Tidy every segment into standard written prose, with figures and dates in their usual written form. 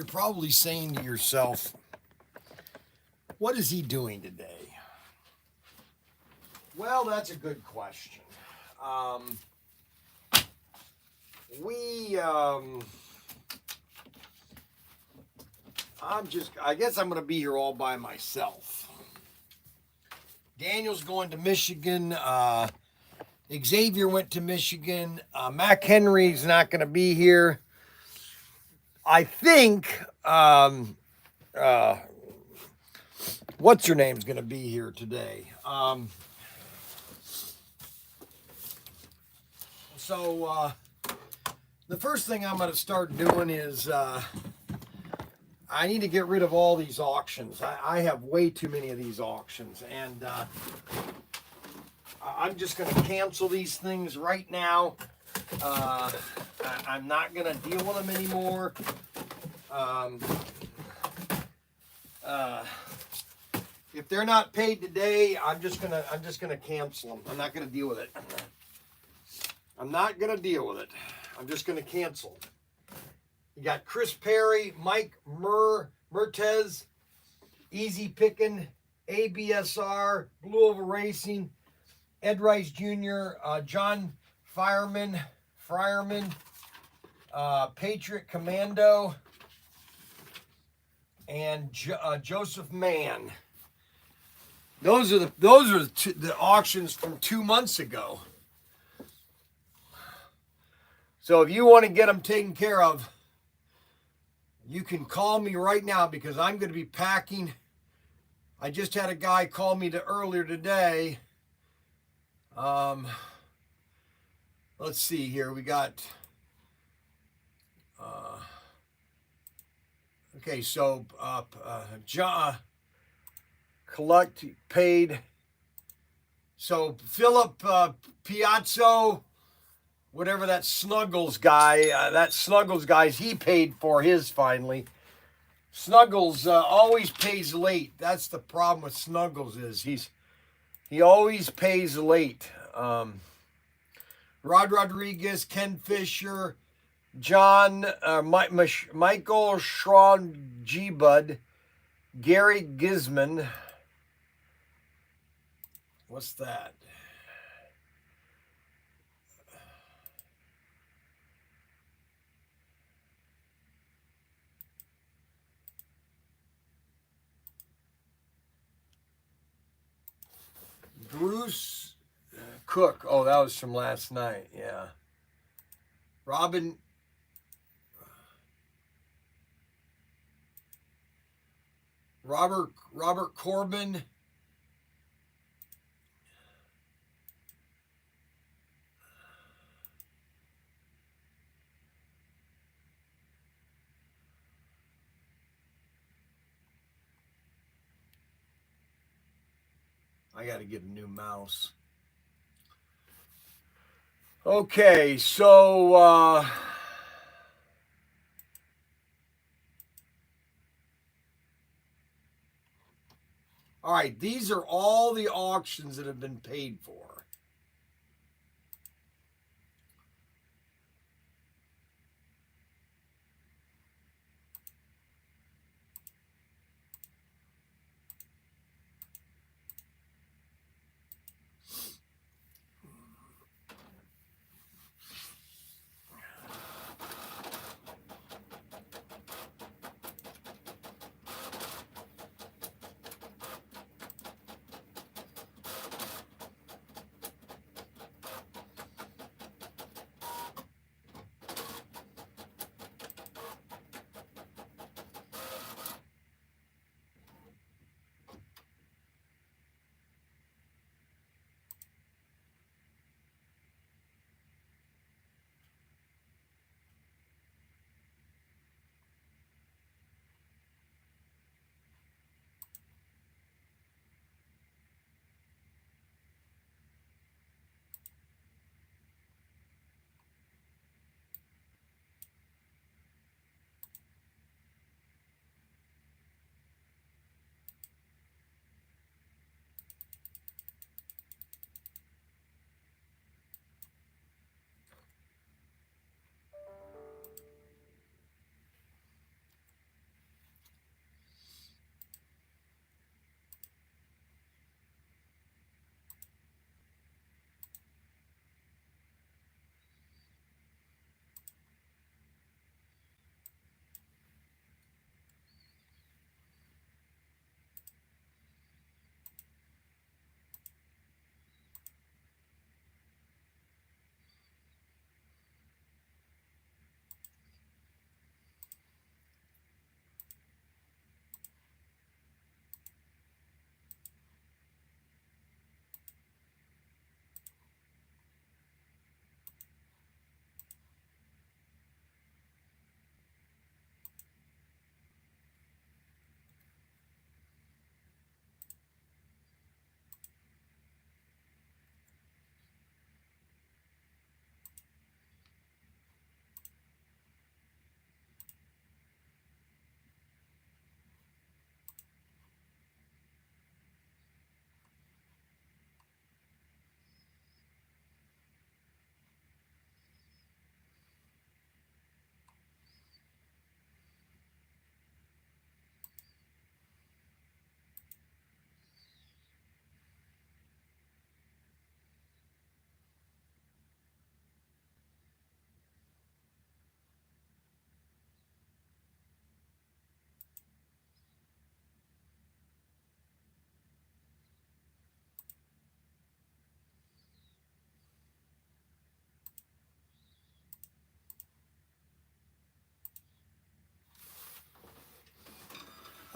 probably saying to yourself, what is he doing today? Well, that's a good question. I guess I'm going to be here all by myself. Daniel's going to Michigan. Xavier went to Michigan. Mac Henry's not going to be here. I think, what's her name's going to be here today. So the first thing I'm going to start doing is I need to get rid of all these auctions. I have way too many of these auctions, and I'm just going to cancel these things right now. I'm not going to deal with them anymore. If they're not paid today, I'm just gonna cancel them. I'm not gonna deal with it. I'm not gonna deal with it. I'm just gonna cancel. You got Chris Perry, Mike Mertez, Easy Pickin', ABSR, Blue Oval Racing, Ed Rice Jr., John Fireman, Patriot Commando, and Joseph Mann. Those are the auctions from 2 months ago. So if you want to get them taken care of, you can call me right now because I'm going to be packing. I just had a guy call me earlier today. Let's see here. We got. Okay, so John collect paid. So Philip Piazzo, whatever that Snuggles guy, he paid for his finally. Snuggles always pays late. That's the problem with Snuggles is he always pays late. Rod Rodriguez, Ken Fisher, John, Michael Schrawn G. Bud, Gary Gisman. What's that? Bruce Cook. Oh, that was from last night. Yeah. Robert Corbin. I got to get a new mouse. Okay, so all right, these are all the auctions that have been paid for.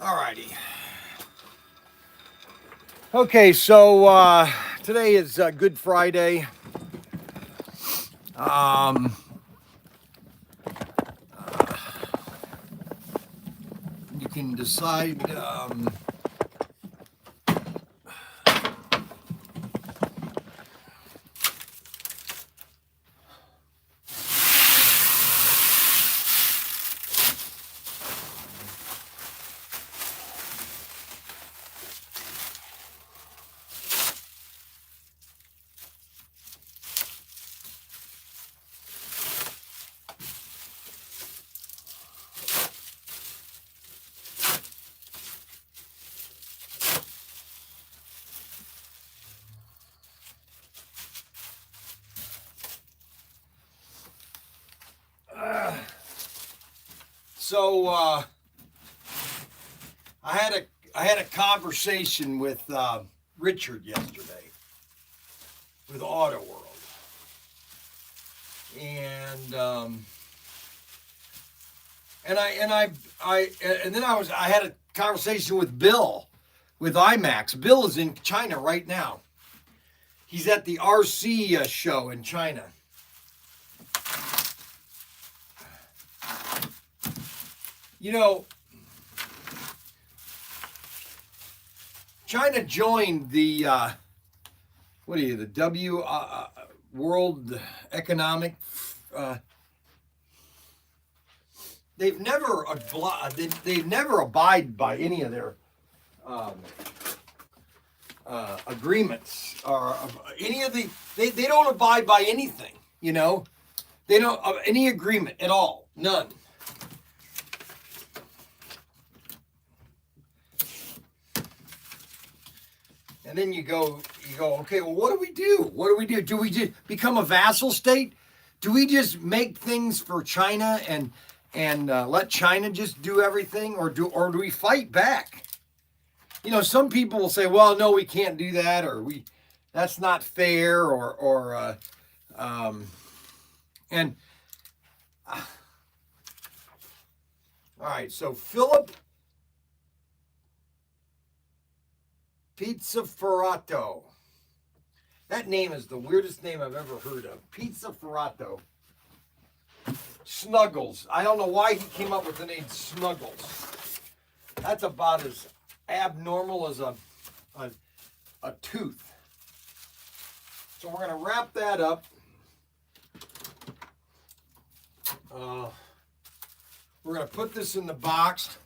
Alrighty. Okay, so today is Good Friday. You can decide. So I had a conversation with Richard yesterday with Auto World, and then I had a conversation with Bill with IMAX. Bill is in China right now. He's at the RC show in China. You know, China joined the World Economic. They've never abide by any of their agreements or any of the. They don't abide by anything. You know, they don't any agreement at all. None. And then you go, okay, well, what do we do? What do we do? Do we just become a vassal state? Do we just make things for China and let China just do everything, or do we fight back? You know, some people will say, well, no, we can't do that, or that's not fair, all right, so Philip Pizza Ferrato. That name is the weirdest name I've ever heard of. Pizza Ferrato. Snuggles. I don't know why he came up with the name Snuggles. That's about as abnormal as a tooth. So we're going to wrap that up. We're going to put this in the box.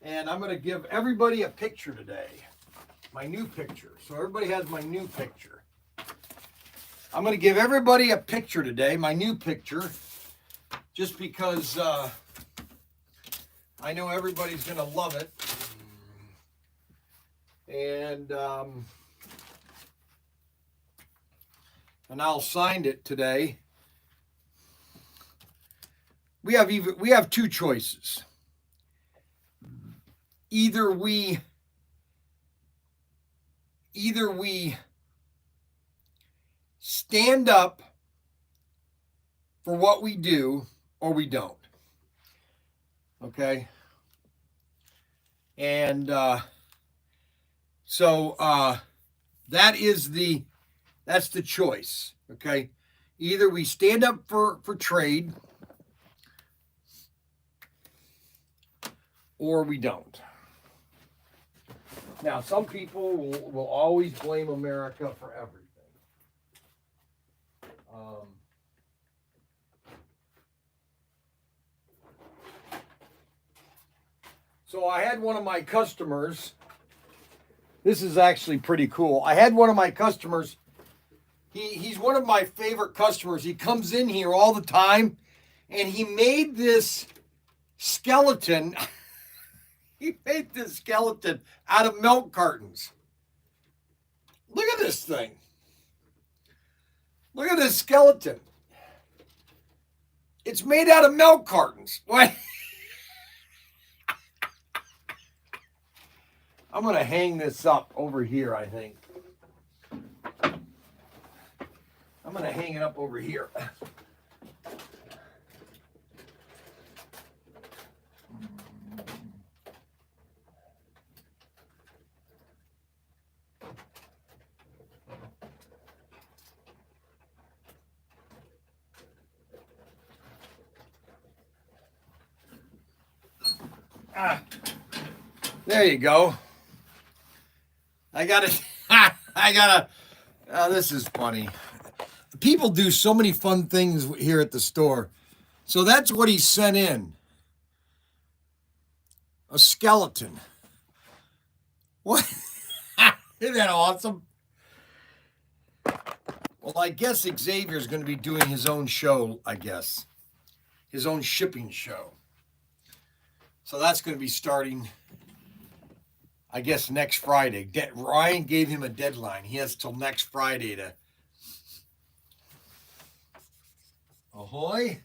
And I'm going to give everybody a picture today. My new picture. So everybody has my new picture. I'm going to give everybody a picture today, my new picture, just because I know everybody's going to love it. And I'll sign it today. We have two choices. Either we stand up for what we do, or we don't. Okay? And so that's the choice. Okay? Either we stand up for trade, or we don't. Now, some people will always blame America for everything. So I had one of my customers. This is actually pretty cool. I had one of my customers. He's one of my favorite customers. He comes in here all the time, and he made this skeleton. He made this skeleton out of milk cartons. Look at this thing. Look at this skeleton. It's made out of milk cartons. What? I'm going to hang this up over here, I think. I'm going to hang it up over here. There you go. I got it. This is funny. People do so many fun things here at the store. So that's what he sent in. A skeleton. What? Isn't that awesome? Well, I guess Xavier's going to be doing his own show, I guess. His own shipping show. So that's going to be starting, I guess, next Friday. Ryan gave him a deadline. He has till next Friday to... Ahoy.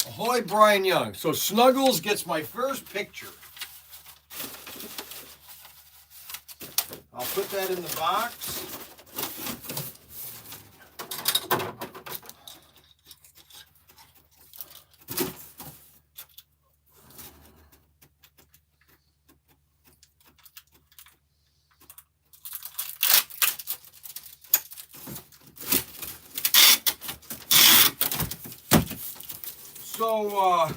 Ahoy, Bryan Young. So Snuggles gets my first picture. I'll put that in the box. So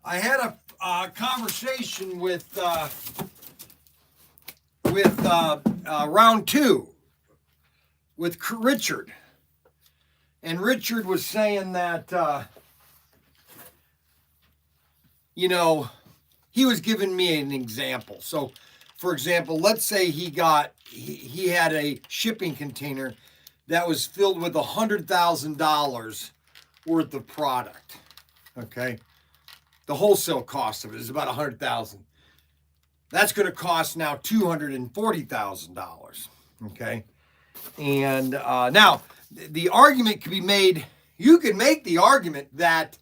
I had a conversation with round two with Richard, and Richard was saying that he was giving me an example. So, for example, let's say he had a shipping container that was filled with $100,000 worth of product. Okay, the wholesale cost of it is about $100,000. That's going to cost now $240,000. Okay, and now the argument can be made. You can make the argument that,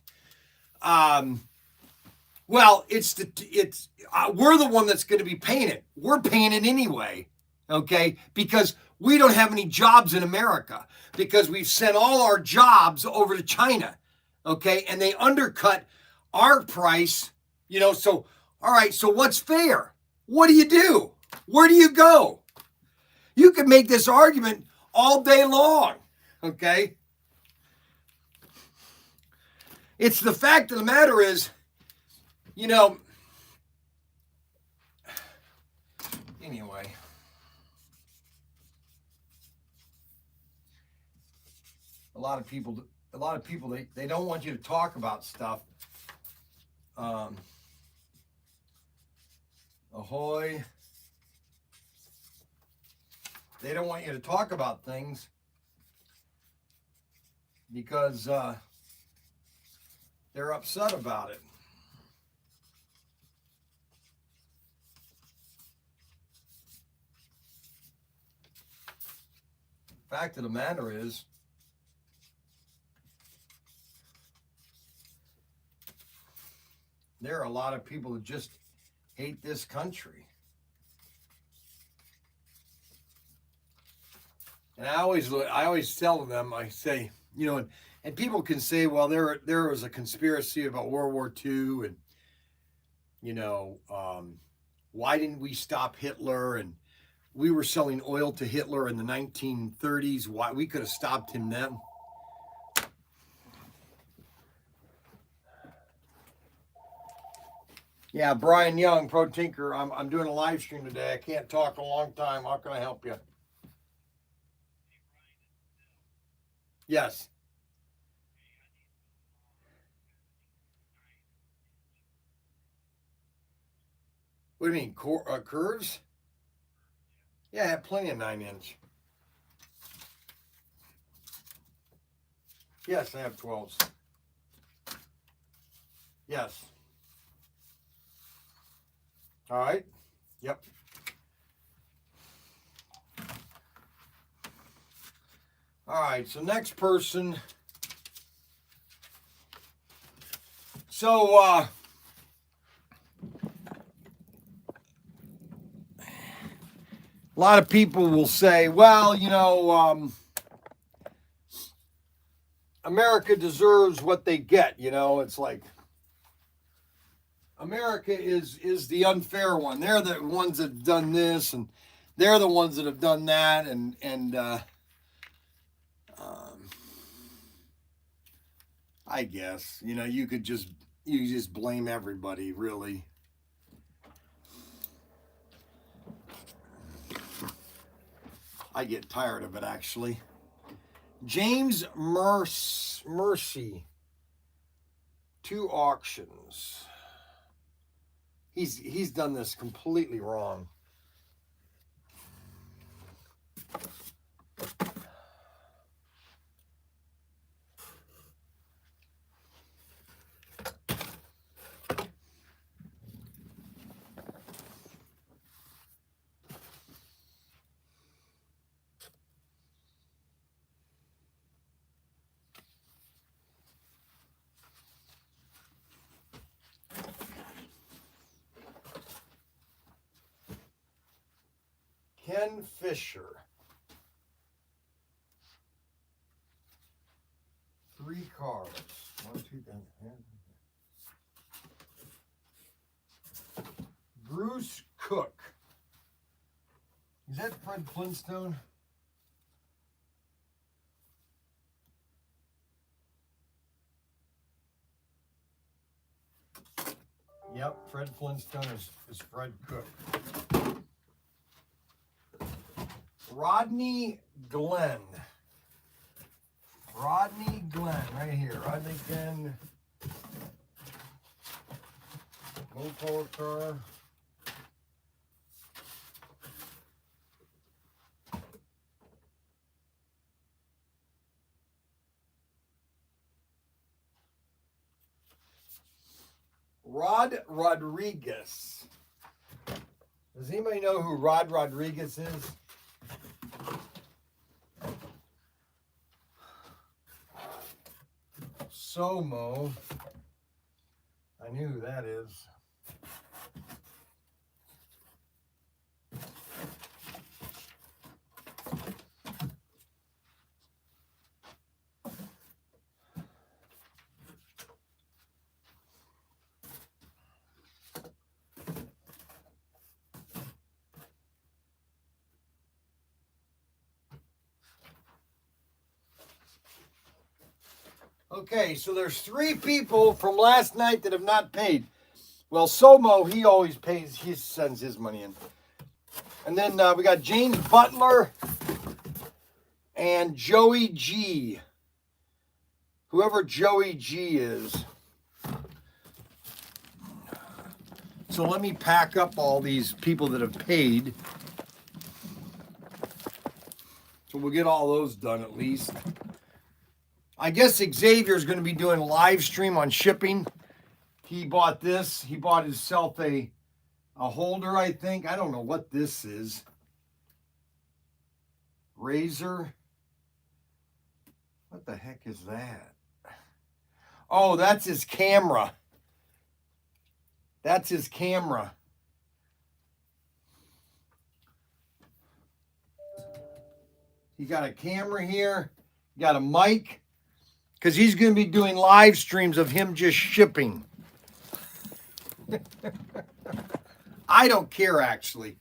well, we're the one that's going to be paying it. We're paying it anyway. Okay, because we don't have any jobs in America, because we've sent all our jobs over to China. Okay, and they undercut our price. So all right. So what's fair? What do you do? Where do you go? You can make this argument all day long, okay? It's the fact of the matter is, anyway. A lot of people, they don't want you to talk about stuff. Ahoy. They don't want you to talk about things because they're upset about it. Fact of the matter is, there are a lot of people that just hate this country. And I always tell them, I say, and people can say, well, there was a conspiracy about World War II, and why didn't we stop Hitler? And we were selling oil to Hitler in the 1930s. Why we could have stopped him then? Yeah, Bryan Young, Pro Tinker. I'm doing a live stream today. I can't talk a long time. How can I help you? Yes. What do you mean, curves? Yeah, I have plenty of 9-inch. Yes, I have 12s. Yes. All right. Yep. All right. So next person. So a lot of people will say, well, America deserves what they get. It's like America is the unfair one. They're the ones that have done this, and they're the ones that have done that, and I guess. You know, you just blame everybody, really. I get tired of it, actually. James Mercy. 2 auctions. He's done this completely wrong. Ken Fisher. 3 cards. 1, 2, 3. Bruce Cook. Is that Fred Flintstone? Yep, Fred Flintstone is Fred Cook. Rodney Glenn. Rodney Glenn, right here. Rodney Glenn. No color car. Rod Rodriguez. Does anybody know who Rod Rodriguez is? Somo. I knew who that is. Okay, so there's 3 people from last night that have not paid. Well, Somo, he always pays, he sends his money in. And then we got James Butler and Joey G. Whoever Joey G is. So let me pack up all these people that have paid. So we'll get all those done at least. I guess Xavier's going to be doing a live stream on shipping. He bought this. He bought himself a holder, I think. I don't know what this is. Razor. What the heck is that? Oh, that's his camera. That's his camera. He got a camera here. Got a mic. Because he's going to be doing live streams of him just shipping. I don't care, actually.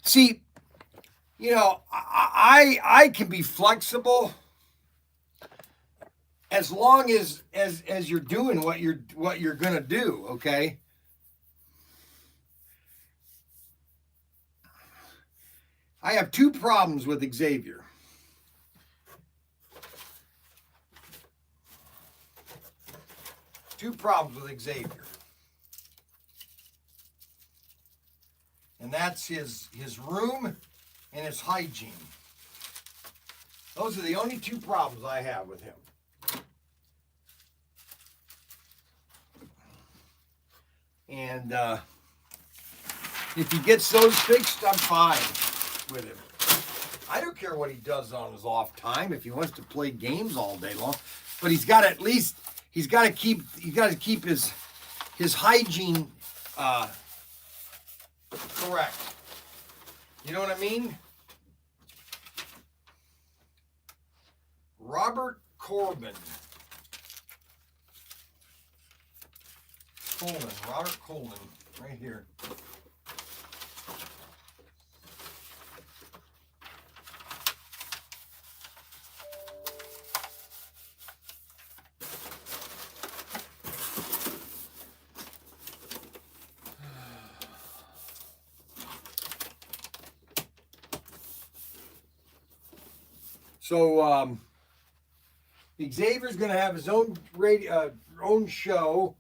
See, you know, I can be flexible as long as you're doing what you're going to do, okay? I have 2 problems with Xavier. Two problems with Xavier. And that's his room and his hygiene. Those are the only 2 problems I have with him. And if he gets those fixed, I'm fine with him. I don't care what he does on his off time if he wants to play games all day long. But he's got to at least keep his hygiene correct. You know what I mean? Robert Corbin. Robert Coleman, right here. So Xavier's going to have his own radio, own show.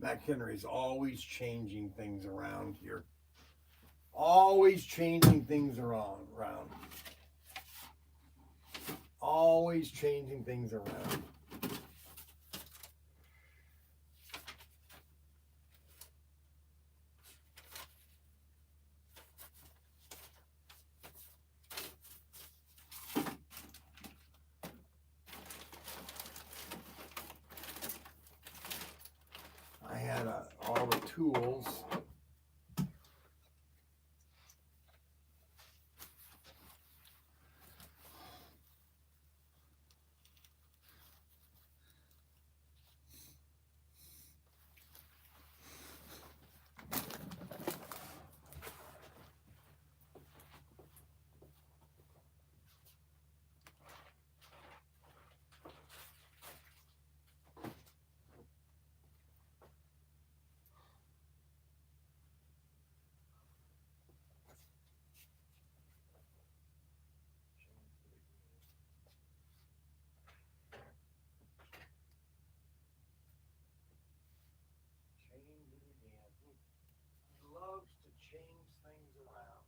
Mac Henry's always changing things around here. Always changing things around. Always changing things around. I had all the tools. Loves to change things around.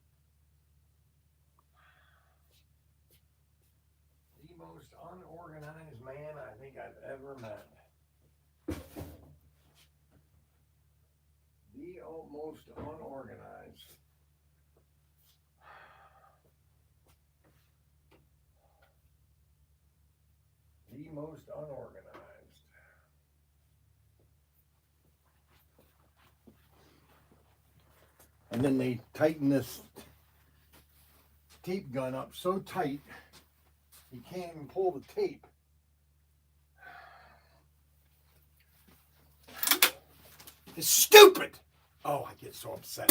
The most unorganized man I think I've ever met. The most unorganized. The most unorganized. And then they tighten this tape gun up so tight, you can't even pull the tape. It's stupid. Oh, I get so upset.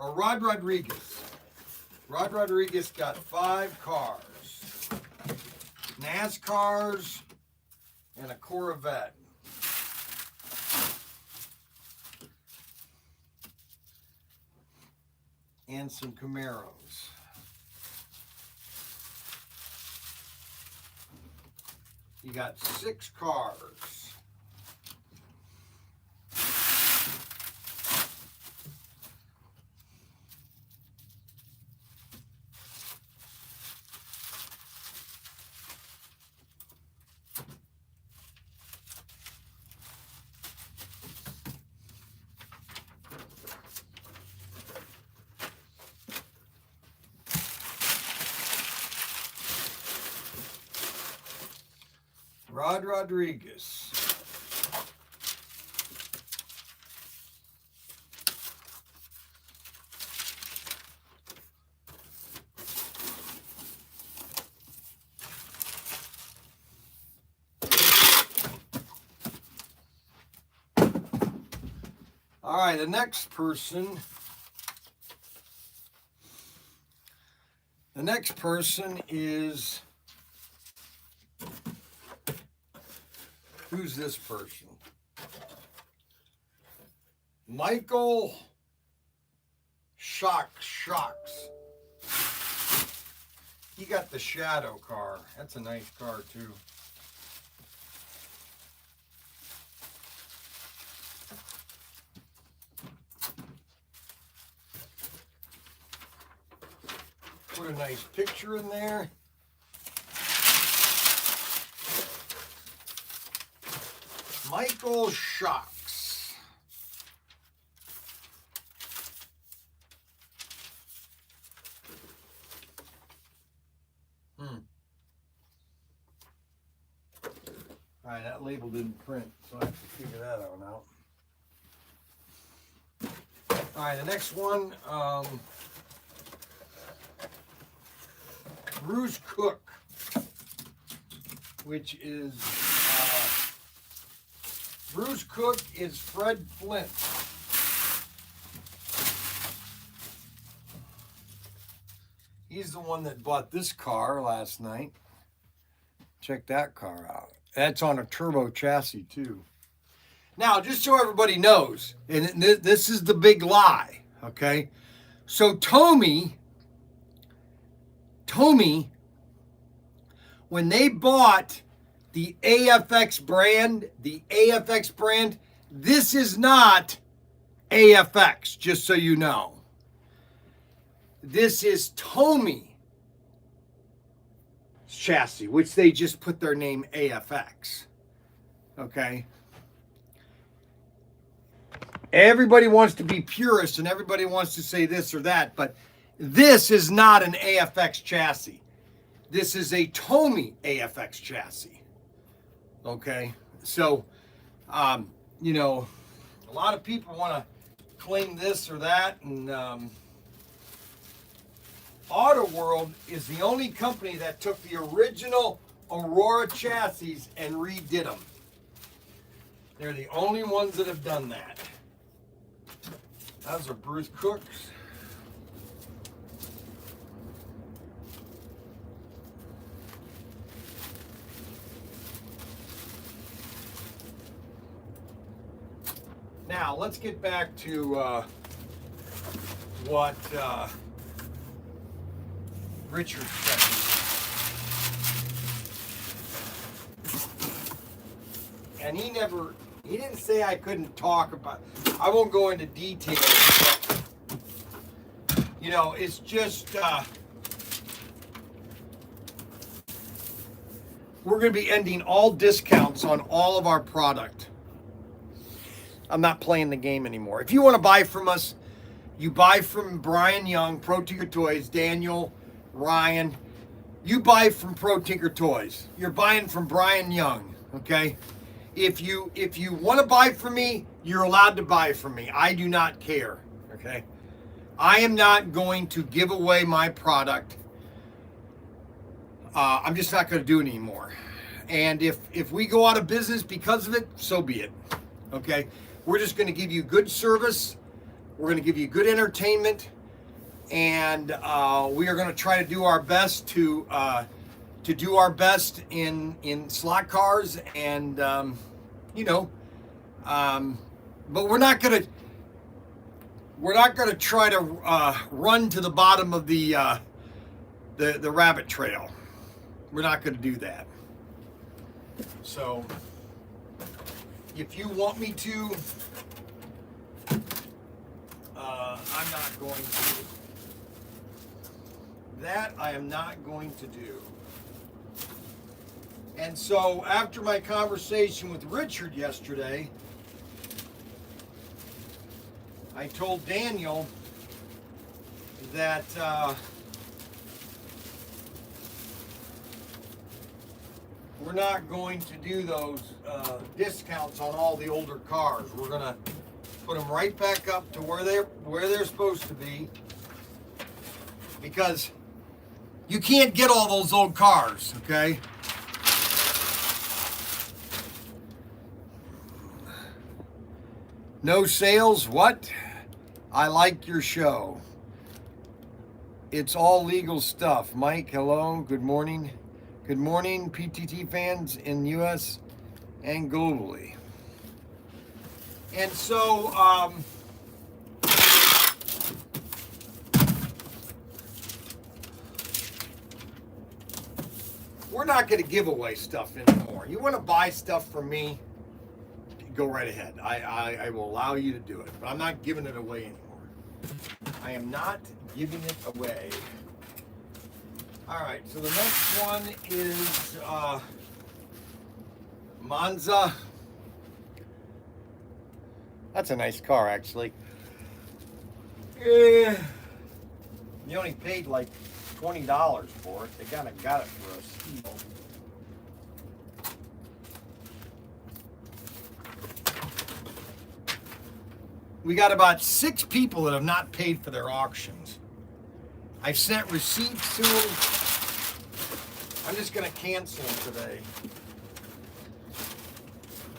Rod Rodriguez. Rod Rodriguez got 5 cars. NASCARs and a Corvette. And some Camaros. You got 6 cars. Rod Rodriguez. All right, the next person is, who's this person? Michael Shocks. He got the Shadow car. That's a nice car too. Put nice picture in there. Michael Shocks. All right, that label didn't print, so I have to figure that one out. All right, the next one, Bruce Cook, which is, Bruce Cook is Fred Flint. He's the one that bought this car last night. Check that car out. That's on a turbo chassis too. Now, just so everybody knows, and this is the big lie, okay? So Tomy, when they bought the AFX brand, this is not AFX, just so you know. This is Tomy's chassis, which they just put their name AFX, okay? Everybody wants to be purist and everybody wants to say this or that, but this is not an AFX chassis. This is a Tomy AFX chassis. Okay? So, you know, a lot of people want to claim this or that, and Auto World is the only company that took the original Aurora chassis and redid them. They're the only ones that have done that. Those are Bruce Cooks. Now, let's get back to what Richard said. And he didn't say I couldn't talk about, I won't go into details, but, you know, it's just, we're going to be ending all discounts on all of our product. I'm not playing the game anymore. If you want to buy from us, you buy from Bryan Young, ProTinkerToys, Daniel, Ryan. You buy from ProTinkerToys. You're buying from Bryan Young, okay? If you want to buy from me, you're allowed to buy from me. I do not care, okay? I am not going to give away my product. I'm just not going to do it anymore. And if we go out of business because of it, so be it, okay? We're just going to give you good service. We're going to give you good entertainment. And we are going to try to do our best to do our best in slot cars, and you know, but we're not going to try to run to the bottom of the rabbit trail. We're not going to do that. So if you want me to, I'm not going to. That I am not going to do. And so after my conversation with Richard yesterday, I told Daniel that we're not going to do those discounts on all the older cars. We're going to put them right back up to where they're supposed to be, because you can't get all those old cars, okay? No sales? What? I like your show. It's all legal stuff. Mike, hello. Good morning. Good morning, PTT fans in U.S. and globally. And so, we're not going to give away stuff anymore. You want to buy stuff from me, go right ahead. I will allow you to do it, but I'm not giving it away anymore. I am not giving it away All right, so the next one is Monza. That's a nice car, actually. You only paid like $20 for it. They kind of got it for us. We got about 6 people that have not paid for their auctions. I've sent receipts to them. I'm just going to cancel them today.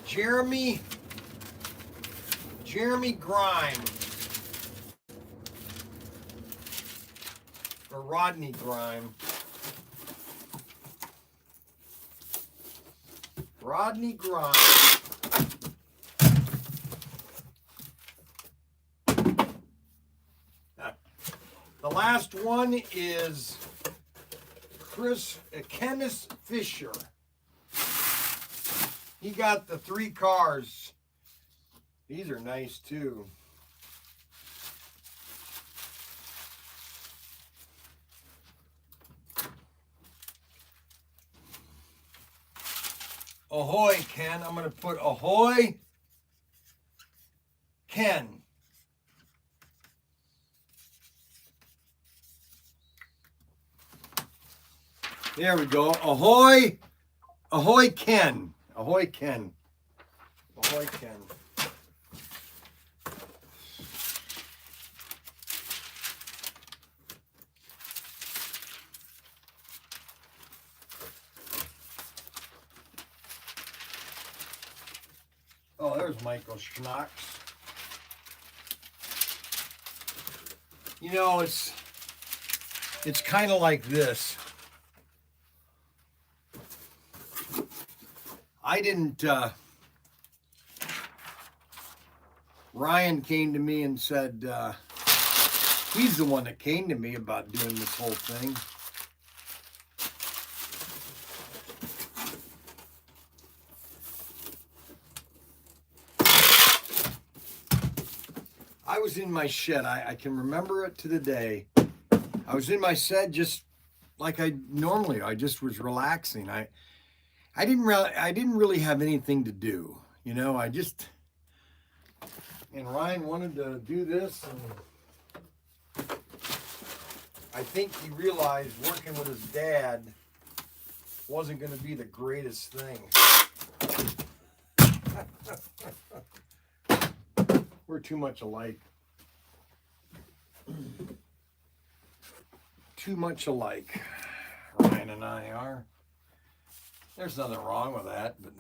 Jeremy Grime. Or Rodney Grime. Rodney Grime. The last one is Kenneth Fisher. He got the 3 cars. These are nice too. Ahoy, Ken. I'm going to put ahoy, Ken. There we go. Ahoy, ahoy, Ken. Ahoy, Ken. Ahoy, Ken. Oh, there's Michael Schnocks. You know, it's kind of like this. I didn't, Ryan came to me and said, he's the one that came to me about doing this whole thing. I was in my shed. I can remember it to the day. I was in my shed just like I just was relaxing. I didn't really have anything to do, you know. And Ryan wanted to do this, and I think he realized working with his dad wasn't going to be the greatest thing. We're too much alike. Too much alike, Ryan and I are. There's nothing wrong with that, but.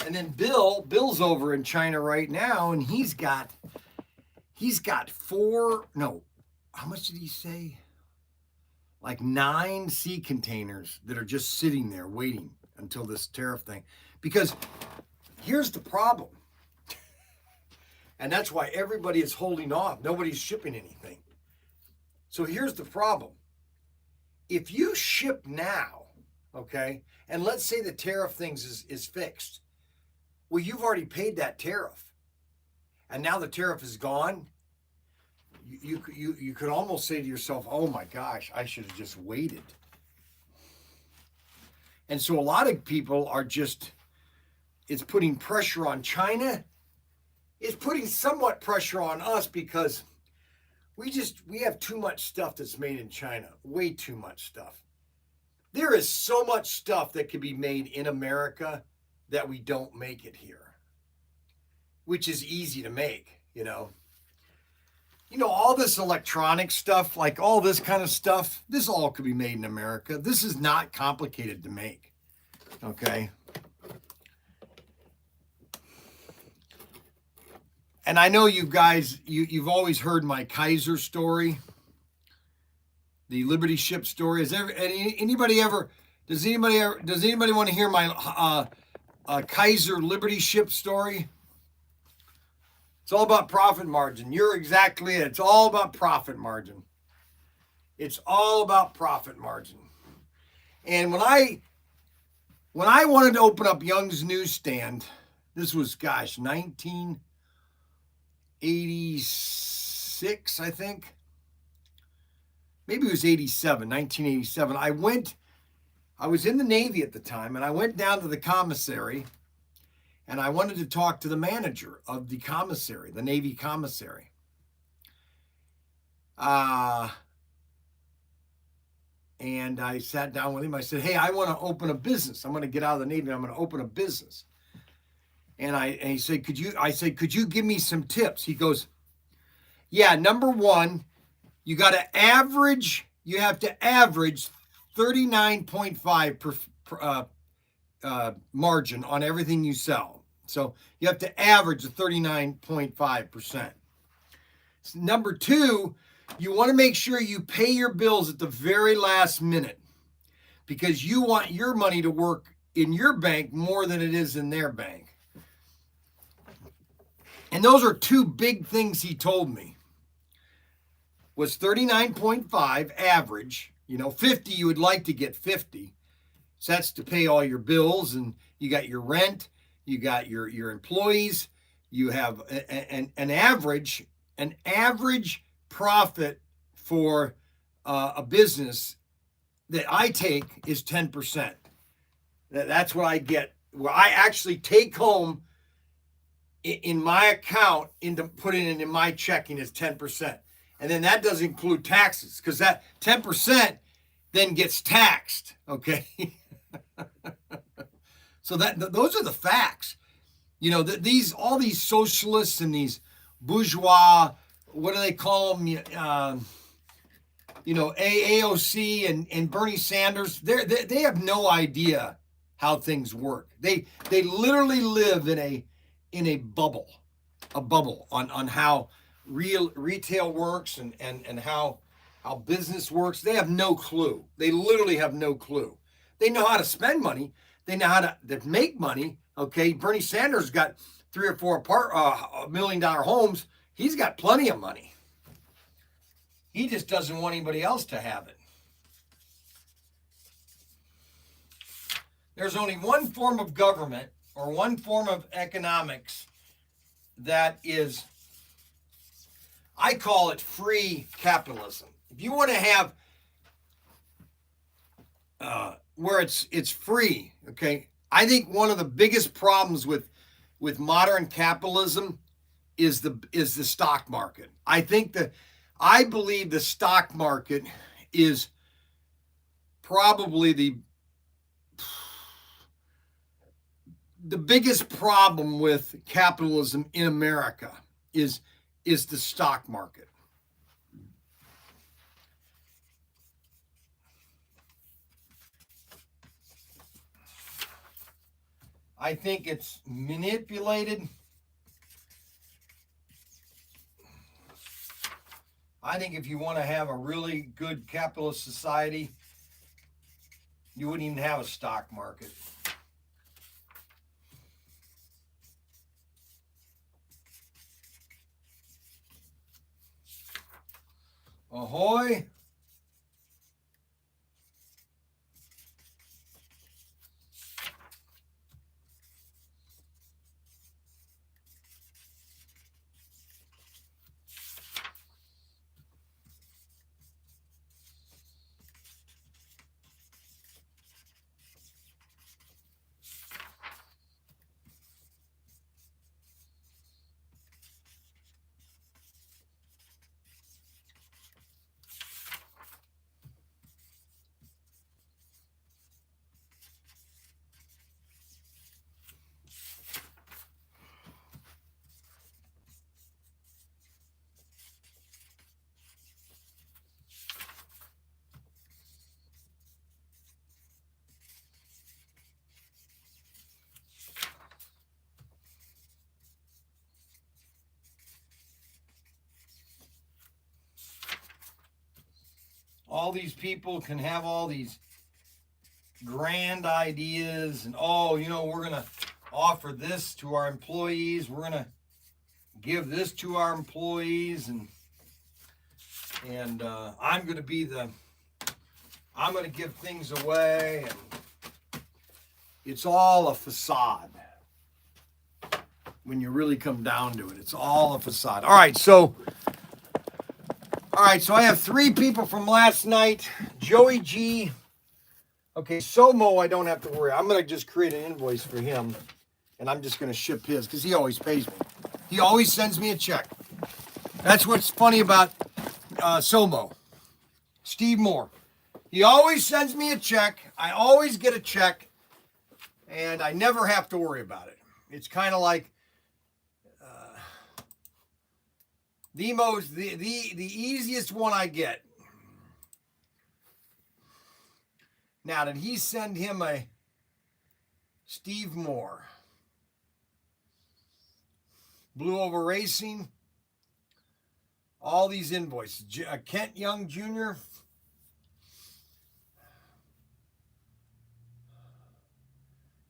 And then Bill's over in China right now, and he's got 4, no, how much did he say? Like 9 sea containers that are just sitting there waiting until this tariff thing. Because here's the problem. And that's why everybody is holding off. Nobody's shipping anything. So here's the problem. If you ship now, okay, and let's say the tariff things is fixed. Well, you've already paid that tariff. And now the tariff is gone. You could almost say to yourself, oh my gosh, I should have just waited. And so a lot of people are just, it's putting pressure on China. It's putting somewhat pressure on us because we have too much stuff that's made in China. Way too much stuff. There is so much stuff that could be made in America that we don't make it here, which is easy to make, you know. You know, all this electronic stuff, like all this kind of stuff, this all could be made in America. This is not complicated to make, okay? And I know you guys, you've always heard my Kaiser story, the Liberty ship story. Does anybody want to hear my Kaiser Liberty ship story? It's all about profit margin. You're exactly it. It's all about profit margin. It's all about profit margin. And when I wanted to open up Young's Newsstand, this was, gosh, 1986, I think. maybe it was 87, 1987. I was in the Navy at the time, and I went down to the commissary, and I wanted to talk to the manager of the commissary, the Navy commissary. And I sat down with him. I said, hey, I want to open a business. I'm going to get out of the Navy, and I'm going to open a business. And he said, I said, could you give me some tips? He goes, yeah, number one, you have to average 39.5 margin on everything you sell. So you have to average a 39.5%. Number two, you want to make sure you pay your bills at the very last minute, because you want your money to work in your bank more than it is in their bank. And those are two big things he told me. Was 39.5 average, 50, you would like to get 50. So that's to pay all your bills, and you got your rent, you got your employees, you have an average profit for a business that I take is 10%. That's what I get. Well, I actually take home in my account putting it in my checking is 10%. And then that doesn't include taxes, because that 10% then gets taxed, okay? So those are the facts. All these socialists and these bourgeois, what do they call them? AOC and Bernie Sanders, they have no idea how things work. They literally live in a bubble on how retail works and how business works. They have no clue. They literally have no clue. They know how to spend money. They know how to make money. Okay, Bernie Sanders got 3 or 4 $1 million homes. He's got plenty of money. He just doesn't want anybody else to have it. There's only one form of government or one form of economics that is, I call it free capitalism. If you want to have where it's free, okay? I think one of the biggest problems with modern capitalism is the stock market. I believe the stock market is probably the biggest problem with capitalism in America is the stock market. I think it's manipulated. I think if you want to have a really good capitalist society, you wouldn't even have a stock market. Ahoy! All these people can have all these grand ideas and, we're going to offer this to our employees. We're going to give this to our employees. And I'm going to give things away. And it's all a facade. When you really come down to it, it's all a facade. All right, so All right, so I have 3 people from last night. Joey G. Okay, Somo, I don't have to worry. I'm going to just create an invoice for him, and I'm just going to ship his because he always pays me. He always sends me a check. That's what's funny about Somo. Steve Moore. He always sends me a check. I always get a check, and I never have to worry about it. It's kind of like the easiest one I get. Now, did he send him a Steve Moore? Blue Over Racing. All these invoices. Kent Young Jr.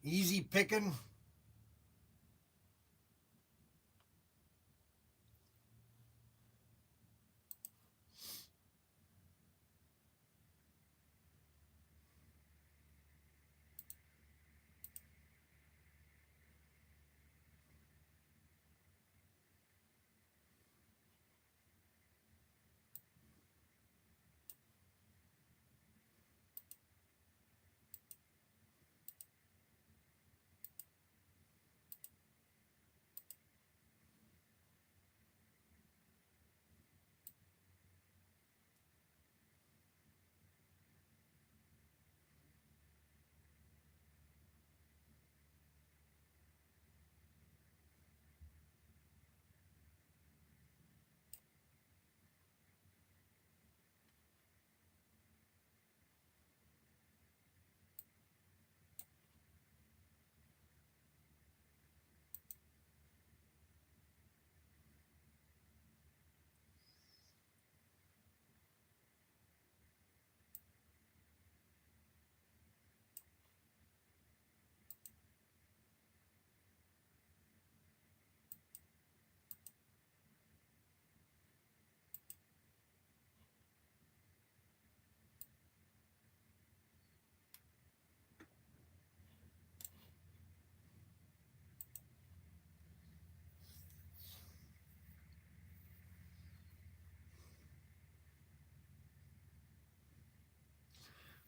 Easy picking.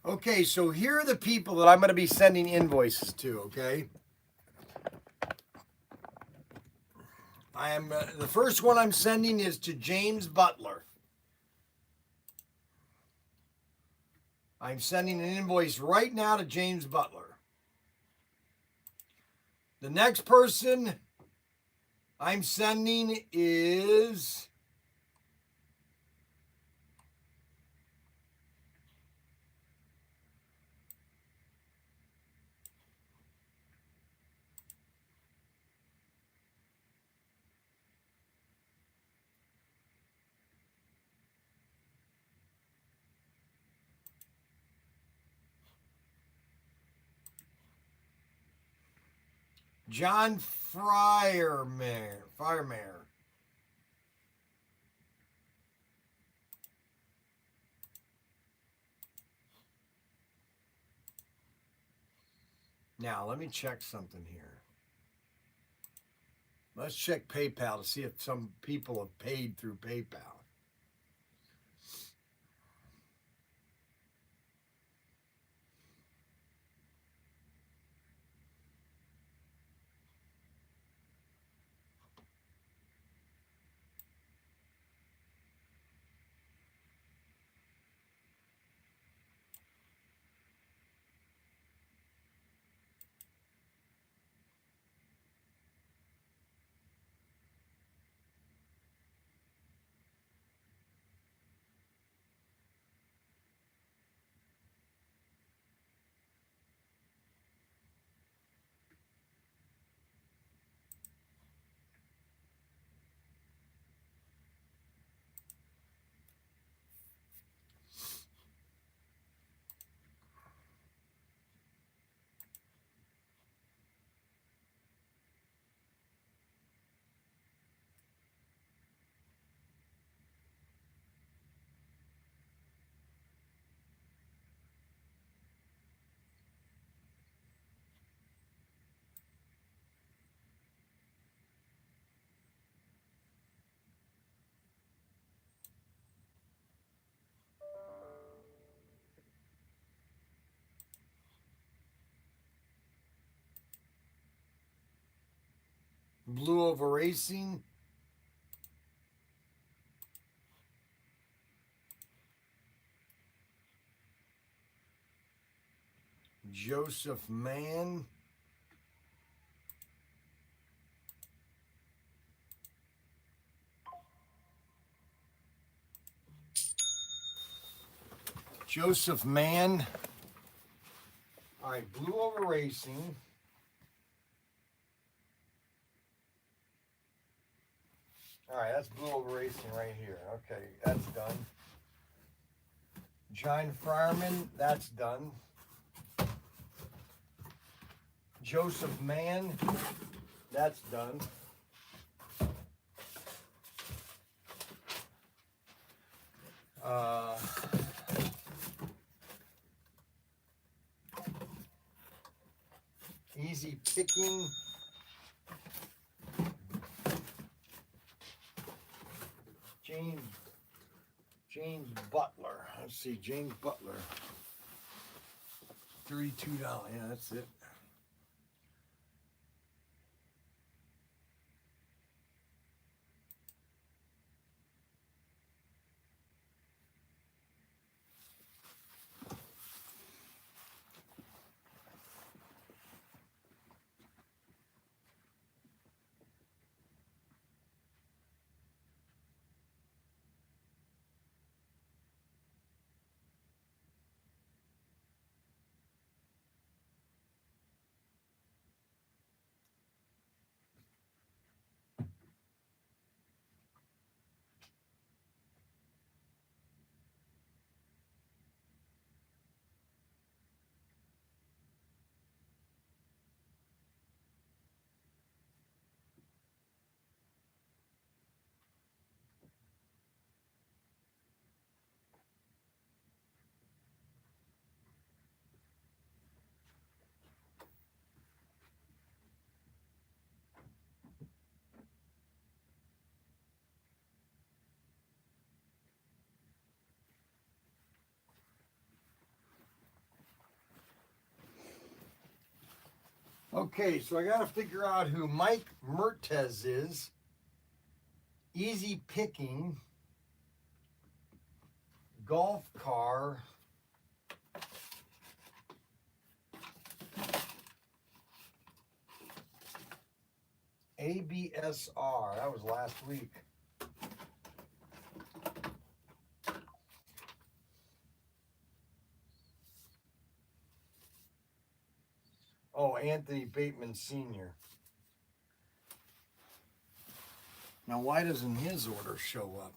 Okay, so here are the people that I'm going to be sending invoices to, okay? I am the first one I'm sending is to James Butler. I'm sending an invoice right now to James Butler. The next person I'm sending is John Firemeyer. Now, let me check something here. Let's check PayPal to see if some people have paid through PayPal. Blue Over Racing. Joseph Mann. Joseph Mann. All right, Blue Over Racing. All right, that's Blue Over Racing right here. Okay, that's done. John Fireman, that's done. Joseph Mann, that's done. Easy Picking. James Butler. Let's see, James Butler. $32. Yeah, that's it. Okay, so I got to figure out who Mike Mertez is. Easy Picking. Golf Car. ABSR. That was last week. Oh, Anthony Bateman Sr. Now, why doesn't his order show up?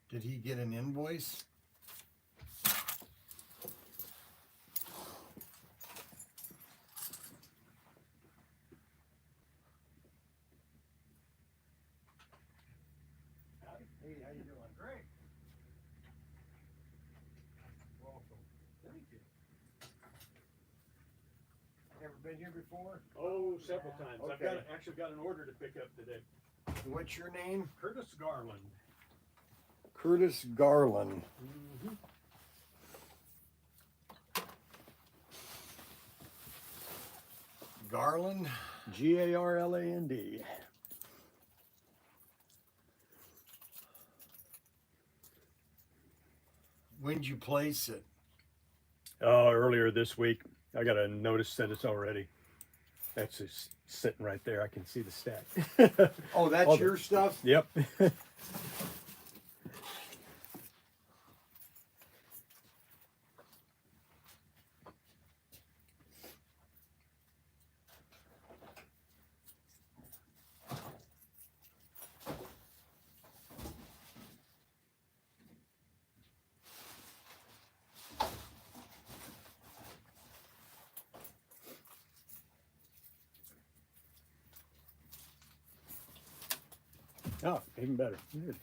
Did he get an invoice? Hey, how you doing? Great. Welcome. Thank you. Ever been here before? Oh, several times. Okay. I've actually got an order to pick up today. What's your name? Curtis Garland. Curtis Garland. Mm-hmm. Garland? Garland. When'd you place it? Earlier this week. I got a notice that it's already. That's just sitting right there. I can see the stack. Oh, that's your stuff? Yep. Oh, even better. Good.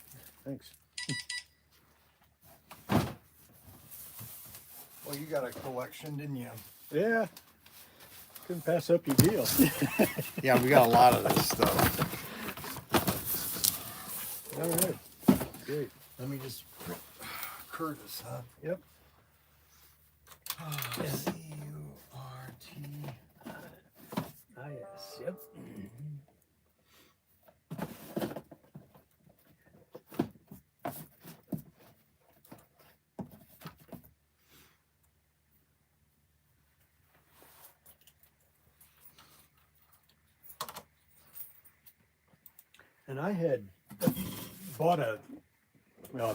Thanks. Well, you got a collection, didn't you? Yeah. Couldn't pass up your deal. Yeah, we got a lot of this stuff. All right. Good. Curtis, huh? Yep. C-U-R-T. Yes. Yep. And I had bought I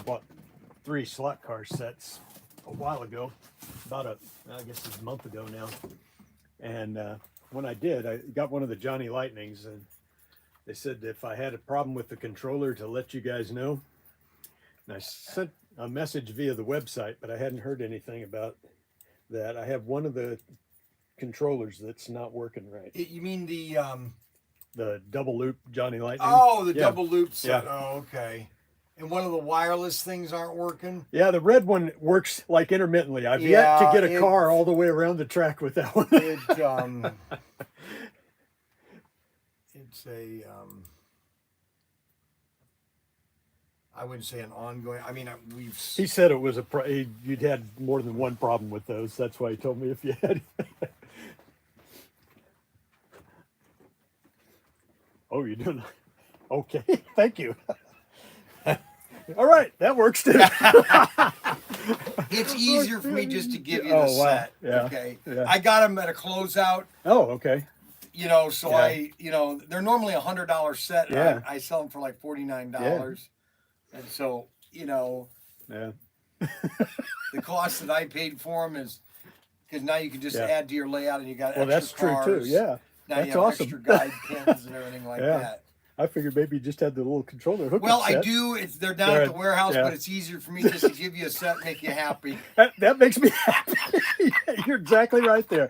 bought 3 slot car sets a while ago, I guess it's a month ago now. And when I did, I got one of the Johnny Lightnings, and they said if I had a problem with the controller to let you guys know. And I sent a message via the website, but I hadn't heard anything about that. I have one of the controllers that's not working right. You mean The double loop Johnny Lightning. Oh, the Yeah. double loop set. Yeah. Oh, okay. And one of the wireless things aren't working? Yeah, the red one works like intermittently. I've yet to get a car all the way around the track with that one. It's a I wouldn't say an ongoing. I mean, He said it was you'd had more than one problem with those. That's why he told me if you had. Oh, you're doing okay. Thank you. All right, that works too. It's easier for me just to give you the set. Yeah. Okay. Yeah. I got them at a closeout. Oh, okay. You know, so Yeah. they're normally $100 set. And Yeah. I sell them for like $49. Yeah. And so, Yeah. the cost that I paid for them is because now you can just Yeah. add to your layout and you got extra That's true cars. too. Yeah. Now That's you have awesome. extra guide pins and everything like Yeah. that. I figured maybe you just had the little controller hookup Well, set. I do. They're down at the warehouse, yeah. but it's easier for me just to give you a set and make you happy. That makes me happy. You're exactly right there.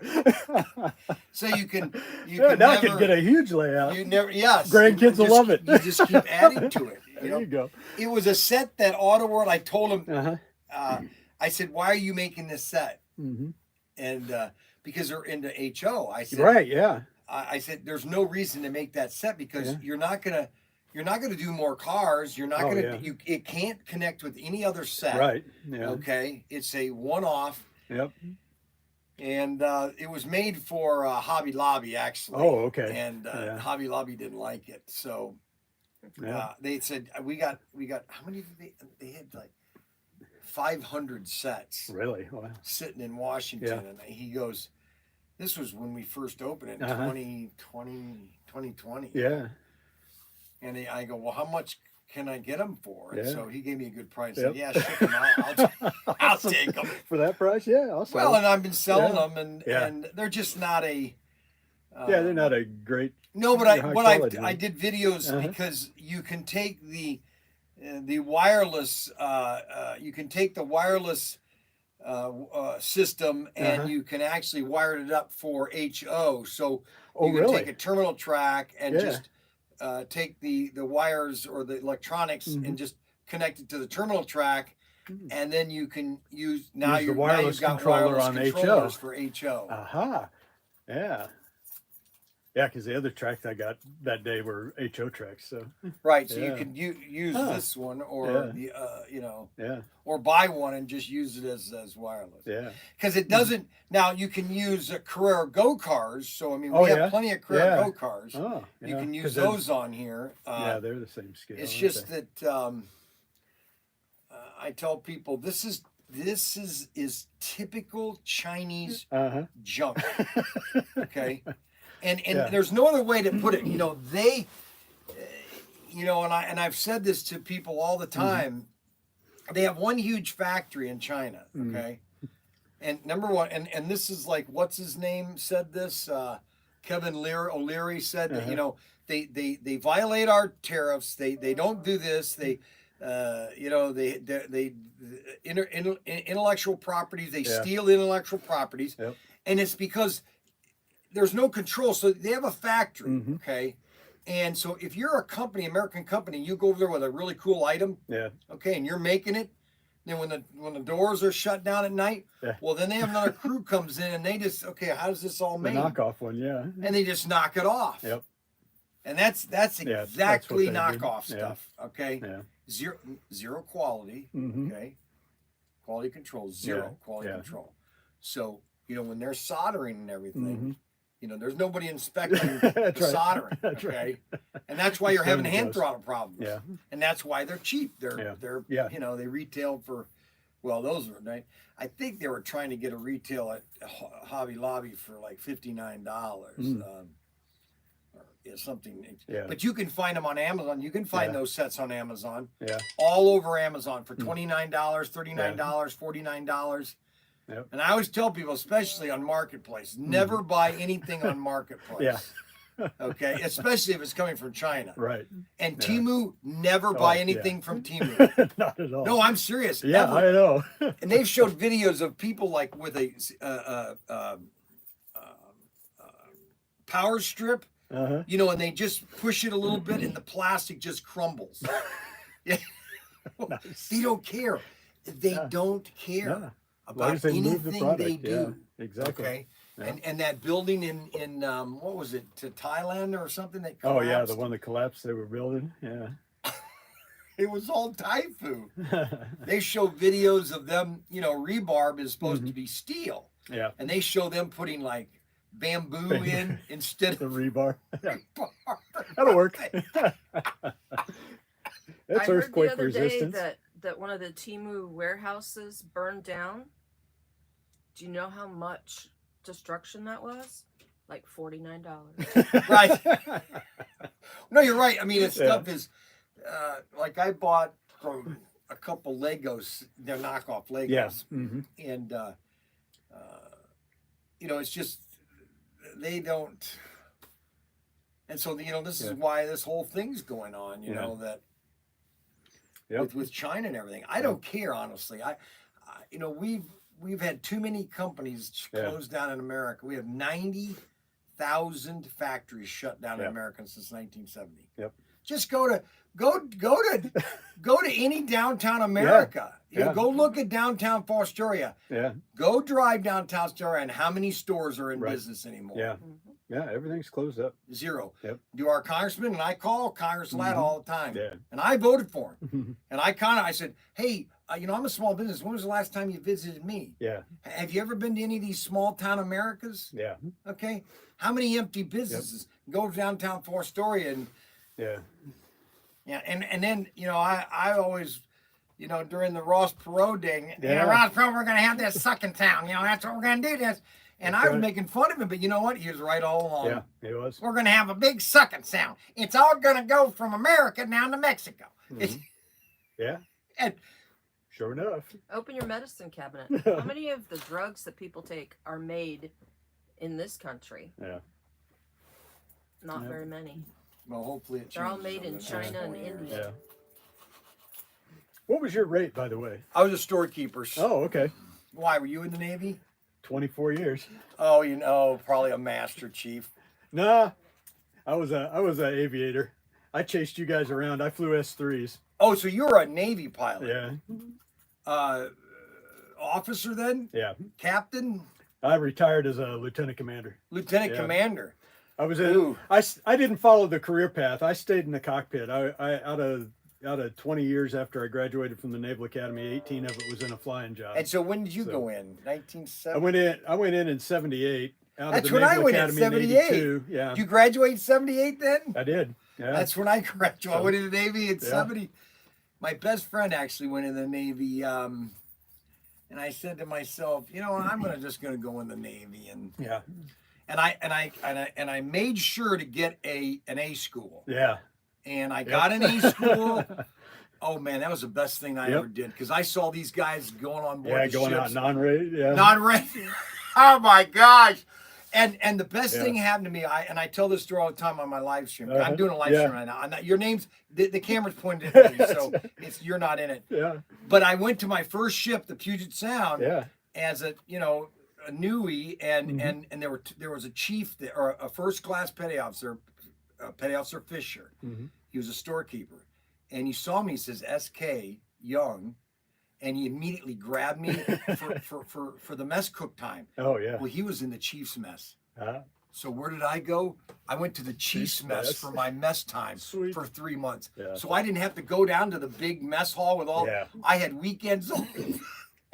So you can now I can get a huge layout. Yes. Grandkids will love it. You just keep adding to it. There you go. It was a set that Auto World. I told him. Uh-huh. I said, "Why are you making this set?" Mm-hmm. And because they're into HO, I said, Right. Yeah. I said, "There's no reason to make that set because you're not gonna do more cars. You're not gonna. It can't connect with any other set. Right. Yeah. Okay. It's a one-off. Yep. And it was made for Hobby Lobby actually. Oh, okay. And Hobby Lobby didn't like it, so they said we got how many did they had like 500 sets. Really? Wow. Sitting in Washington, and he goes, this was when we first opened it in 2020. Yeah. And I go, well, how much can I get them for? And so he gave me a good price. Yep. Said, yeah, ship them out. I'll take them. For that price? Yeah. Also. Well, and I've been selling them, and they're just not a. They're not a great. No, but I did videos because you can take the wireless. You can take the wireless system and you can actually wire it up for HO. So you can take a terminal track and just take the wires or the electronics and just connect it to the terminal track, and then you can use the wireless controller on HO for HO. Aha, yeah. Yeah, because the other tracks I got that day were HO tracks. So right, so you can use this one or the or buy one and just use it as wireless. Yeah, because it doesn't. Now you can use Carrera Go cars. So I mean, we have plenty of Carrera Go cars. Oh, you can use those on here. Yeah, they're the same scale. It's just that I tell people this is typical Chinese junk. Okay. And there's no other way to put it. They, and I've said this to people all the time. They have one huge factory in China, okay? And number one, and this is like, what's his name said this? Kevin O'Leary said that, they violate our tariffs. They don't do this. They intellectual properties. They steal intellectual properties, and it's because there's no control. So they have a factory, okay? And so if you're a company, American company, you go over there with a really cool item, okay, and you're making it, then when the doors are shut down at night, well, then they have another crew comes in and they just, okay, how does this all made? The knockoff one, And they just knock it off. Yep. And that's exactly that's knockoff stuff, okay? Zero quality, okay? quality control, zero quality control. So, you know, when they're soldering and everything, you know, there's nobody inspecting the soldering. Okay. And that's why you're having hand throttle problems. Yeah. And that's why they're cheap. They're you know, they retail for, well, those are right. I think they were trying to get a retail at Hobby Lobby for like $59. Or something. Yeah. But you can find them on Amazon. You can find those sets on Amazon. Yeah. All over Amazon for $29, $39, $49. Yep. And I always tell people, especially on Marketplace, never buy anything on Marketplace. Okay, especially if it's coming from China. Right. And Temu, never buy anything from Temu. Not at all. No, I'm serious. Yeah, Ever. I know. And they've showed videos of people like with a power strip, you know, and they just push it a little bit, and the plastic just crumbles. Yeah, Nice. they don't care. They don't care about anything they do. Yeah, exactly. Okay. Yeah. And that building in what was it, to Thailand or something that collapsed? Oh yeah, the one that collapsed they were building. Yeah. It was all Thai food. They show videos of them, you know, rebarb is supposed to be steel. Yeah. And they show them putting like bamboo in instead The of rebar. Yeah. rebar. That'll work. That's I heard earthquake the other resistance. day that one of the Temu warehouses burned down. Do you know how much destruction that was? Like $49. Right. No, you're right. I mean, it's stuff is like I bought from a couple Legos, they're knockoff Legos. Yes. And you know, it's just they don't. And so, you know, this is why this whole thing's going on, you know, that with China and everything. I don't care, honestly. I you know, we've had too many companies closed down in America. We have 90,000 factories shut down in America since 1970. Yep. Just go to any downtown America. You know, go look at downtown Fostoria. Yeah. Go drive downtown Fostoria, and how many stores are in business anymore? Yeah. Yeah, everything's closed up. Zero. Yep. Do our congressman, and I call Congress Ladd all the time. Yeah. And I voted for him. And I said, hey, you know, I'm a small business. When was the last time you visited me? Yeah. Have you ever been to any of these small town Americas? Yeah. Okay. How many empty businesses? Go downtown Fostoria and and then, you know, I always, you know, during the Ross Perot day, you know, Ross Perot, we're gonna have this sucking town, you know, that's what we're gonna do this. And I was making fun of him, but you know what? He was right all along. Yeah, he was. We're gonna have a big sucking sound. It's all gonna go from America down to Mexico. Yeah. And sure enough. Open your medicine cabinet. How many of the drugs that people take are made in this country? Yeah. Not very many. well, hopefully it changes. They're all made in over the next China and 20 years. India. Yeah. What was your rate, by the way? I was a storekeeper. Oh, okay. Why, were you in the Navy? 24 years. Oh, you know, probably a master chief. Nah, I was a aviator. I chased you guys around. I flew S3s. Oh, so you were a Navy pilot. Yeah. Officer then? Yeah. Captain? I retired as a lieutenant commander. Lieutenant commander. I was in. I didn't follow the career path. I stayed in the cockpit. I out of 20 years after I graduated from the Naval Academy, 18 of it was in a flying job. And so when did you go in? 1970? I went in 78. That's when I went in 78. Yeah. Did you graduate 78 then? I did. Yeah. That's when I graduated. I went in the Navy in 70. My best friend actually went in the Navy. And I said to myself, you know, I'm just gonna go in the Navy, and I made sure to get an A school. Yeah. And I got an A school. Oh man, that was the best thing I ever did, because I saw these guys going on board. Yeah, the going ships. out non-rate. Yeah. Non-rate. Oh my gosh. And the best thing happened to me, I tell this story all the time on my live stream. I'm doing a live stream right now. I'm not, your name's the camera's pointed at me, so you're not in it. Yeah. But I went to my first ship, the Puget Sound, as a newie, and there was a chief there, or a first class petty officer Fisher. He was a storekeeper, and he saw me. He says, "SK Young." And he immediately grabbed me for the mess cook time. Oh, yeah. Well, he was in the chief's mess. Uh-huh. So where did I go? I went to the chief's mess for my mess time for 3 months. Yeah. So I didn't have to go down to the big mess hall with all. I had weekends off.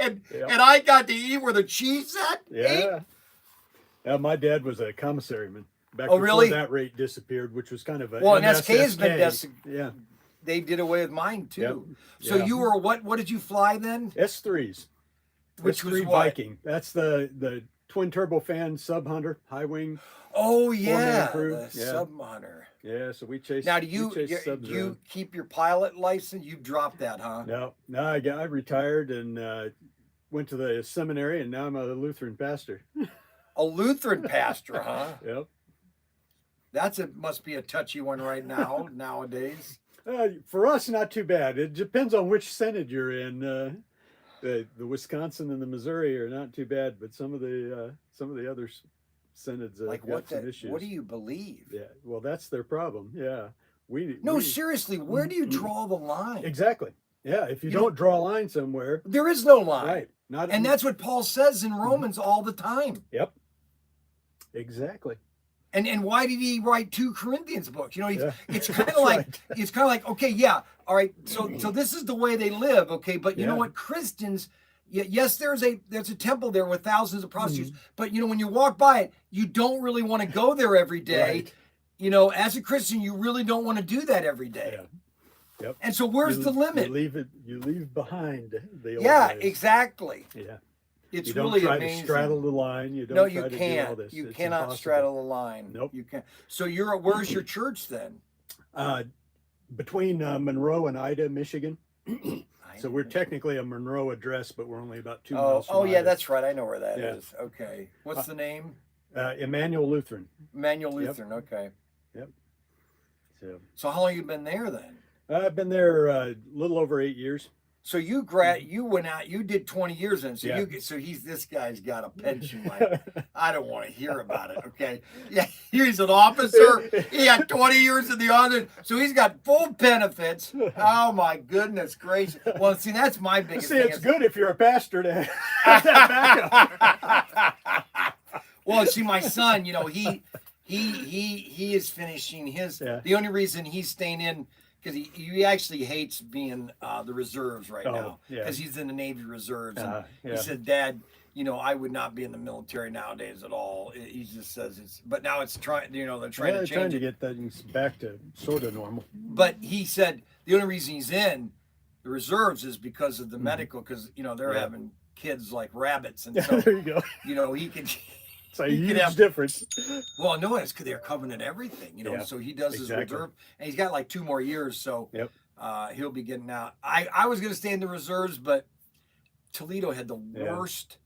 And Yep. and I got to eat where the cheese at. Yeah. Yeah, my dad was a commissaryman back Oh, before really? that rate disappeared, which was kind of a Well, and SK has been Yeah. They did away with mine too. Yep. So Yeah. you were what did you fly then? S3s. Which S3 was what? Viking. That's the twin turbofan sub hunter, high wing. Oh yeah, crew. the Yeah. sub hunter. Yeah, so we chased. Now do we you chased subs do you around. keep your pilot license? You dropped that, huh? No, I retired and went to the seminary, and now I'm a Lutheran pastor. A Lutheran pastor, huh? Yep. Must be a touchy one right now nowadays. For us, not too bad. It depends on which synod you're in. The Wisconsin and the Missouri are not too bad, but some of the other synods Like got some issues. what do you believe? Yeah, well, that's their problem. Yeah, Seriously, where do you draw the line? exactly. Yeah, if you You don't draw a line somewhere, There is no line. right? Not And that's what Paul says in Romans all the time. Yep. Exactly. And why did he write 2 Corinthians books? You know, Yeah. it's kind That's of like right. it's kind of like, okay, yeah, all right. So this is the way they live, okay? But you know Yeah. what, Christians, yes, there's a temple there with thousands of prostitutes, but you know, when you walk by it, you don't really want to go there every day. Right. You know, as a Christian, you really don't want to do that every day. Yeah. Yep. And so where's the limit? You leave behind the old Yeah, ways. exactly. Yeah. It's You don't really try amazing. to straddle the line. You don't No, try you to do all can't. this. You It's cannot impossible. straddle the line. Nope. You can't. So where's your church then? Between Monroe and Ida, Michigan. So we're technically a Monroe address, but we're only about 2 miles from yeah, Ida. that's right. I know where that Yeah. is. Okay. What's the name? Emmanuel Lutheran. Manuel Yep. Lutheran. Okay. So how long you been there then? I've been there a little over 8 years. So you went out. You did 20 years then. So Yeah. this guy's got a pension. Like I don't want to hear about it. Okay. Yeah. He's an officer. He had 20 years in the army, so he's got full benefits. Oh my goodness gracious. Well, see, that's my biggest See, thing. it's good if you're a pastor to have that backup. Well, see, my son, you know, he is finishing his. Yeah. The only reason he's staying in because he actually hates being the reserves right now yeah. because he's in the Navy Reserves. And Yeah. he said, "Dad, you know, I would not be in the military nowadays at all." He just says it's. But now it's trying. You know, they're trying to They're change trying to it. get things back to sort of normal. But he said the only reason he's in the reserves is because of the medical. Because you know they're Yeah. having kids like rabbits, and so There you go. you know he can. It's a You could huge have- difference. Well, no, it's because they're covering everything, you know. Yeah, So he does exactly. his reserve, and he's got like 2 more years, so Yep. he'll be getting out. I was going to stay in the reserves, but Toledo had the Yeah. worst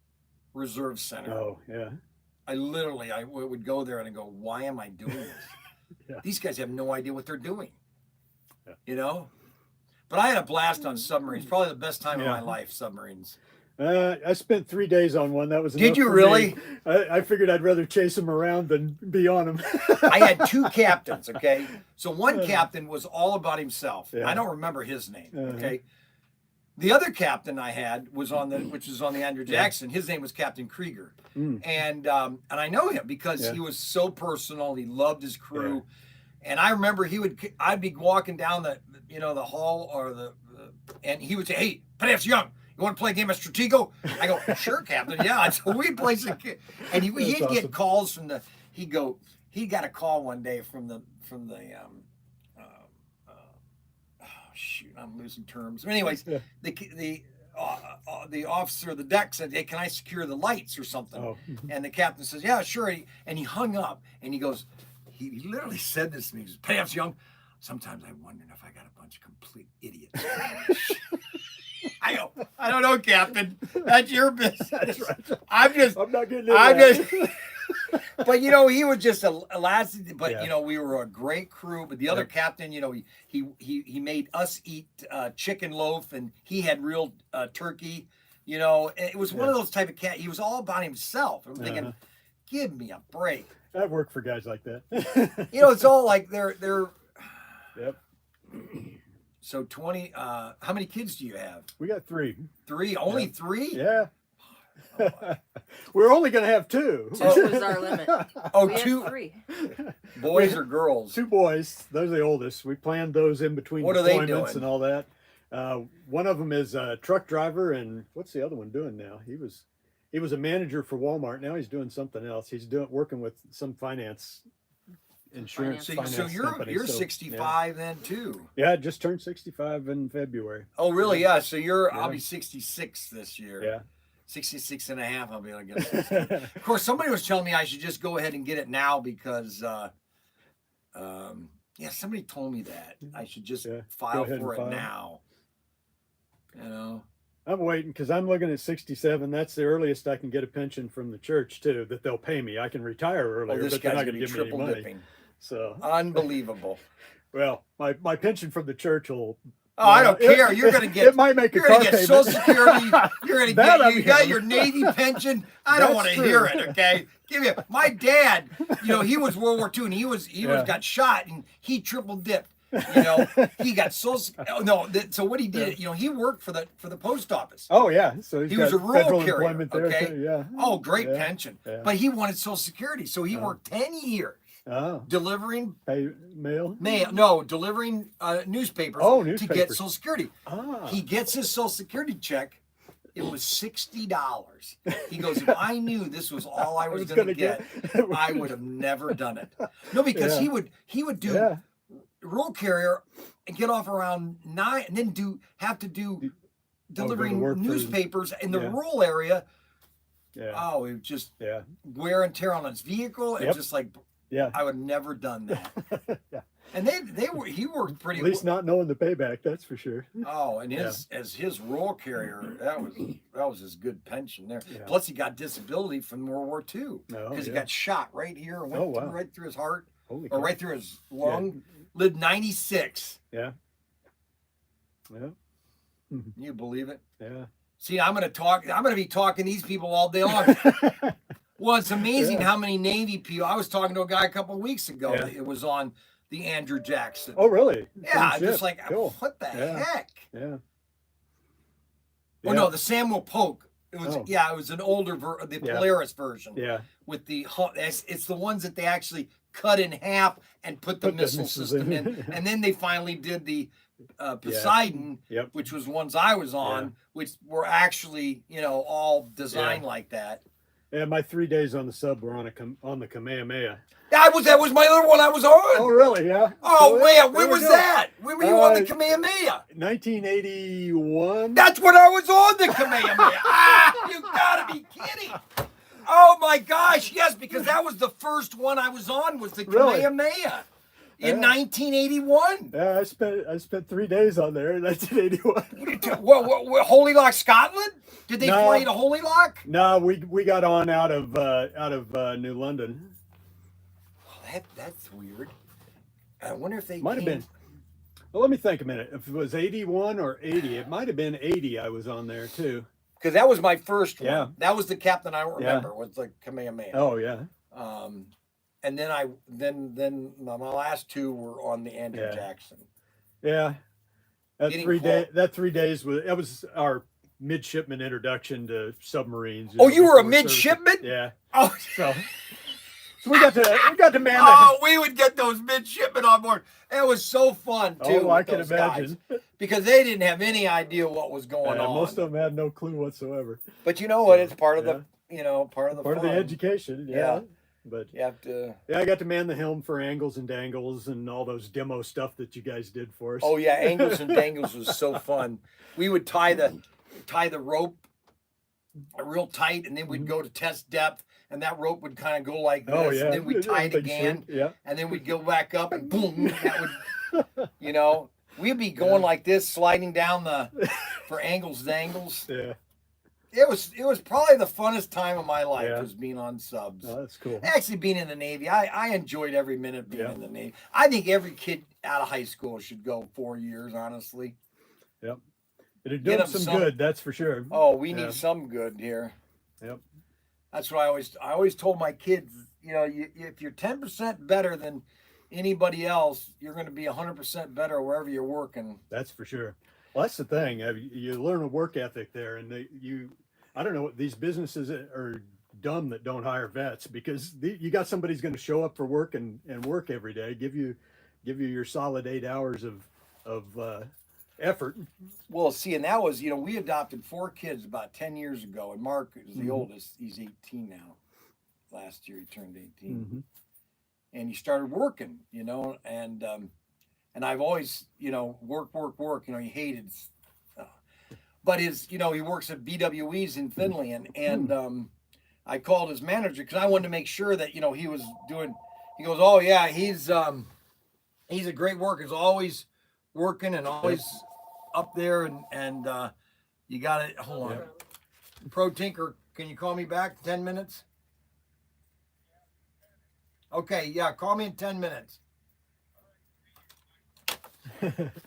reserve center. Oh, yeah. I would go there and I go, why am I doing this? Yeah. These guys have no idea what they're doing, Yeah. you know. But I had a blast on submarines. Probably the best time of Yeah. my life. Submarines. I spent 3 days on one. That was Did enough you for really? me. I figured I'd rather chase them around than be on them. I had 2 captains, okay? So one captain was all about himself. Yeah. I don't remember his name, Uh-huh. okay? The other captain I had was which is on the Andrew Jackson. His name was Captain Krieger. And I know him because Yeah. he was so personal. He loved his crew. And I remember I'd be walking down the hall and he would say, "Hey, Panax Young, you want to play a game of Stratego?" I go, "Sure, Captain. Yeah." So we'd play some, and he'd awesome. get calls from he got a call one day from the shoot, I'm losing terms. Anyways, Yeah. the officer of the deck said, "Hey, can I secure the lights or something?" Oh. And the captain says, "Yeah, sure." And he hung up and he goes, he literally said this to me. He says, "Panax Young, sometimes I wonder if I got a bunch of complete idiots." I go, "I don't know, Captain. That's your business." That's right. I'm not getting into that. But you know, he was just a last. But Yeah. you know, we were a great crew. But the other captain, you know, he made us eat chicken loaf, and he had real turkey. You know, and it was one of those type of cat. He was all about himself. I'm thinking, give me a break. That worked for guys like that. You know, it's all like they're. Yep. So 20. How many kids do you have? We got 3. 3. Only 3. Yeah. We're only going to have 2. 2 was our limit. Oh, We had 2 3. boys or girls? 2 boys. Those are the oldest. We planned those in between What are they deployments doing? and all that. One of them is a truck driver, and what's the other one doing now? He was a manager for Walmart. Now he's doing something else. He's working with some insurance So, finance so company. you're So, 65 then too. Yeah, I just turned 65 in February. Oh, really? Yeah. So Yeah. I'll be 66 this year. Yeah. 66 and a half. I'll be able to get 60. Of course, somebody was telling me I should just go ahead and get it now because, yeah, somebody told me that I should just file for it now. You know, I'm waiting because I'm looking at 67. That's the earliest I can get a pension from the church too, that they'll pay me. I can retire earlier, this but they're guy's not going to give me any triple money. dipping. So Unbelievable. well, my pension from the church will. Oh, I don't care. You're going to get. It might make a You're car going to get payment. Social Security. You're going to That get. I'm You got getting. your Navy pension. I don't That's want to true. hear it. Okay, give me. My dad. You know, he was World War II, and he was got shot, and he triple dipped. You know, he got so what he did, you know, he worked for the post office. Oh yeah, so He was a rural federal carrier, employment there okay? too. Yeah. Oh, great Yeah. pension. Yeah. But he wanted Social Security, so he worked 10 years delivering mail. delivering newspapers Oh, to get newspapers. Social Security. Ah. He gets his Social Security check. It was $60. He goes, if I knew this was all I was going to get, I would have never done it. No, because he would do rural carrier and get off around 9, and then have to do delivering newspapers in the rural area. Yeah. Oh, it was just wear and tear on his vehicle. It's just like, I would never done that. Yeah. And he worked pretty. At least not knowing the payback, that's for sure. Oh, and as his rural carrier, that was his good pension there. Yeah. Plus, he got disability from World War II Oh, because he got shot right here and went right through his heart, Holy or cow. right through his lung. Lived 96. Yeah. Yeah. You believe it? Yeah. See, I'm gonna be talking to these people all day long. Well, it's amazing how many Navy people. I was talking to a guy a couple of weeks ago. Yeah. It was on the Andrew Jackson. Oh, really? Yeah, Same just ship. like, Cool. what the heck? Yeah. Oh no, the Samuel Polk. It was it was an older the Polaris version. Yeah. With the it's the ones that they actually cut in half and put the missile system in, and then they finally did the Poseidon, which was ones I was on, which were actually all designed like that. Yeah, my 3 days on the sub were on the Kamehameha. That was my other one I was on. Oh, really? Yeah. Oh, So man, when was that? When were you on the Kamehameha? 1981. That's when I was on the Kamehameha. You gotta be kidding. Oh my gosh, yes, because that was the first one I was on, was the Kamehameha in 1981. Yeah, I spent 3 days on there in 1981. What, Holy Lock, Scotland? Did they fly you to Holy Lock? No, we got on out of New London. Oh, that's weird. I wonder if they might have been. Well, let me think a minute. If it was 81 or 80, it might have been 80. I was on there too. Because that was my first one. Yeah. That was the captain I remember. Was the Kamehameha. Oh yeah. And then my last two were on the Andrew Jackson. Yeah. That 3 days was our midshipman introduction to submarines. Oh, you were a midshipman? Yeah. Oh, so we got to man. Oh, we would get those midshipmen on board. It was so fun too. Oh, I can imagine. Because they didn't have any idea what was going on. Most of them had no clue whatsoever. But you know what? It's part of the part of the part fun. of the education. Yeah. But you have to. Yeah, I got to man the helm for angles and dangles and all those demo stuff that you guys did for us. Oh yeah, angles and dangles was so fun. We would tie the rope real tight, and then we'd go to test depth, and that rope would kind of go like this. Oh yeah. And then we'd tie it again. Yeah. And then we'd go back up, and boom, that would, we'd be going like this, sliding down for angles and dangles. Yeah. It was probably the funnest time of my life was being on subs. Oh, that's cool. Actually, being in the Navy, I enjoyed every minute being in the Navy. I think every kid out of high school should go 4 years, honestly. Yep. It'd do some good, that's for sure. Oh, we need some good here. Yep. That's what I always told my kids, if you're 10% better than anybody else, you're going to be 100% better wherever you're working. That's for sure. Well, that's the thing. You learn a work ethic there, and I don't know, these businesses are dumb that don't hire vets, because you got somebody's going to show up for work and work every day, give you your solid 8 hours of effort. Well, see, and that was, we adopted 4 kids about 10 years ago, and Mark is the oldest. He's 18 now. Last year he turned 18, and he started working, and I've always, work. He hated, but he works at BWE's in Finley, and I called his manager because I wanted to make sure that he was doing. He goes, oh yeah, he's a great worker. He's always working and always up there, and you got it. Hold on, Pro Tinker, can you call me back 10 minutes? Okay, yeah, call me in 10 minutes.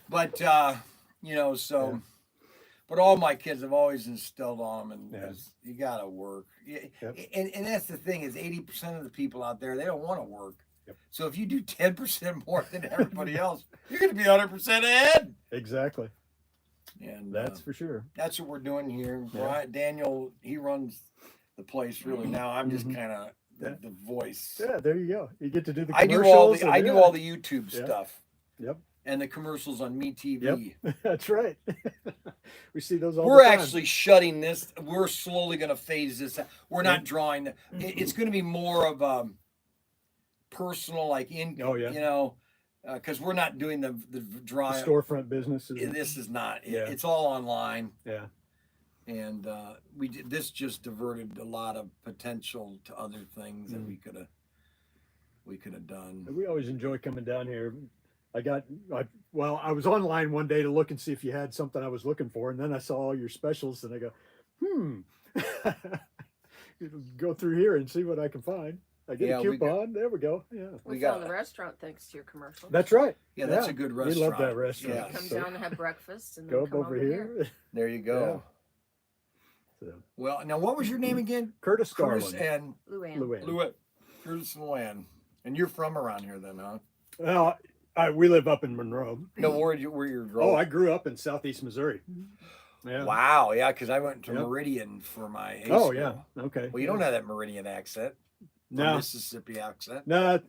But but all my kids have always instilled on them, and you gotta work. And that's the thing is 80% of the people out there, they don't want to work. So if you do 10% more than everybody else, you're gonna be 100% ahead. Exactly. And that's for sure. That's what we're doing here. Bryan, Daniel, he runs the place really now. I'm just kind of the voice. Yeah, there you go. You get to do the commercials. I do all the YouTube stuff. Yep. And the commercials on MeTV. Yep. That's right. We see those all We're the time. actually shutting this. We're slowly going to phase this out. We're not drawing. It's going to be more of personal, like because we're not doing the dry storefront businesses. This is not. It's all online. Yeah. And this just diverted a lot of potential to other things that we could have done. We always enjoy coming down here. I was online one day to look and see if you had something I was looking for, and then I saw all your specials, and I go, go through here and see what I can find. I get a coupon. There we go. Yeah, we found the restaurant thanks to your commercial. That's right. Yeah, that's a good restaurant. We love that restaurant. Come down and have breakfast, and go then come over here. There you go. So. Well, now what was your name again? Curtis Garland. Curtis and Luann. Curtis and Luann. And you're from around here then, huh? Well, we live up in Monroe. No, where you grew up? Oh, I grew up in southeast Missouri. Yeah. Wow, yeah, because I went to Meridian for my high school. Yeah, okay. Well, you don't have that Meridian accent. No. Mississippi accent. No,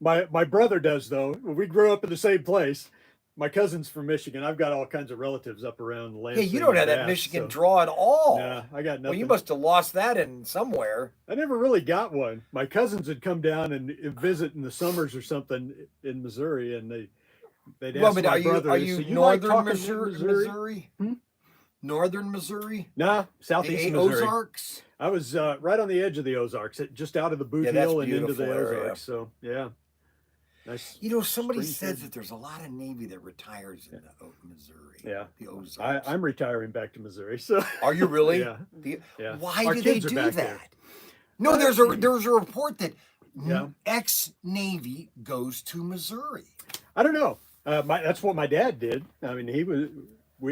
my brother does though. We grew up in the same place. My cousin's from Michigan. I've got all kinds of relatives up around Lansing. Yeah, you don't have that Michigan draw at all. Yeah, I got nothing. Well, you must have lost that in somewhere. I never really got one. My cousins would come down and visit in the summers or something in Missouri, and they'd ask my brother. Are you northern Missouri? Northern Missouri? No, southeast Missouri. Ozarks? I was right on the edge of the Ozarks, just out of the Boot Hill and into the Ozarks. So, yeah. Nice. Somebody says that there's a lot of Navy that retires in Missouri. Yeah. The Ozarks. I'm retiring back to Missouri. So. Are you really? Yeah. Why do they do that? There. No, there's a report that ex-Navy goes to Missouri. I don't know. That's what my dad did. I mean,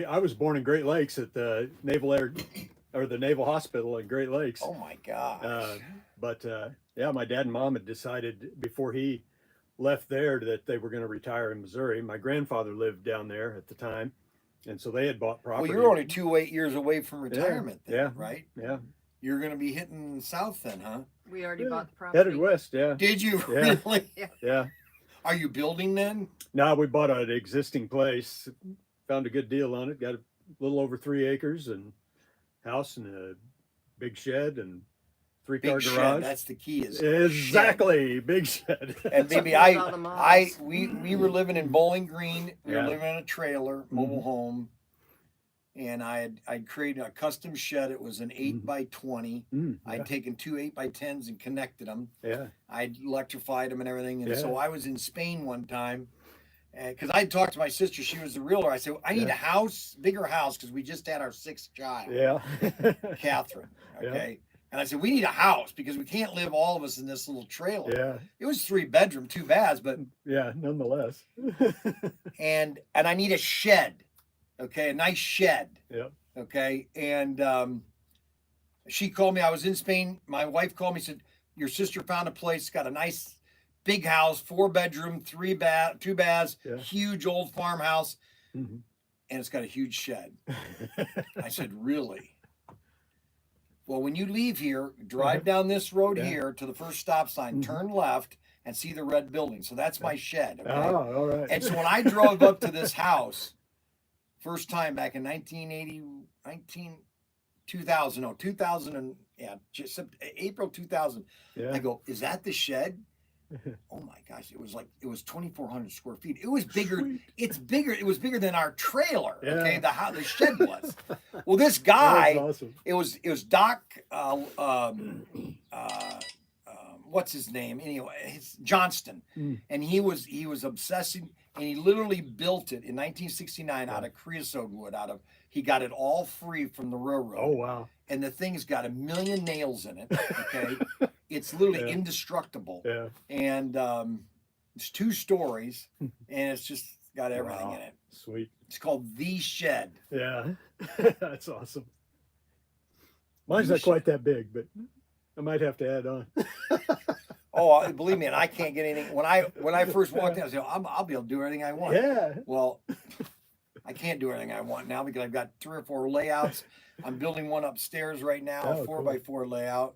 I was born in Great Lakes at the Naval Hospital in Great Lakes. Oh my gosh. But my dad and mom had decided before he left there that they were going to retire in Missouri. My grandfather lived down there at the time, and so they had bought property. Well, you're only 2 years away from retirement then, right? Yeah. You're going to be hitting south then, huh? We already bought the property. Headed west, yeah. Did you really? Yeah. Are you building then? No, we bought an existing place, found a good deal on it, got a little over 3 acres and house and a big shed and 3-car garage. Shed, that's the key. Exactly, shed. Big shed. And maybe we were living in Bowling Green. We were living in a trailer, mobile home, and I'd created a custom shed. It was an 8x20. I'd taken 2 8x10s and connected them. Yeah. I'd electrified them and everything. And so I was in Spain one time, because I talked to my sister. She was the realtor. I said, I need a house, bigger house, because we just had our 6th child. Yeah. Catherine. Okay. Yeah. And I said, we need a house because we can't live all of us in this little trailer. Yeah. It was 3-bedroom, 2 baths, but nonetheless. and I need a shed. Okay, a nice shed. Yeah. Okay. And she called me. I was in Spain. My wife called me, said, your sister found a place, got a nice big house, 4-bedroom, 2 baths, huge old farmhouse. And it's got a huge shed. I said, really? Well, when you leave here, drive down this road here to the first stop sign, turn left, and see the red building. So that's my shed. Okay? Oh, all right. And so when I drove up to this house, First time back in 2000, just April 2000. Yeah. I go, is that the shed? Oh my gosh, it was 2,400 square feet. It was bigger. Sweet. It's bigger. It was bigger than our trailer. Yeah. Okay, the shed was. Well, this That guy, was awesome. it was Doc. What's his name? Anyway, it's Johnston, and he was obsessing, and he literally built it in 1969 out of creosote wood. He got it all free from the railroad. Oh wow. And the thing's got 1 million nails in it. Okay, it's literally Yeah. indestructible. Yeah. And it's 2 stories, and it's just got everything Wow. in it. Sweet. It's called The Shed. Yeah. That's awesome. Mine's not quite that big, but I might have to add on. Oh, believe me, and I can't get anything. When I first walked in, I said, I'll be able to do everything I want. Yeah. Well, I can't do everything I want now because I've got 3 or 4 layouts. I'm building one upstairs right now, Oh, a 4 cool. by 4 layout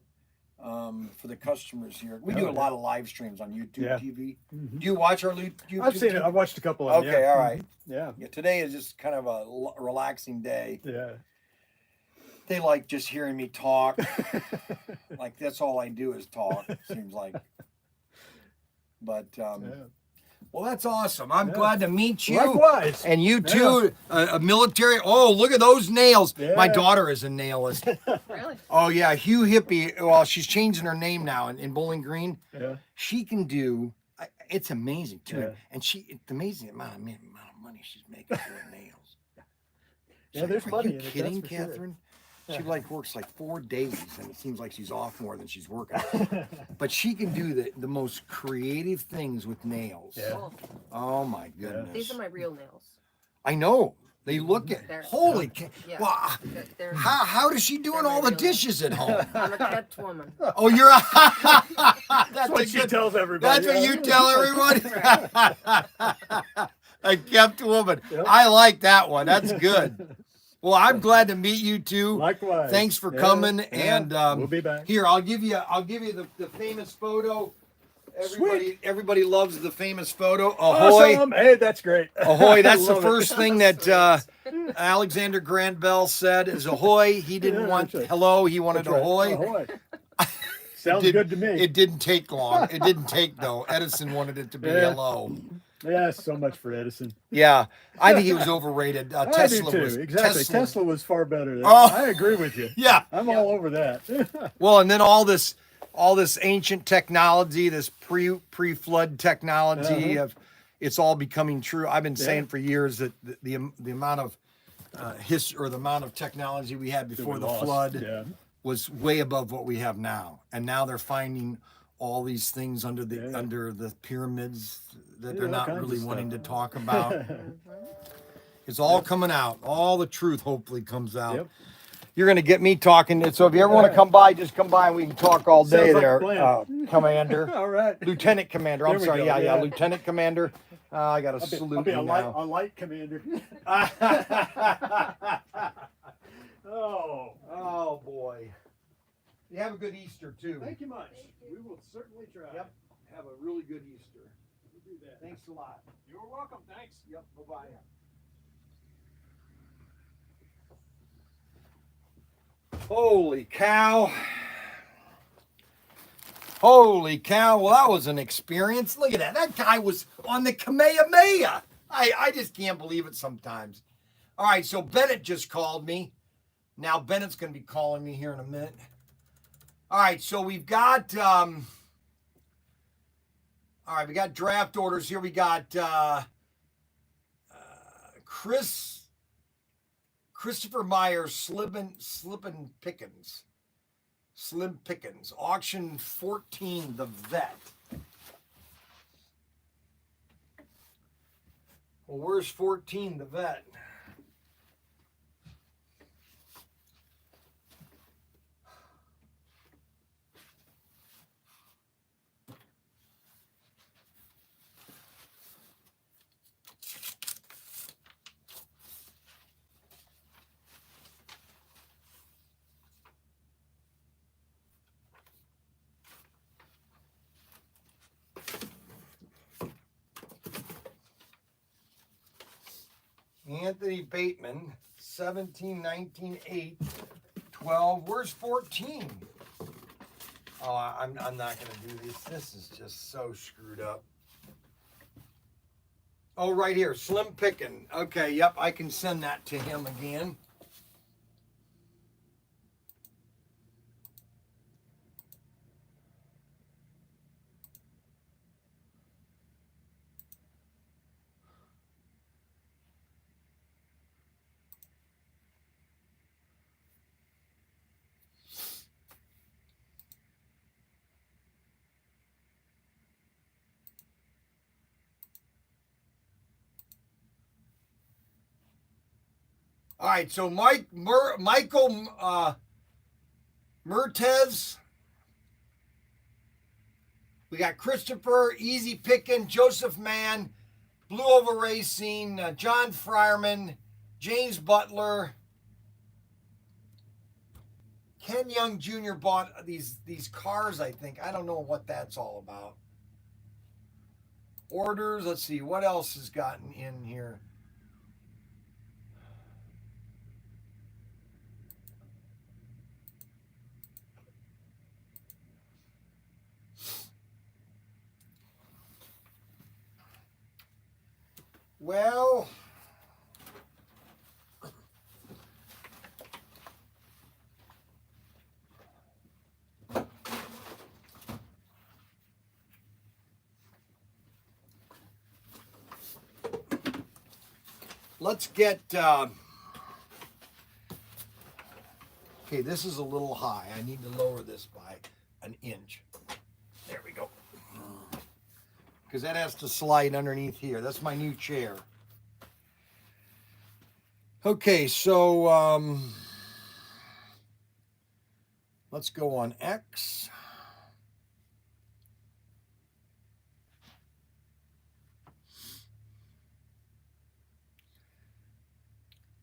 for the customers here. We do Oh, a lot of live streams on YouTube Yeah. TV. Mhm. Do you watch our YouTube? I've seen it. I've watched a couple of them. Okay, yeah. all right. Yeah. Yeah, today is just kind of a relaxing day. Yeah. They like just hearing me talk. Like that's all I do is talk. Seems like. But Yeah. well, that's awesome. I'm Yeah. glad to meet you. Likewise. And you too, a military. Oh, look at those nails. Yeah. My daughter is a nailist. Really? Oh yeah, Hugh Hippie. Well, she's changing her name now in Bowling Green. Yeah. She can do. It's amazing too, Yeah. and it's amazing amount of money she's making doing nails. She's Yeah, there's Are money you in it, that's kidding, for sure." Catherine? She like works like 4 days, and it seems like she's off more than she's working. But she can do the most creative things with nails. Yeah. Cool. Oh my goodness! These are my real nails. I know. They look at They're- holy. Yeah. Wow. They're, How does she doing They're all the my real nails. dishes at home? I'm a kept woman. Oh, you're. That's That's what a she good. tells everybody. That's what you tell everyone. Right. A kept woman. Yep. I like that one. That's good. Well, I'm glad to meet you too. Likewise. Thanks for Yeah, coming. yeah. And we'll be back. here, I'll give you the famous photo. Everybody loves the famous photo. Ahoy. Awesome. Hey, that's great. Ahoy, that's the Love it. first thing that Alexander Grant Bell said is ahoy. He didn't Yeah, want that's right. hello, he wanted That's right. ahoy. Ahoy. Sounds Did- good to me. It didn't take long. It didn't take though. Edison wanted it to be Yeah. hello. Yeah, so much for Edison. Yeah, I think he was overrated. I Tesla do too. was Exactly. Tesla was far better. Oh. I agree with you. Yeah. I'm all over that. Well, and then all this ancient technology, this pre-flood technology of it's all becoming true. I've been saying for years that the amount of history or the amount of technology we had before the flood Yeah. was way above what we have now. And now they're finding all these things under the Yeah. under the pyramids that Yeah, they're all not kinds really of wanting to stuff. talk about. It's all coming out. All the truth hopefully comes out. Yep. You're gonna get me talking. So if you ever want to come by, just come by and we can talk all day Sounds like a there, plan. Commander. All right. Lieutenant Commander. I'm There we sorry. go, Yeah, yeah. Lieutenant Commander. I got to I'll salute be you a now. light commander. Oh. Oh boy. You have a good Easter too. Thank you much. We will certainly try. Yep. Have a really good Easter. We'll do that. Thanks a lot. You're welcome. Thanks. Yep. Bye bye. Holy cow. Holy cow. Well, that was an experience. Look at that. That guy was on the Kamehameha. I just can't believe it sometimes. All right, so Bennett just called me. Now Bennett's going to be calling me here in a minute. All right, so we've got we got draft orders here. We got Christopher Myers, Slim Pickens, auction 14, the vet. Well, where's 14, the vet? Anthony Bateman, 17, 19, 8, 12. Where's 14? Oh, I'm not going to do this. This is just so screwed up. Oh, right here. Slim Pickin. Okay, yep, I can send that to him again. All right, so Michael Mertez. We got Christopher, Easy Pickin, Joseph Mann, Blue Oval Racing, John Friarman, James Butler. Ken Young Jr. bought these cars, I think. I don't know what that's all about. Orders, let's see, what else has gotten in here? Well, let's get, okay, this is a little high. I need to lower this by an inch. There we go. Because that has to slide underneath here. That's my new chair. Okay, so let's go on X.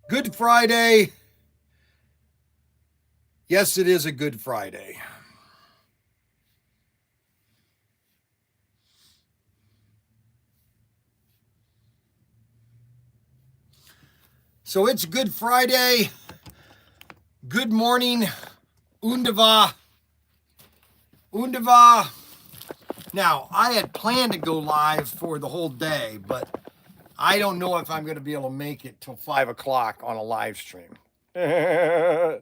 Good Friday. Yes, it is a Good Friday. So it's Good Friday. Good morning, Undava. Undava. Now, I had planned to go live for the whole day, but I don't know if I'm going to be able to make it till 5 o'clock on a live stream. I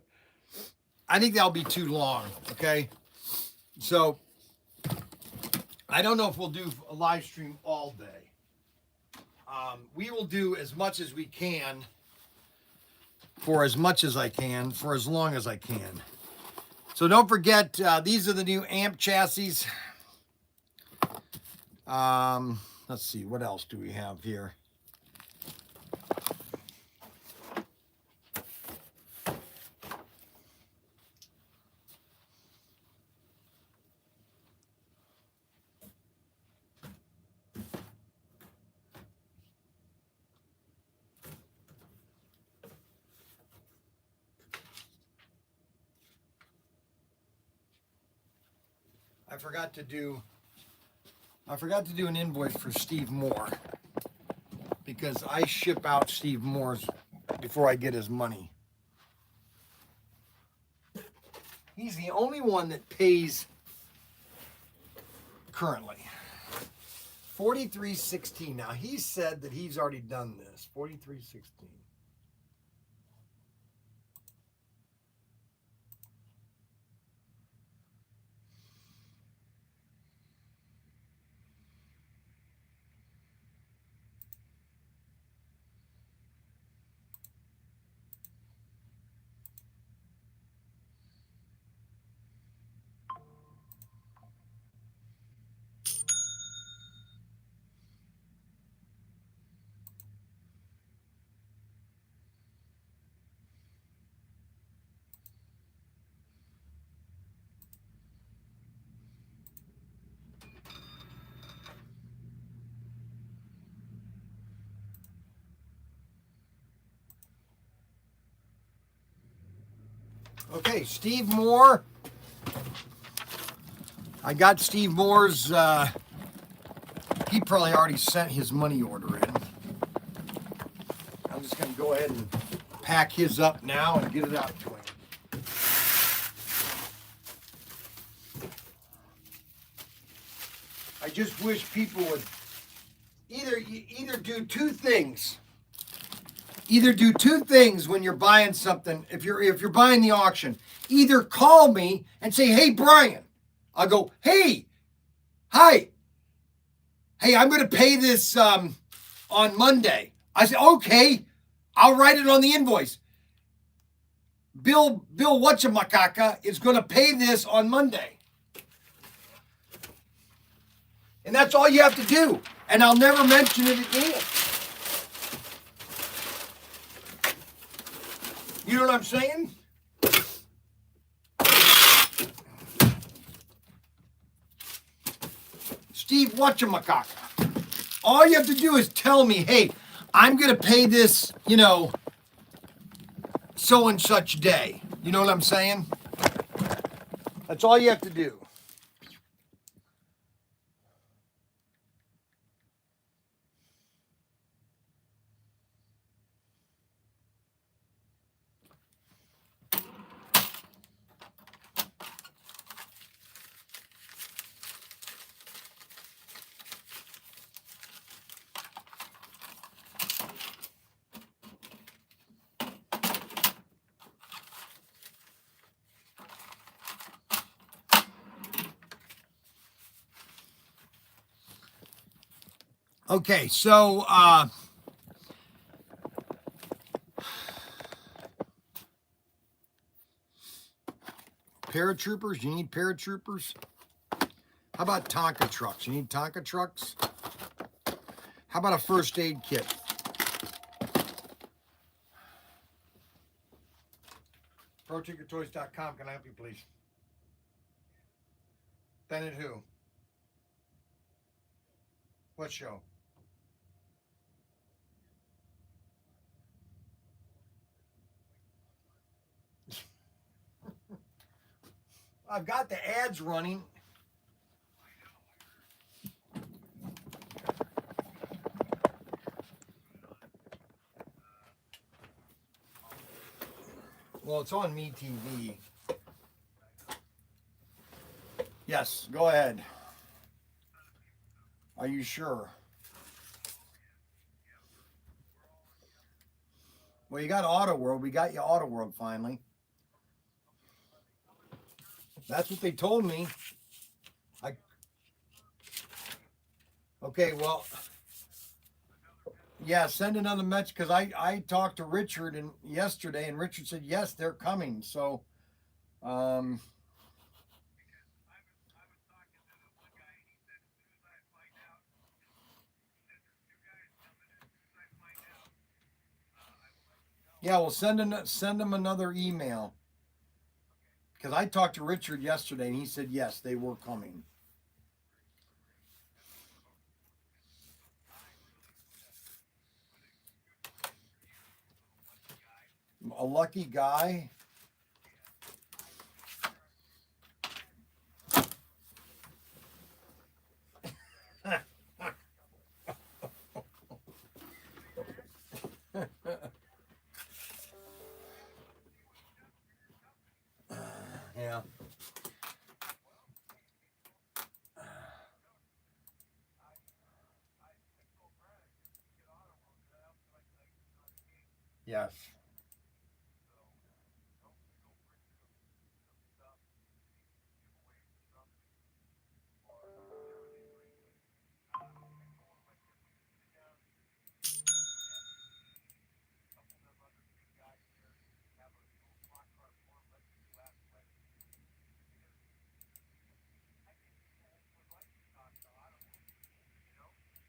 think that'll be too long, okay? So, I don't know if we'll do a live stream all day. We will do as much as we can for as much as I can, for as long as I can. So don't forget, these are the new amp chassis. Let's see, what else do we have here? I forgot to do an invoice for Steve Moore because I ship out Steve Moore's before I get his money. He's the only one that pays currently. $43.16. Now he said that he's already done this. $43.16. Okay, Steve Moore. I got Steve Moore's, he probably already sent his money order in. I'm just going to go ahead and pack his up now and get it out to him. I just wish people would either do two things. Either do two things when you're buying something. If you're buying the auction, either call me and say, "Hey, Bryan." I'll go, "Hey, hi. Hey, I'm going to pay this on Monday." I say, "Okay, I'll write it on the invoice. Bill Whatchamacacka is going to pay this on Monday." And that's all you have to do. And I'll never mention it again. You know what I'm saying? Steve Whatchamacacka. All you have to do is tell me, "Hey, I'm going to pay this, so and such day." You know what I'm saying? That's all you have to do. Okay, so paratroopers, you need paratroopers? How about Tonka trucks? You need Tonka trucks? How about a first aid kit? ProTinkerToys.com, can I help you, please? Bennett who? What show? I've got the ads running. Well, it's on Me TV. Yes, go ahead. Are you sure? Well, you got Auto World. We got you Auto World finally. That's what they told me. Okay, well, yeah, send another message because I talked to Richard yesterday, and Richard said yes, they're coming. So, yeah, well, send them another email because I talked to Richard yesterday, and he said yes, they were coming. A lucky guy. Yeah. Yes.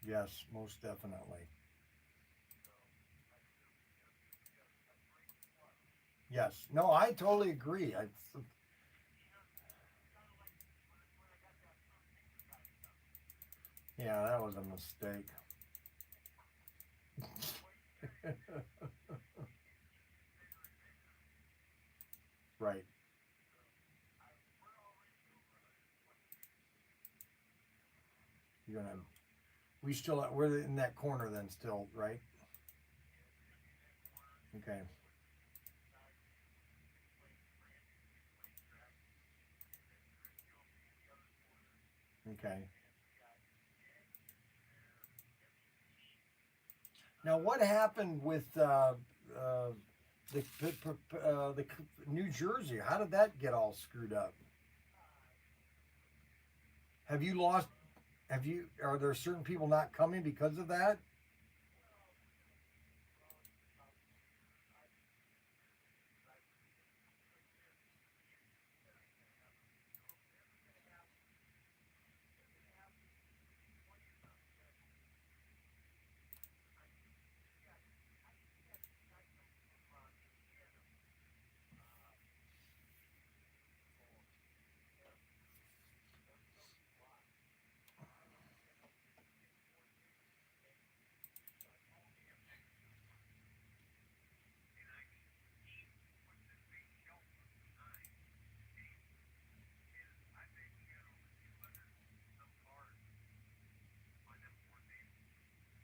Yes, most definitely. Yes. No, I totally agree. Yeah, that was a mistake. Right. You're gonna. We're in that corner then still, right? Okay. Okay. Now, what happened with the New Jersey? How did that get all screwed up? Have you lost? Have you? Are there certain people not coming because of that?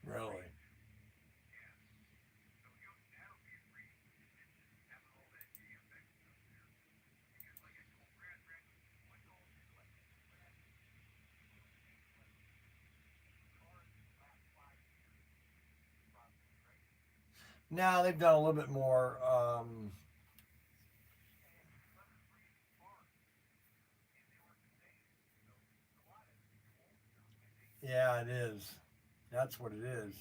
Really? Now they've done a little bit more. Yeah, it is. That's what it is.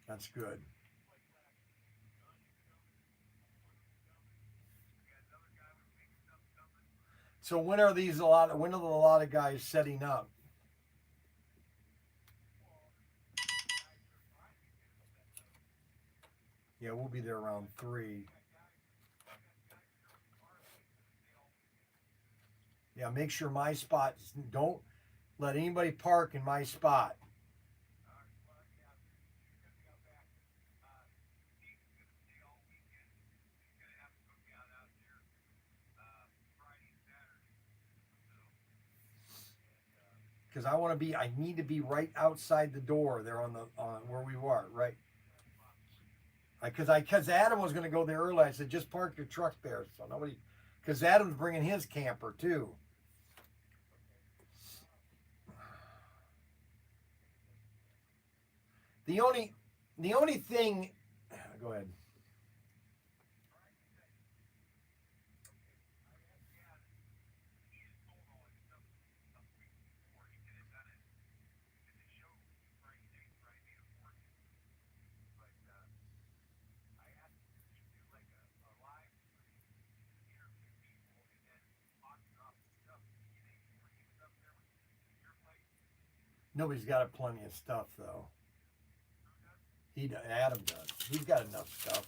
That's good. So when are these a lot? When are a lot of guys setting up? Yeah, we'll be there around 3. Yeah, make sure my spot. Don't let anybody park in my spot. Because I want to be. I need to be right outside the door there on the on where we are. Right. Because Adam was going to go there early. I said just park your truck there, so nobody. Because Adam's bringing his camper too. The only, the only thing. Go ahead. Nobody's got plenty of stuff though. Adam does. He's got enough stuff.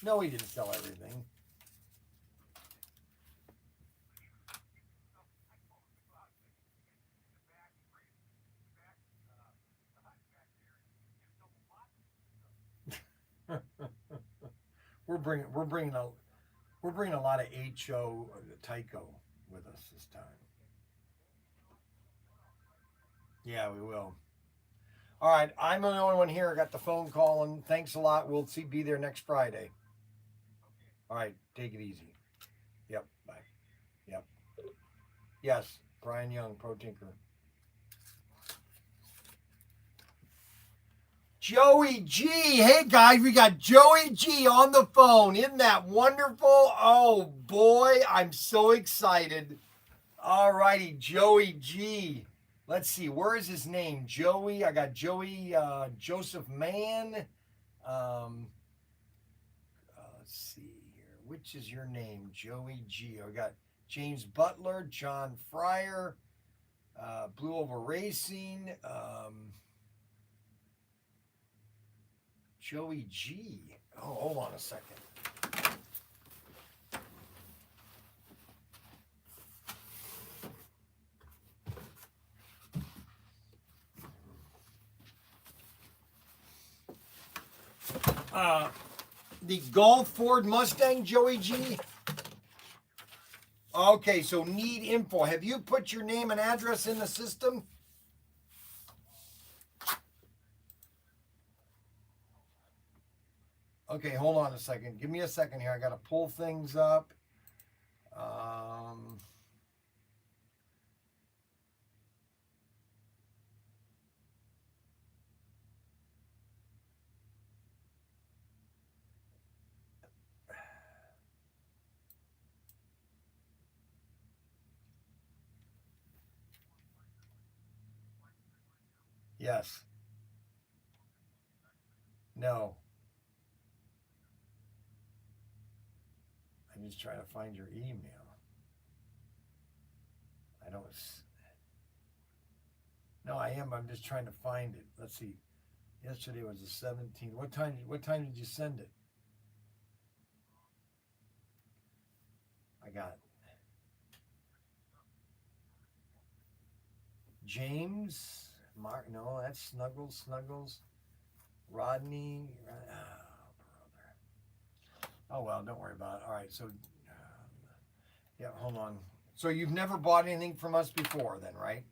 No, he didn't sell everything. We're bringing a lot of HO Tyco with us this time. Yeah, we will. All right, I'm the only one here. I got the phone calling. Thanks a lot. We'll be there next Friday. All right, take it easy. Yep, bye. Yep. Yes, Bryan Young, Pro Tinker. Joey G. Hey guys, we got Joey G on the phone. Isn't that wonderful? Oh boy, I'm so excited. All righty, Joey G. Let's see, where is his name? Joey. I got Joey Joseph Mann. Let's see here. Which is your name? Joey G. I got James Butler, John Fryer, Blue Oval Racing, Joey G. Oh, hold on a second. The Gulf Ford Mustang, Joey G? Okay, so need info. Have you put your name and address in the system? Okay, hold on a second. Give me a second here. I got to pull things up. Yes. No. I'm just trying to find your email. I don't. No, I am. I'm just trying to find it. Let's see. Yesterday was the 17th. What time did you send it? I got it. James, Mark. No, that's Snuggles. Rodney. Oh, brother. Oh well, don't worry about it. All right. So, yeah. Hold on. So you've never bought anything from us before, then, right?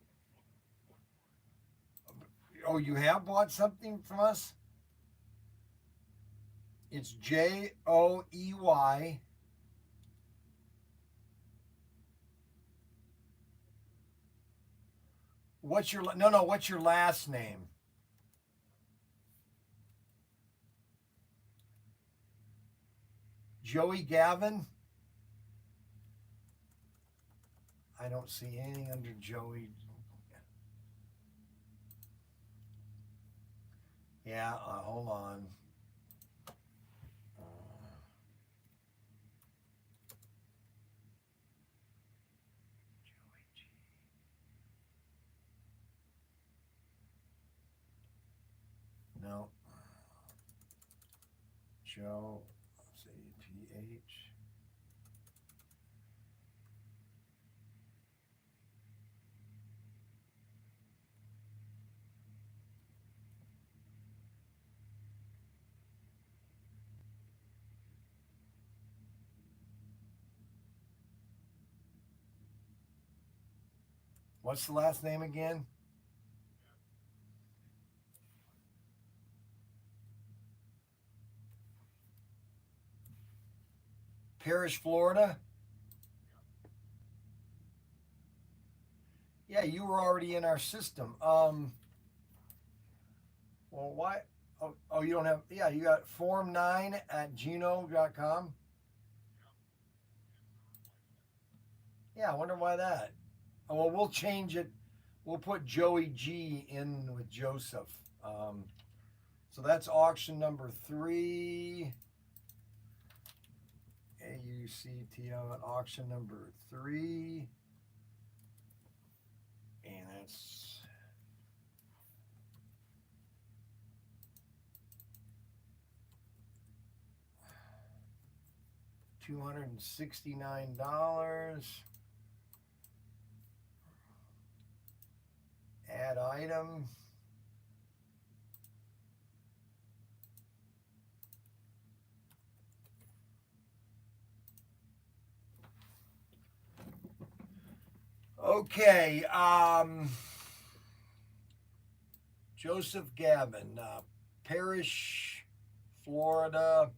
Oh, you have bought something from us? It's Joey. What's your last name? Joey Gavin? I don't see anything under Joey. Yeah, hold on. Joey G. No. Joe, let's see, PH. What's the last name again? Parrish, Florida? Yeah, you were already in our system. Well, why? Oh, you don't have, yeah, you got form9@gmail.com. Yeah, I wonder why that. Oh, well, we'll change it. We'll put Joey G in with Joseph. So that's auction number 3. AUCTO at auction number 3. And that's $269. Add item. Okay, Joseph Gavin, Parrish, Florida.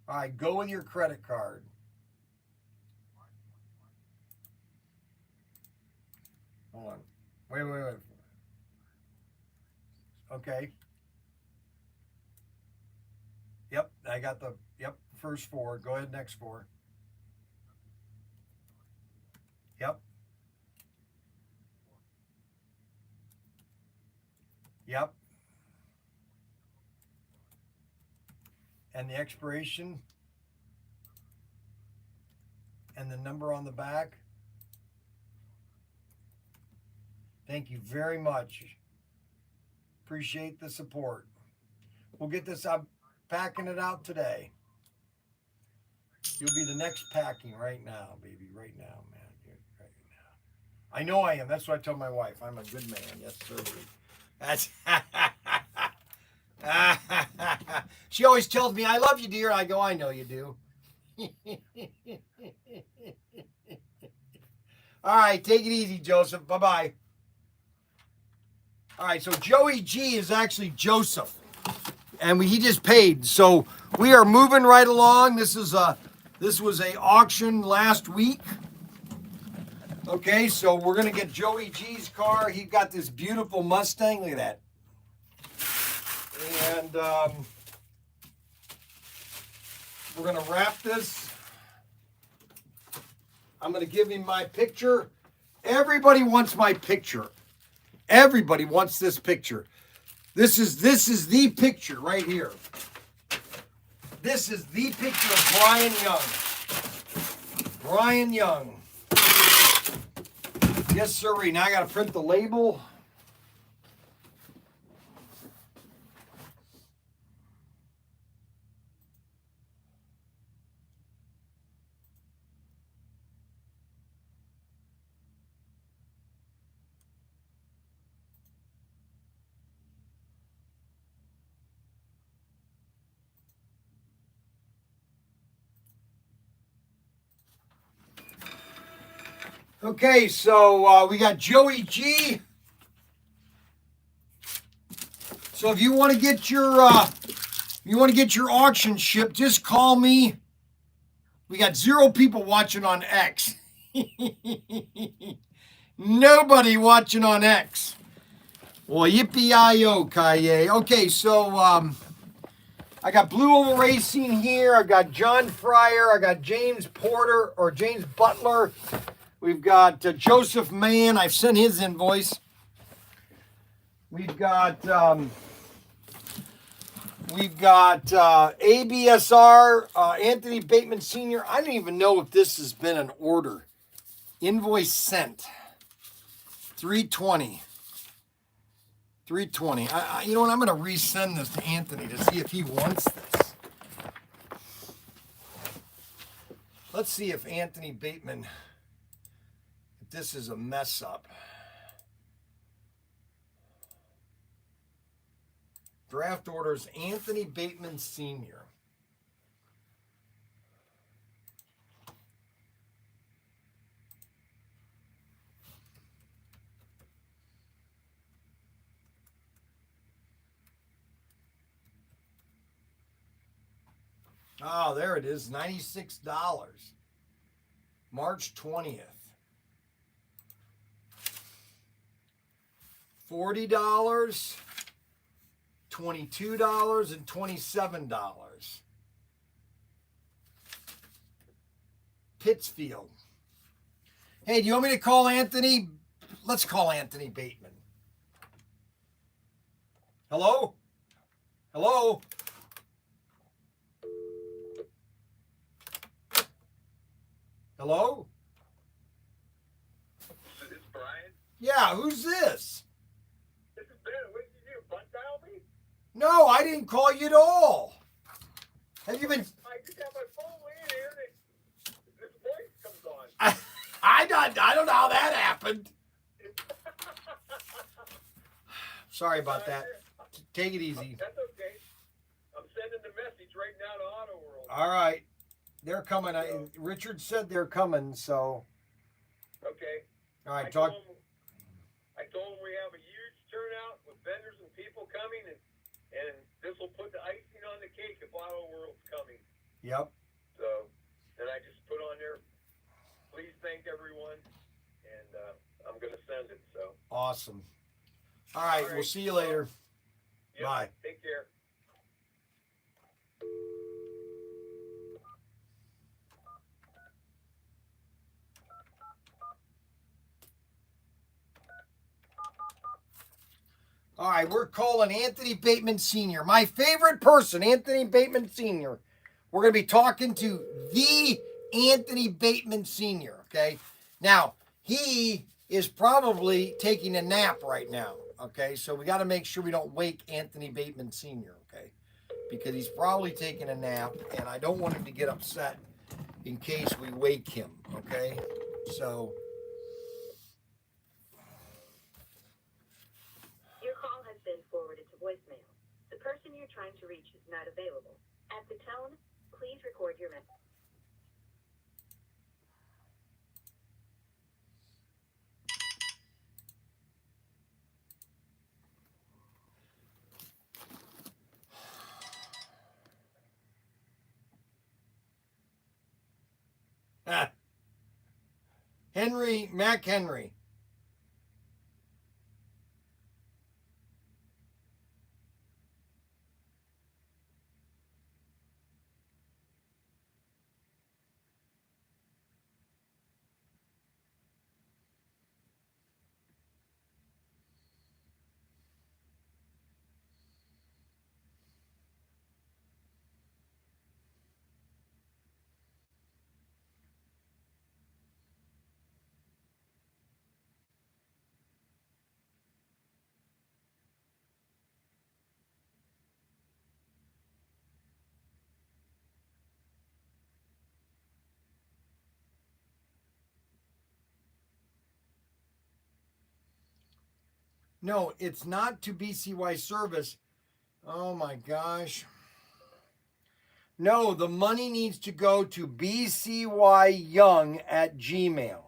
All right, go with your credit card. Hold on. Wait. Okay. Yep, I got the first 4. Go ahead, next 4. Yep. Yep. And the expiration and the number on the back. Thank you very much. Appreciate the support. We'll get this up, packing it out today. You'll be the next packing right now, baby. Right now, man. Right now. I know I am. That's what I tell my wife. I'm a good man. Yes, sir. That's She always tells me, I love you, dear. I go, I know you do. All right, take it easy, Joseph. Bye-bye. All right, so Joey G is actually Joseph. And he just paid. So we are moving right along. This was a auction last week. Okay, so we're gonna get Joey G's car. He got this beautiful Mustang. Look at that. And we're gonna wrap this. I'm gonna give him my picture. Everybody wants my picture. Everybody wants this picture. This is the picture right here. This is the picture of Bryan Young. Bryan Young. Yes, sir. Now I got to print the label. Okay, so we got Joey G. So if you want to get your auction shipped, just call me. We got 0 people watching on X. Nobody watching on X. Well, yippee-yi-yo, Kaye. Okay, so I got Blue Oval Racing here. I got John Fryer. I got James Porter or James Butler. We've got Joseph Mann. I've sent his invoice. We've got ABSR, Anthony Bateman Sr. I don't even know if this has been an order. Invoice sent. 320. 320. You know what? I'm going to resend this to Anthony to see if he wants this. Let's see if Anthony Bateman... This is a mess up. Draft orders, Anthony Bateman Sr. Oh, there it is, $96. March 20th. $40, $22, and $27. Pittsfield. Hey, do you want me to call Anthony? Let's call Anthony Bateman. Hello? Hello? Hello? Is this Bryan? Yeah, who's this? This is Ben. What did you do? Butt dial me? No, I didn't call you at all. Have you been... I just have my phone laying here and this voice comes on. I don't know how that happened. Sorry about that. Take it easy. That's okay. I'm sending the message right now to Auto World. All right. They're coming. Richard said they're coming, so... Okay. All right, I talk... told him we have a huge turnout with vendors and people coming, and this will put the icing on the cake if Auto World's coming. Yep. So, and I just put on there, please thank everyone, and I'm going to send it. So Awesome. All right, we'll see you later. Yep, Bye. Take care. All right, we're calling Anthony Bateman Sr. My favorite person, Anthony Bateman Sr. We're going to be talking to the Anthony Bateman Sr., okay? Now, he is probably taking a nap right now, okay? So we got to make sure we don't wake Anthony Bateman Sr., okay? Because he's probably taking a nap, and I don't want him to get upset in case we wake him, okay? So... Your call has been forwarded to voicemail. The person you're trying to reach is not available. At the tone, please record your message. Ah, Henry, Mac Henry. No, it's not to BCY service. Oh my gosh. No, the money needs to go to bcyyoung at Gmail.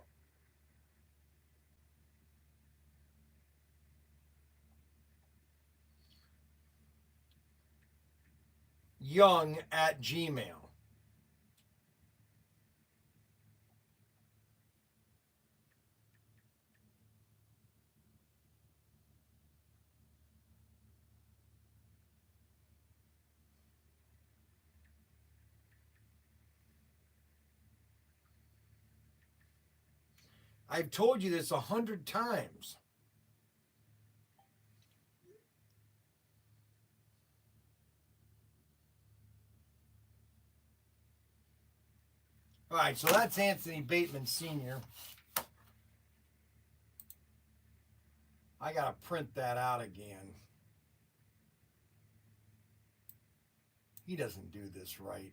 Young at Gmail. I've told you this 100 times. All right, so that's Anthony Bateman Sr. I got to print that out again. He doesn't do this right.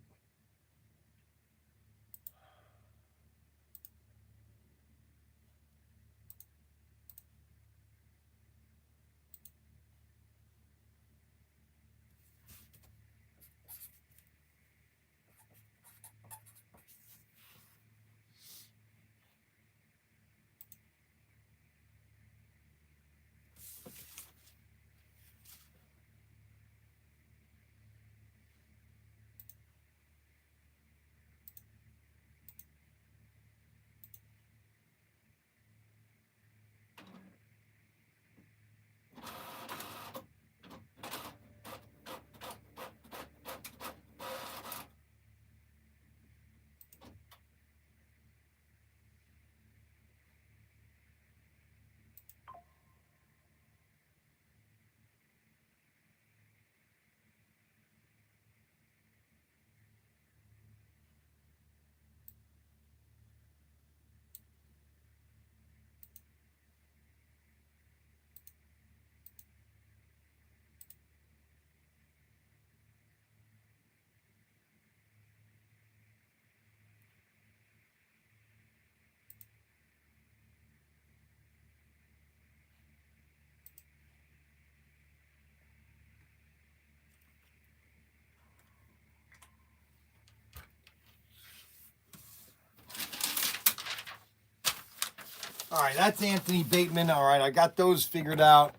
All right, that's Anthony Bateman. All right, I got those figured out.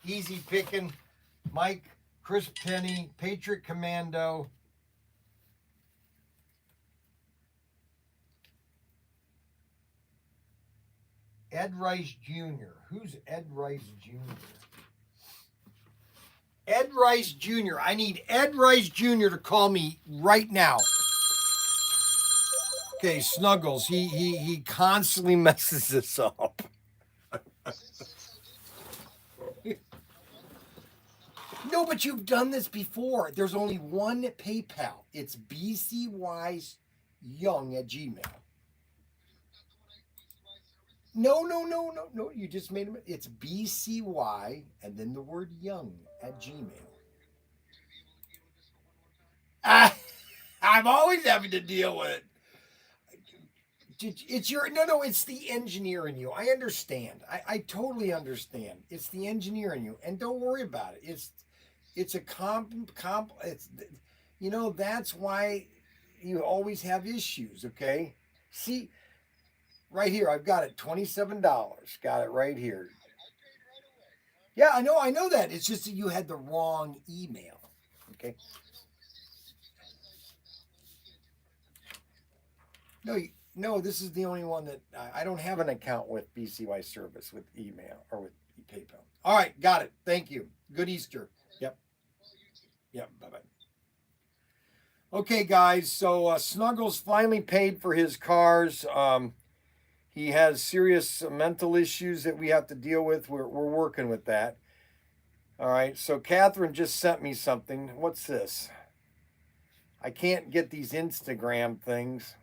Easy picking. Mike, Chris Penny, Patriot Commando. Ed Rice Jr. Who's Ed Rice Jr.? Ed Rice Jr. I need Ed Rice Jr. to call me right now. Okay, Snuggles. He constantly messes this up. No, but you've done this before. There's only one PayPal. It's bcyyoung at Gmail. No. You just made it. It's BCY and then the word young at Gmail. I'm always having to deal with it. It's your no. It's the engineer in you. I understand. I totally understand. It's the engineer in you, and don't worry about it. It's a It's that's why you always have issues. Okay. See, right here, I've got it. $27. Got it right here. Yeah, I know that. It's just that you had the wrong email. Okay. No, this is the only one that I don't have an account with BCY Service with email or with PayPal. All right, got it. Thank you. Good Easter. Yep. Yep. Bye bye. Okay, guys. So Snuggles finally paid for his cars. He has serious mental issues that we have to deal with. We're working with that. All right. So Catherine just sent me something. What's this? I can't get these Instagram things.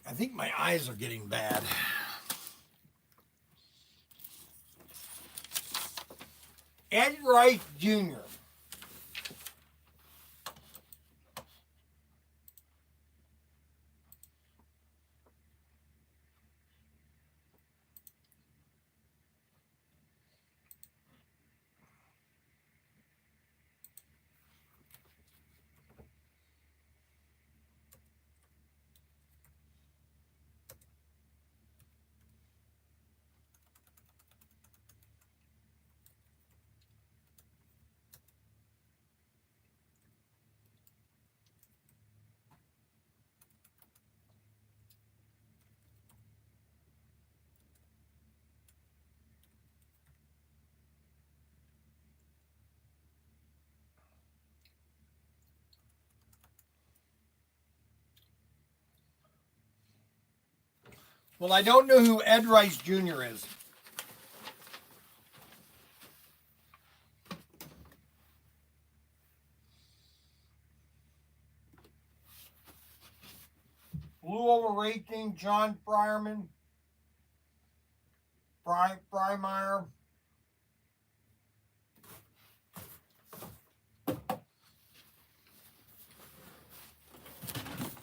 I think my eyes are getting bad. Ed Wright Jr. Well, I don't know who Ed Rice Jr. is. Blue Overrating, John Fryerman, Frymeyer.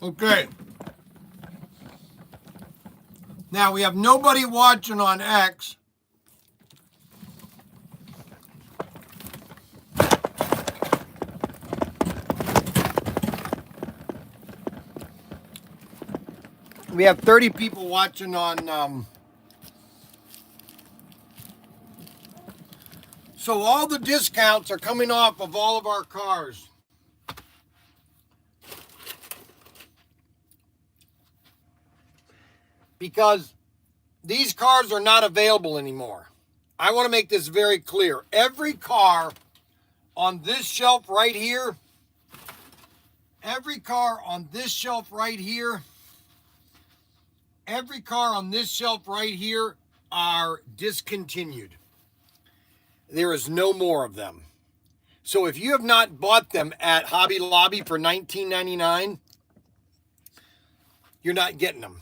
Okay. Now we have nobody watching on X. We have 30 people watching on. So all the discounts are coming off of all of our cars. because these cars are not available anymore. I want to make this very clear. Every car on this shelf right here, every car on this shelf right here, every car on this shelf right here are discontinued. There is no more of them. So if you have not bought them at Hobby Lobby for $19.99, you're not getting them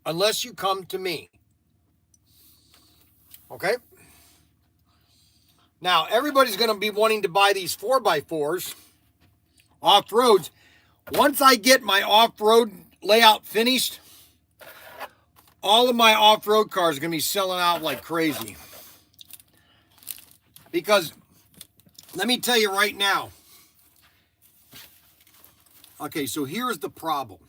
unless you come to me. Okay? Now, everybody's going to be wanting to buy these 4x4s, off-roads. Once I get my off-road layout finished, all of my off-road cars are going to be selling out like crazy. Because, let me tell you right now. Okay, so here's the problem.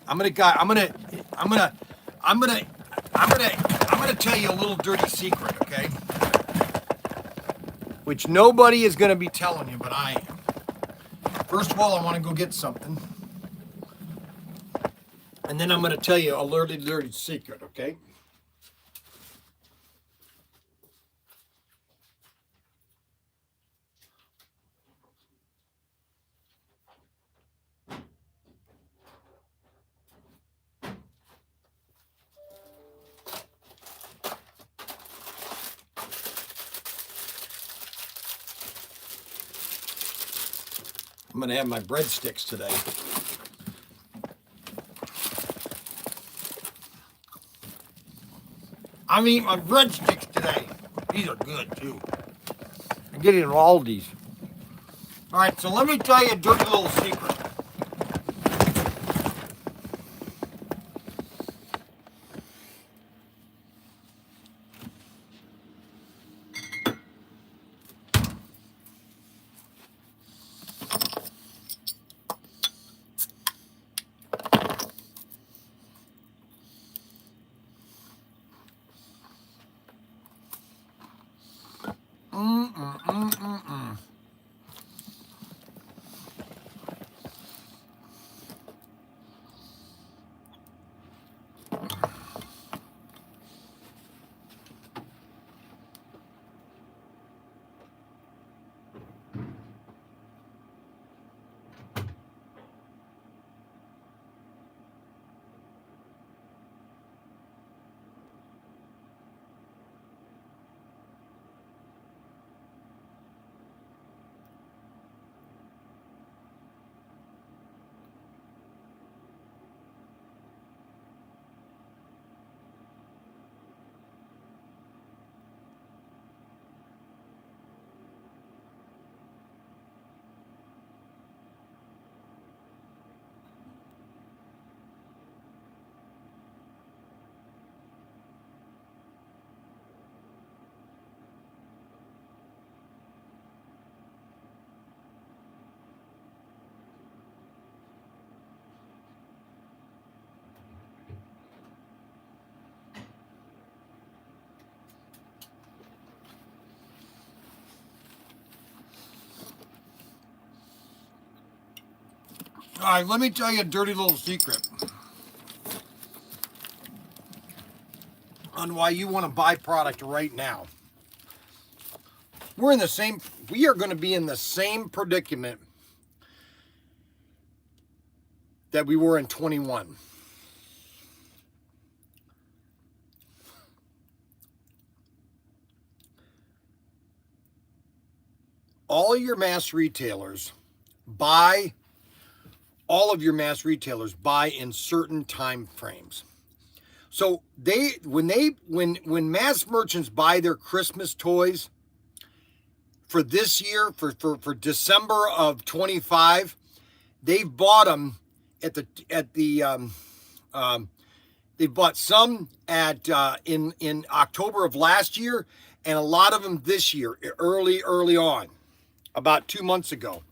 I'm gonna tell you a little dirty secret, okay? Which nobody is gonna be telling you, but I am. First of all, I want to go get something, and then I'm gonna tell you a little dirty secret, okay? I'm going to have my breadsticks today. I'm eating my breadsticks today. These are good, too. I get it in Aldi's. All right, so let me tell you a dirty little secret. All right, let me tell you a dirty little secret on why you want to buy product right now. We are going to be in the same predicament that we were in 21. All your mass retailers buy in certain time frames. So when mass merchants buy their Christmas toys for this year, for December of 25, they've bought them they bought some in October of last year, and a lot of them this year, early on, about 2 months ago.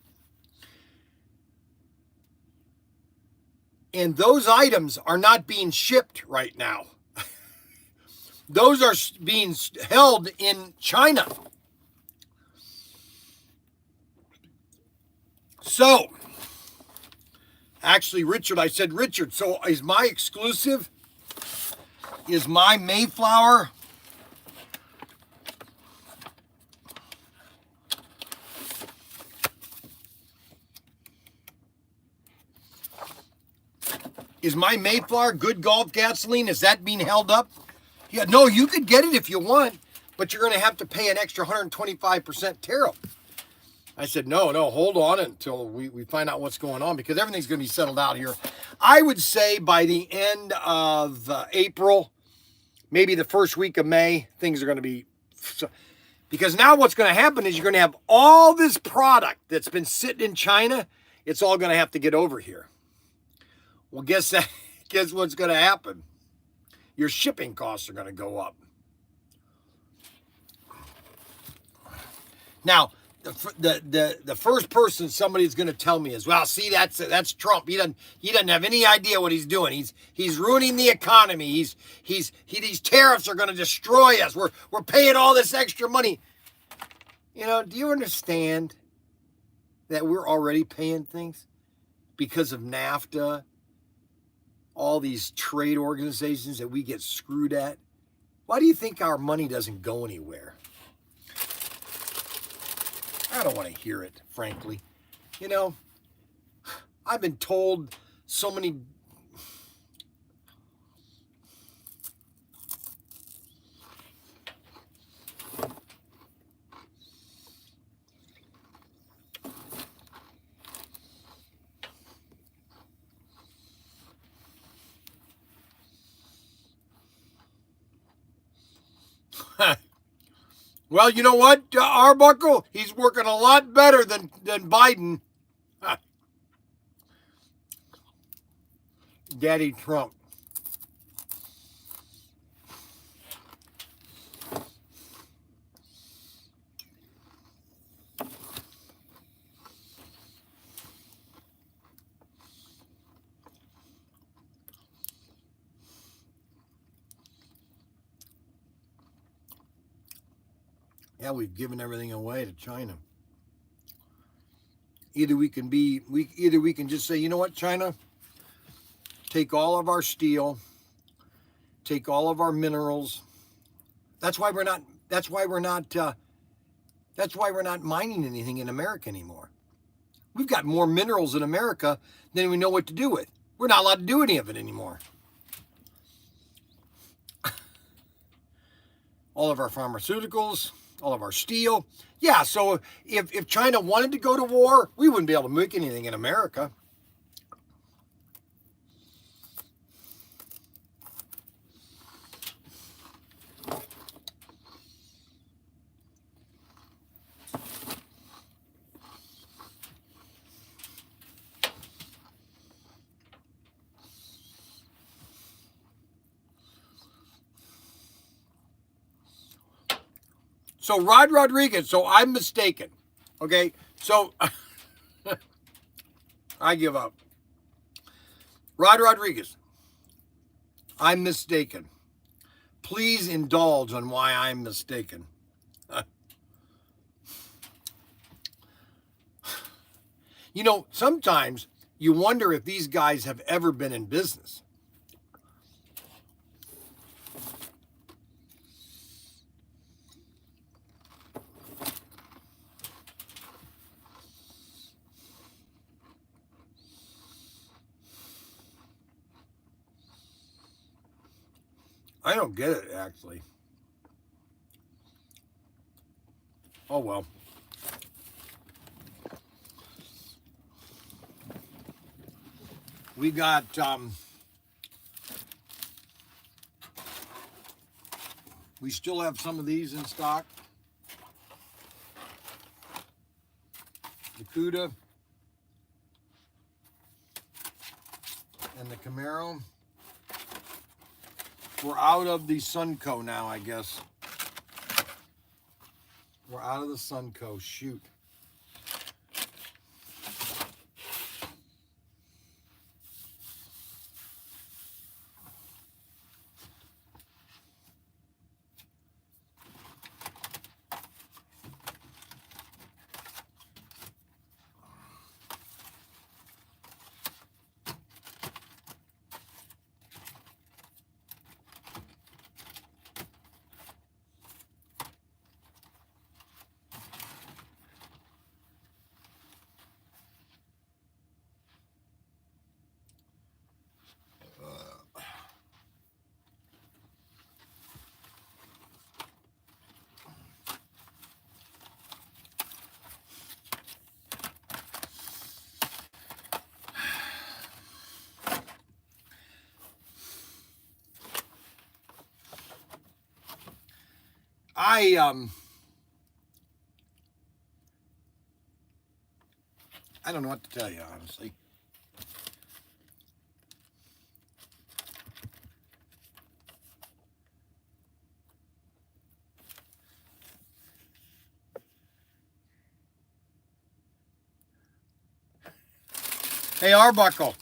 And those items are not being shipped right now. Those are being held in China. So, Actually, Richard, I said, Richard, so is my exclusive, is my Mayflower good golf gasoline? Is that being held up? Yeah, no, you could get it if you want, but you're going to have to pay an extra 125% tariff. I said, no, hold on until we find out what's going on, because everything's going to be settled out here. I would say by the end of April, maybe the first week of May, things are going to be... Because now what's going to happen is you're going to have all this product that's been sitting in China. It's all going to have to get over here. Well, guess what's going to happen? Your shipping costs are going to go up. Now, the first person somebody's going to tell me is, well, see, that's Trump. He doesn't have any idea what he's doing. He's ruining the economy. These tariffs are going to destroy us. We're paying all this extra money. You know, do you understand that we're already paying things because of NAFTA? All these trade organizations that we get screwed at. Why do you think our money doesn't go anywhere? I don't want to hear it, frankly. You know, I've been told so many... Well, you know what, Arbuckle? He's working a lot better than Biden. Daddy Trump. Yeah, we've given everything away to China. Either we can just say, you know what, China, take all of our steel, take all of our minerals. That's why we're not mining anything in America anymore. We've got more minerals in America than we know what to do with. We're not allowed to do any of it anymore. All of our pharmaceuticals, all of our steel. Yeah, so if China wanted to go to war, we wouldn't be able to make anything in America. So Rod Rodriguez, so I'm mistaken. Okay, so I give up. Rod Rodriguez, I'm mistaken. Please indulge on why I'm mistaken. You know, sometimes you wonder if these guys have ever been in business. I don't get it, actually. Oh, well. We got, we still have some of these in stock. The Cuda and the Camaro. We're out of the Sunco now, I guess. We're out of the Sunco. Shoot. I don't know what to tell you, honestly. Hey, Arbuckle.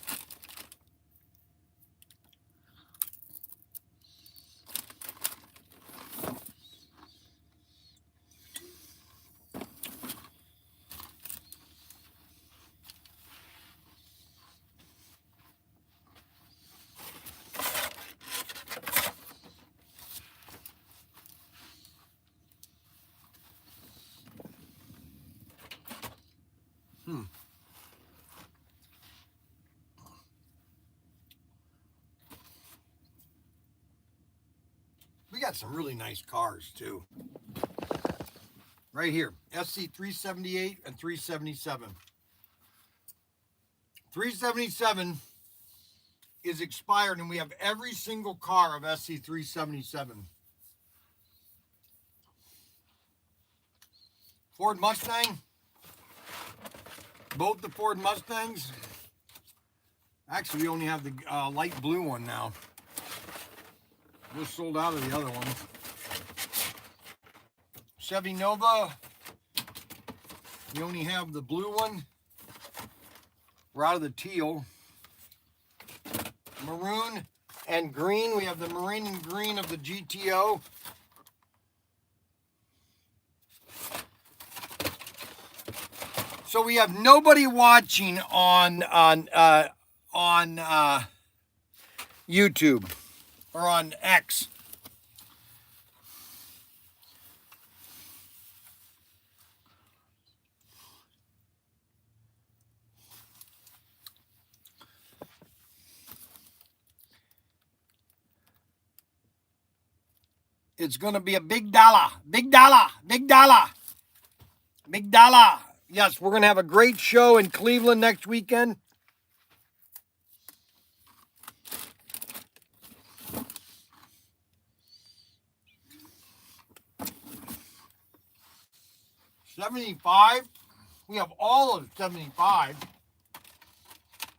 We got some really nice cars too. Right here, SC 378 and 377. 377 is expired, and we have every single car of SC 377. Ford Mustang, both the Ford Mustangs. Actually, we only have the light blue one now. We're sold out of the other one. Chevy Nova, we only have the blue one. We're out of the teal. Maroon and green, we have the maroon and green of the GTO. So we have nobody watching on YouTube or on X. It's going to be a big dollar, big dollar, big dollar, big dollar. Yes, we're going to have a great show in Cleveland next weekend. $75. We have all of 75.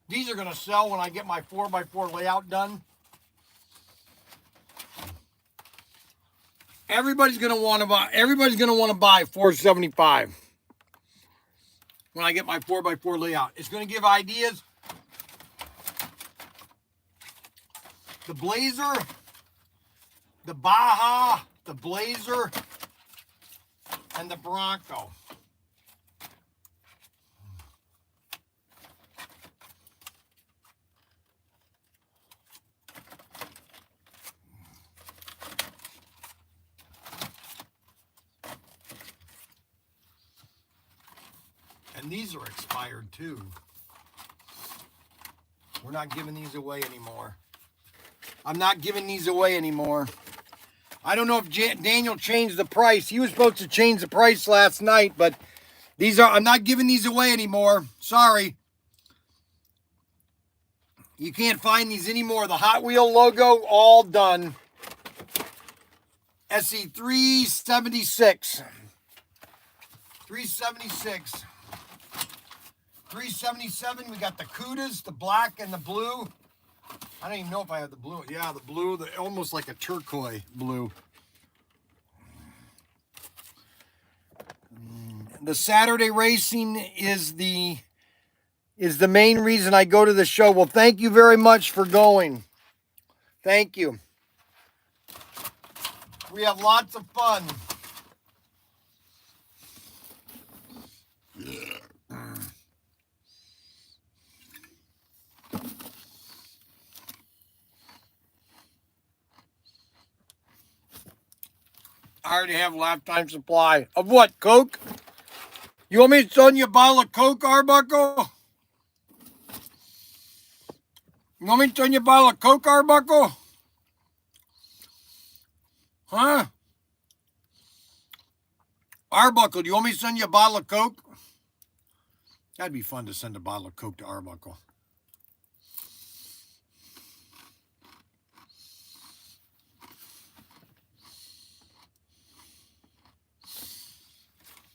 These are going to sell when I get my 4x4 layout done. Everybody's going to want to buy. Everybody's going to want to buy 475 when I get my 4x4 layout. It's going to give ideas. The Blazer, the Baja, the Blazer, and the Bronco. And these are expired too. We're not giving these away anymore. I'm not giving these away anymore. I don't know if Daniel changed the price. He was supposed to change the price last night, but I'm not giving these away anymore. Sorry. You can't find these anymore. The Hot Wheel logo, all done. SE 376. 376. 377, we got the Cudas, the black and the blue. I don't even know if I have the blue. Yeah, the blue, almost like a turquoise blue. The Saturday racing is the main reason I go to the show. Well, thank you very much for going. Thank you. We have lots of fun. I already have a lifetime supply. Of what, Coke? You want me to send you a bottle of Coke, Arbuckle? You want me to send you a bottle of Coke, Arbuckle? Huh? Arbuckle, do you want me to send you a bottle of Coke? That'd be fun to send a bottle of Coke to Arbuckle.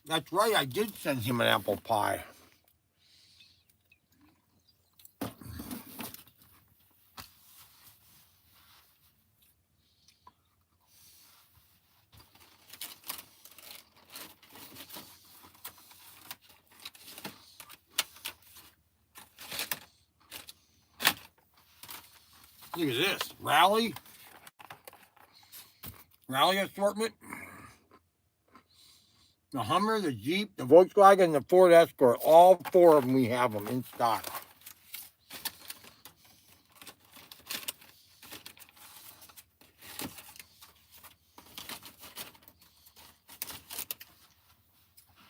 That's right, I did send him an apple pie. Look at this. Rally assortment. The Hummer, the Jeep, the Volkswagen, and the Ford Escort. All 4 of them, we have them in stock.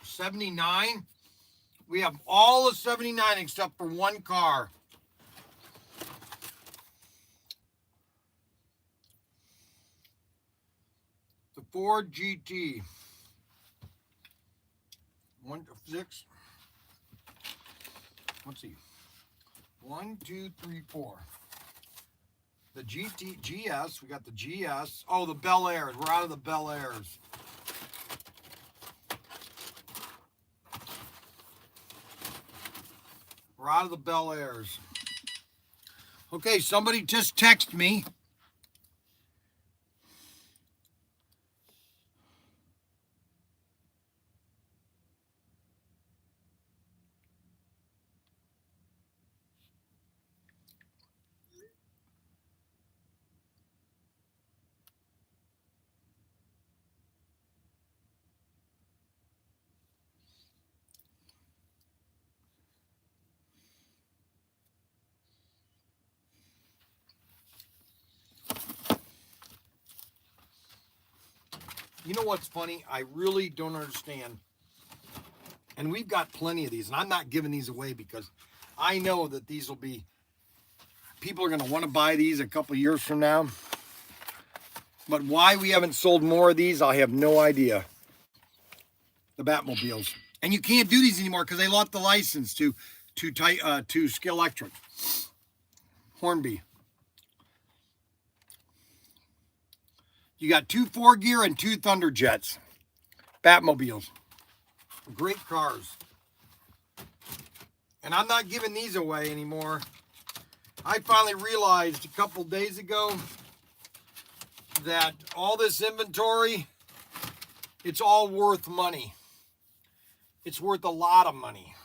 '79. We have all the '79 except for one car. The Ford GT. 1 to 6. Let's see. 1, 2, 3, 4. The GS. We got the GS. Oh, the Bel Airs. We're out of the Bel Airs. We're out of the Bel Airs. Okay, somebody just text me. You know what's funny? I really don't understand. And we've got plenty of these, and I'm not giving these away because I know that these will be, people are going to want to buy these a couple of years from now. But why we haven't sold more of these, I have no idea. The Batmobiles. And you can't do these anymore because they lost the license to Skill Electric. Hornby. You got 2 4-gear and 2 Thunderjets. Batmobiles. Great cars. And I'm not giving these away anymore. I finally realized a couple days ago that all this inventory, it's all worth money. It's worth a lot of money.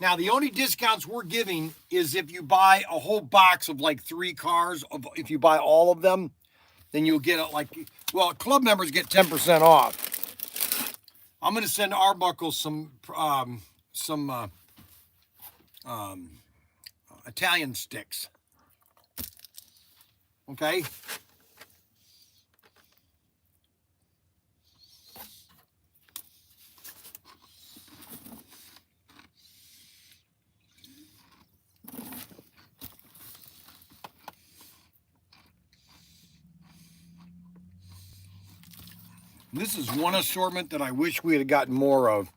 Now, the only discounts we're giving is if you buy a whole box of like 3 cars. If you buy all of them, then you'll get it like, well, club members get 10% off. I'm going to send Arbuckle some Italian sticks. Okay? This is one assortment that I wish we had gotten more of.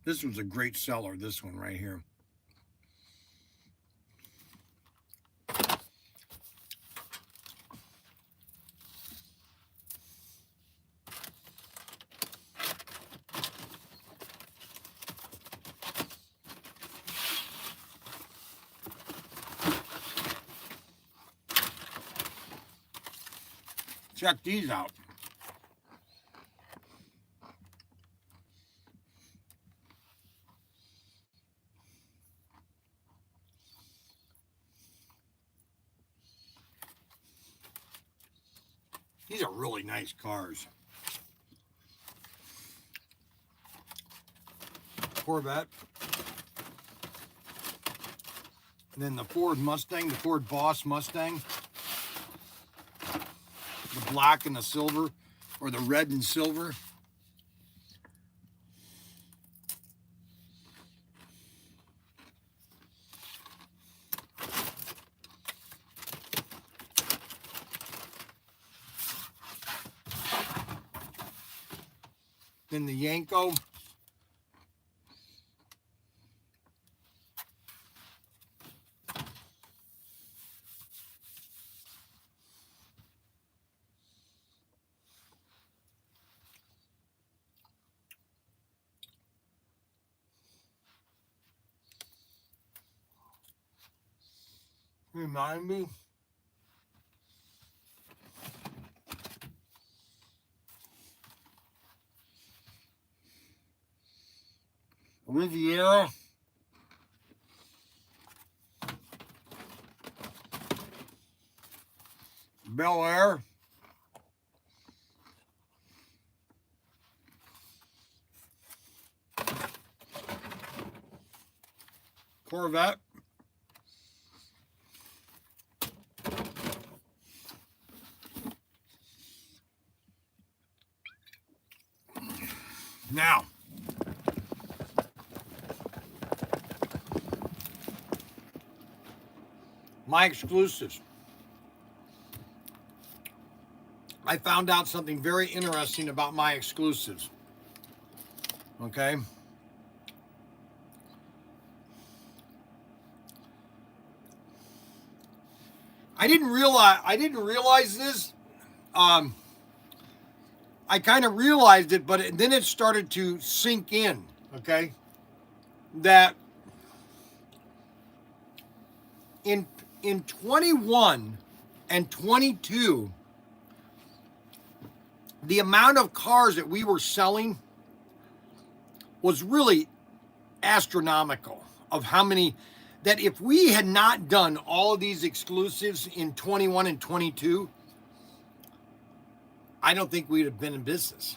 This was a great seller, this one right here. Check these out. These are really nice cars. Corvette. And then the Ford Mustang, the Ford Boss Mustang. The black and the silver, or the red and silver. Then the Yanko. remind me. Riviera. Bel Air. Corvette. Now, my exclusives. I found out something very interesting about my exclusives. Okay. I didn't realize this. I kind of realized it, but then it started to sink in, okay? That in 21 and 22, the amount of cars that we were selling was really astronomical, of how many, that if we had not done all of these exclusives in 21 and 22, I don't think we'd have been in business.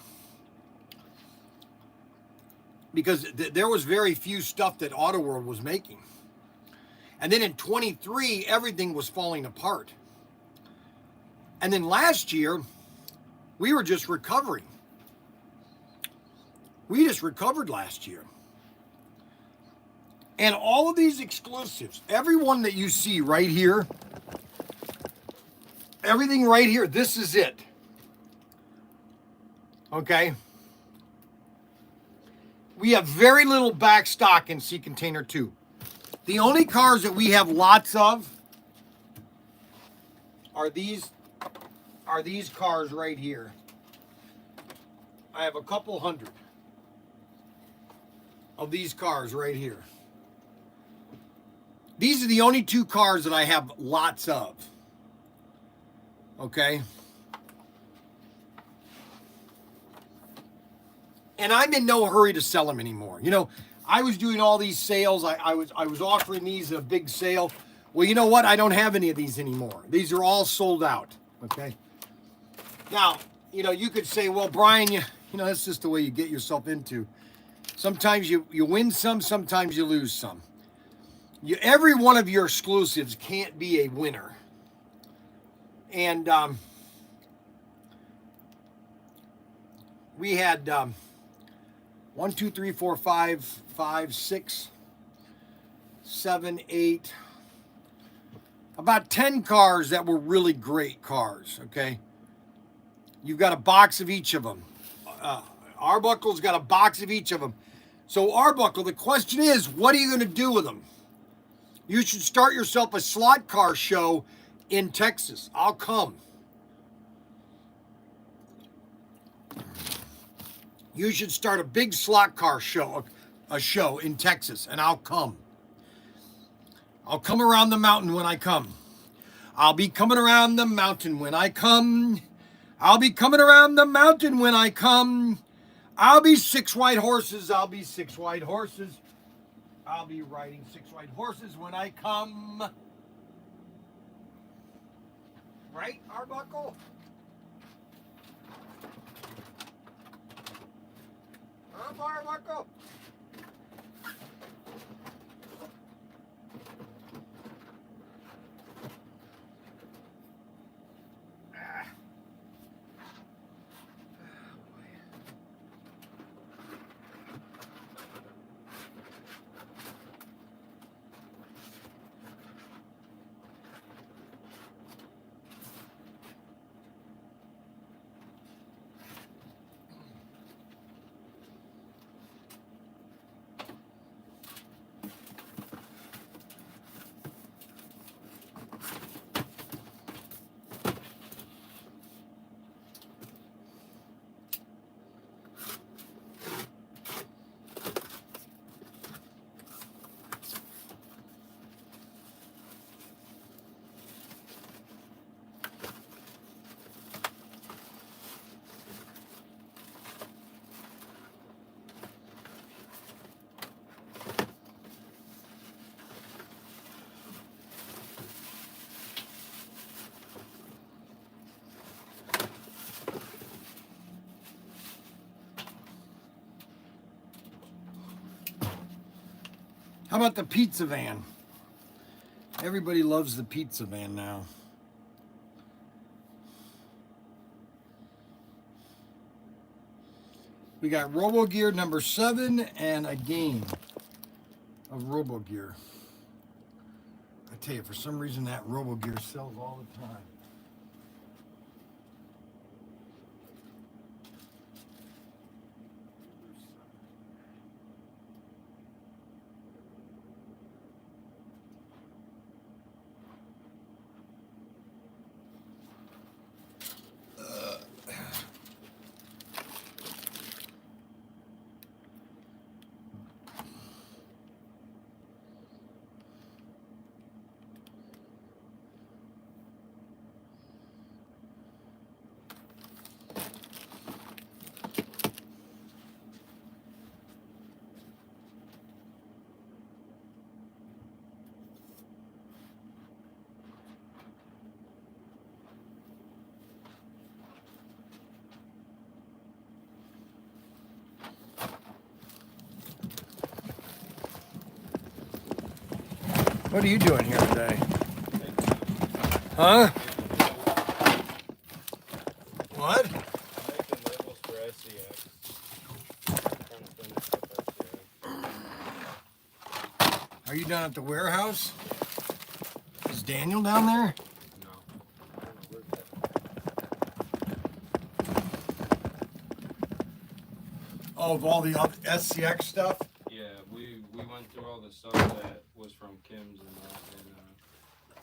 Because there was very few stuff that Auto World was making. And then in 23, everything was falling apart. And then last year, we were just recovering. We just recovered last year. And all of these exclusives, every one that you see right here, everything right here, this is it. Okay? We have very little back stock in Sea Container 2. The only cars that we have lots of are these cars right here. I have a couple hundred of these cars right here. These are the only two cars that I have lots of. Okay? And I'm in no hurry to sell them anymore. You know, I was doing all these sales. I was offering these at a big sale. Well, you know what? I don't have any of these anymore. These are all sold out. Okay? Now, you know, you could say, well, Brian, you know, that's just the way you get yourself into. Sometimes you win some, sometimes you lose some. Every one of your exclusives can't be a winner. And we had 1, 2, 3, 4, 5, 6, 7, 8, about 10 cars that were really great cars, okay? You've got a box of each of them. Arbuckle's got a box of each of them. So Arbuckle, the question is, what are you going to do with them? You should start yourself a slot car show in Texas. I'll come. You should start a big slot car show, a show in Texas, and I'll come. I'll come around the mountain when I come. I'll be coming around the mountain when I come. I'll be coming around the mountain when I come. I'll be 6 white horses. I'll be 6 white horses. I'll be riding 6 white horses when I come. Right, Arbuckle? Huh, Arbuckle? How about the pizza van? Everybody loves the pizza van now. We got RoboGear number 7 and a game of RoboGear. I tell you, for some reason that RoboGear sells all the time. What are you doing here today? Huh? What? Making labels for SCX. Trying to finish up SCX. Are you down at the warehouse? Is Daniel down there? No. Oh, of all the other SCX stuff? Yeah, we went through all the stuff that was from Kim's and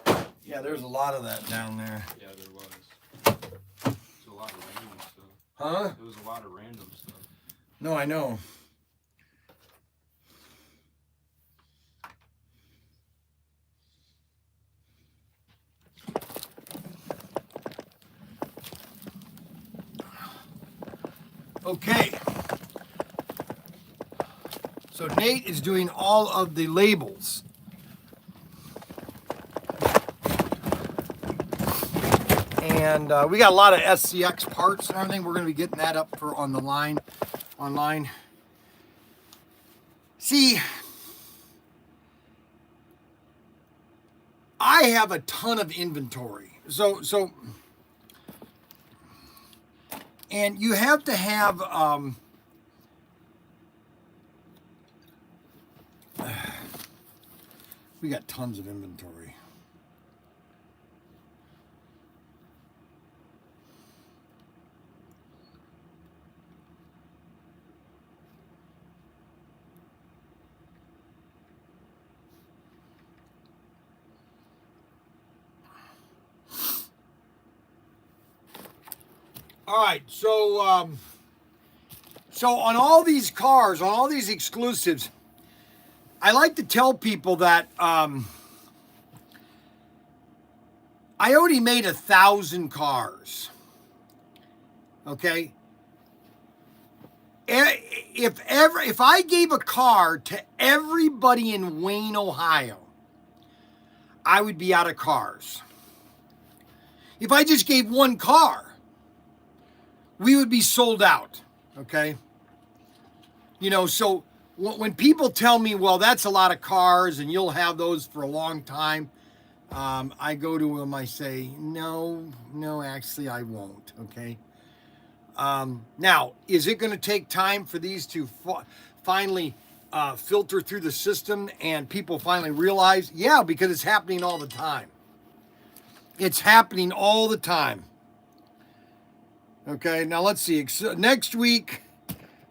that, and Yeah, there's a lot of that down there. yeah, there was. There's a lot of random stuff. Huh? There was a lot of random stuff. No, I know. Okay. So Nate is doing all of the labels. And we got a lot of SCX parts and everything. We're going to be getting that up for on the line, online. See, I have a ton of inventory. So, and you have to have, we got tons of inventory. All right, so on all these cars, on all these exclusives, I like to tell people that I already made 1,000 cars. Okay, if I gave a car to everybody in Wayne, Ohio, I would be out of cars. If I just gave one car, we would be sold out, okay? You know, so when people tell me, well, that's a lot of cars and you'll have those for a long time, I go to them, I say, no, actually I won't, okay? Now, is it going to take time for these to finally filter through the system and people finally realize? Yeah, because it's happening all the time. It's happening all the time. Okay, now let's see. Next week,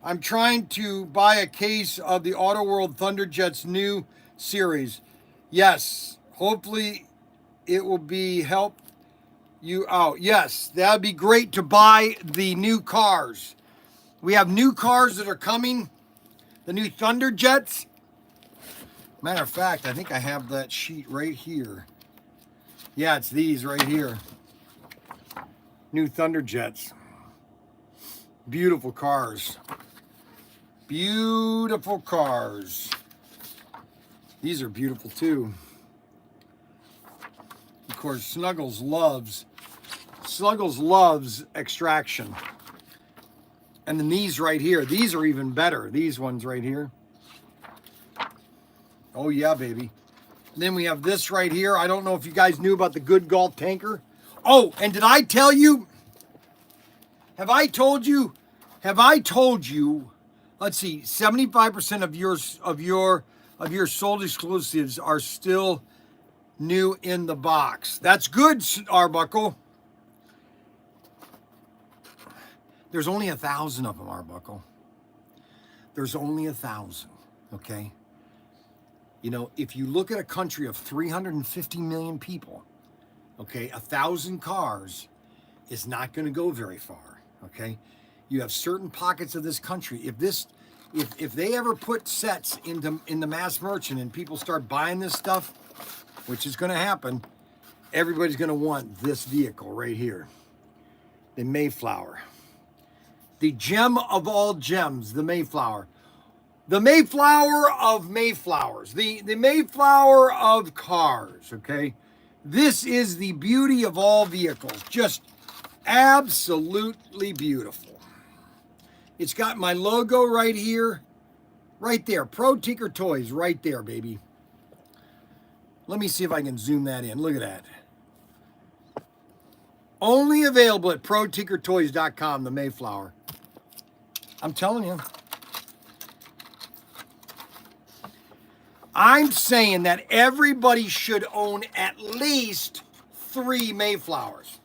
I'm trying to buy a case of the Auto World Thunderjet's new series. Yes, hopefully it will be help you out. Yes, that would be great to buy the new cars. We have new cars that are coming, the new Thunderjets. Matter of fact, I think I have that sheet right here. Yeah, it's these right here. New Thunderjets. Beautiful cars. Beautiful cars. These are beautiful too. Of course, Snuggles loves extraction. And then these right here, these are even better. These ones right here. Oh yeah, baby. Then we have this right here. I don't know if you guys knew about the Good Golf tanker. Oh, and did I tell you? Have I told you? Let's see. 75% of your sold exclusives are still new in the box. That's good, Arbuckle. There's only 1,000 of them, Arbuckle. There's only 1,000. Okay. You know, if you look at a country of 350 million people, okay, 1,000 cars is not going to go very far. Okay, you have certain pockets of this country. If they ever put sets in the mass merchant and people start buying this stuff, which is going to happen, everybody's going to want this vehicle right here, the Mayflower, the gem of all gems, the Mayflower. The Mayflower of Mayflowers, the Mayflower of cars, okay? This is the beauty of all vehicles, just absolutely beautiful. It's got my logo right here, right there, ProTinkerToys right there, baby. Let me see if I can zoom that in. Look at that. Only available at ProTinkerToys.com, the Mayflower. I'm telling you. I'm saying that everybody should own at least 3 Mayflowers.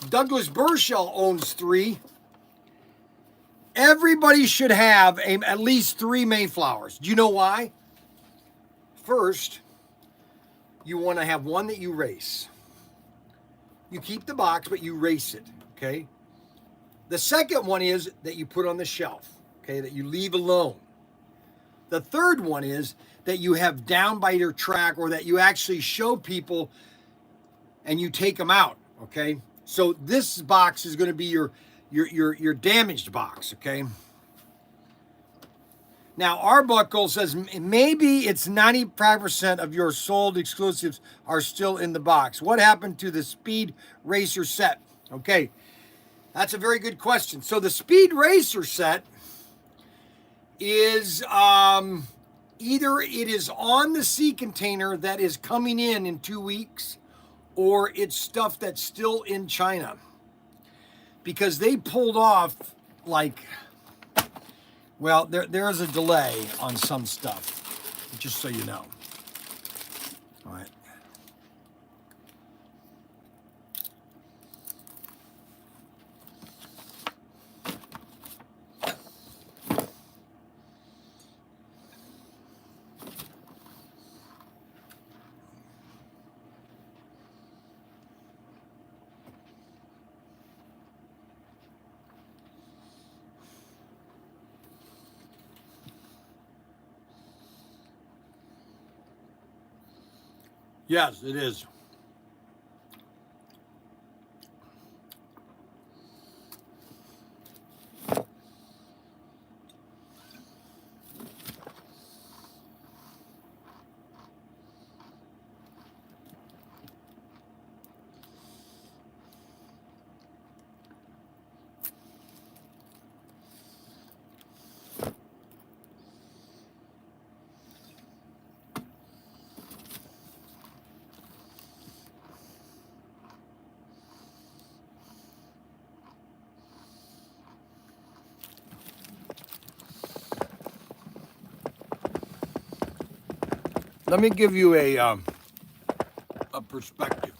Douglas Burchell owns 3. Everybody should have at least 3 Mayflowers. Do you know why? First, you want to have one that you race. You keep the box, but you race it, okay? The second one is that you put on the shelf, okay, that you leave alone. The third one is that you have down by your track, or that you actually show people and you take them out, okay? So this box is going to be your damaged box, okay? Now, Arbuckle says maybe it's 95% of your sold exclusives are still in the box. What happened to the Speed Racer set? Okay, that's a very good question. So the Speed Racer set is either it is on the sea container that is coming in 2 weeks, or it's stuff that's still in China, because they pulled off, like, well, there is a delay on some stuff, just so you know. All right. Yes, it is. Let me give you a perspective.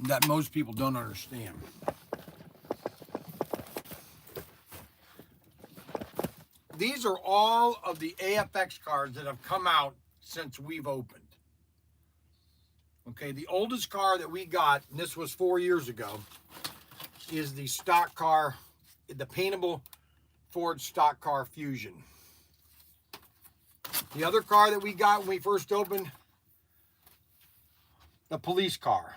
That most people don't understand. These are all of the AFX cars that have come out since we've opened. Okay, the oldest car that we got, and this was 4 years ago, is the stock car, the paintable Ford stock car Fusion. The other car that we got when we first opened, the police car.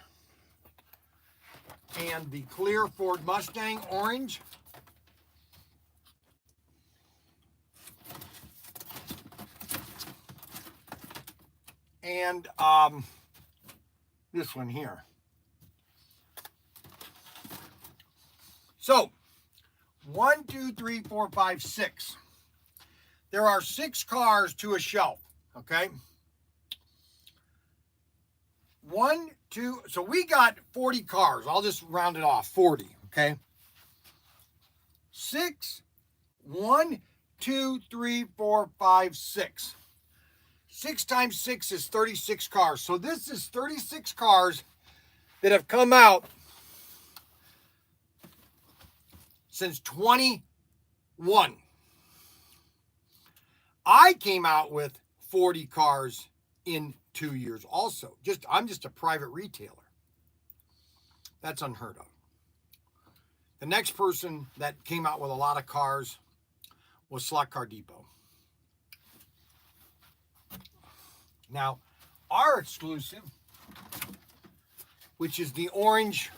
And the clear Ford Mustang orange. And this one here. So, 1, 2, 3, 4, 5, 6. There are 6 cars to a shelf, okay? 1, 2, so we got 40 cars. I'll just round it off, 40, okay? 6, 1, 2, 3, 4, 5, 6. 6 times 6 is 36 cars. So this is 36 cars that have come out since 21. I came out with 40 cars in 2 years also. I'm just a private retailer. That's unheard of. The next person that came out with a lot of cars was Slot Car Depot. Now, our exclusive, which is the orange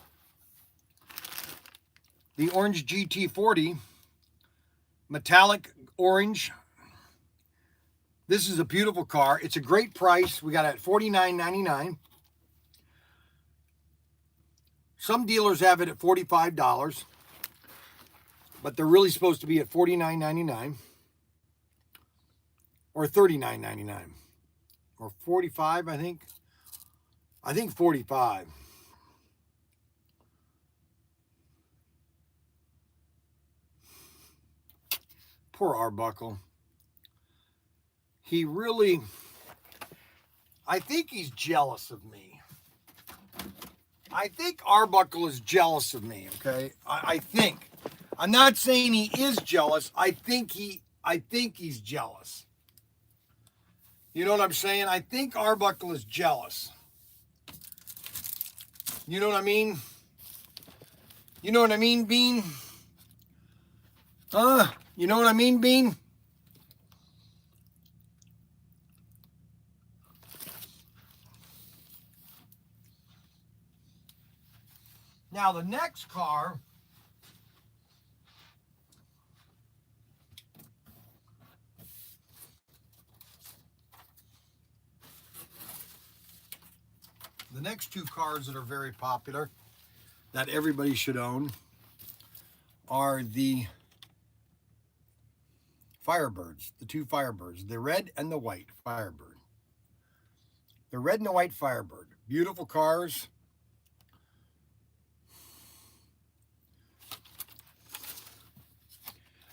GT40, metallic orange. This is a beautiful car. It's a great price. We got it at $49.99. Some dealers have it at $45, but they're really supposed to be at $49.99 or $39.99 or $45, I think. I think $45. Poor Arbuckle. He really, I think he's jealous of me. I think Arbuckle is jealous of me, okay? I think. I'm not saying he is jealous. I think he's jealous. You know what I'm saying? I think Arbuckle is jealous. You know what I mean? You know what I mean, Bean? You know what I mean, Bean? Now the next car the next 2 cars that are very popular that everybody should own are the Firebirds, the 2 Firebirds, the red and the white Firebird. The red and the white Firebird. Beautiful cars.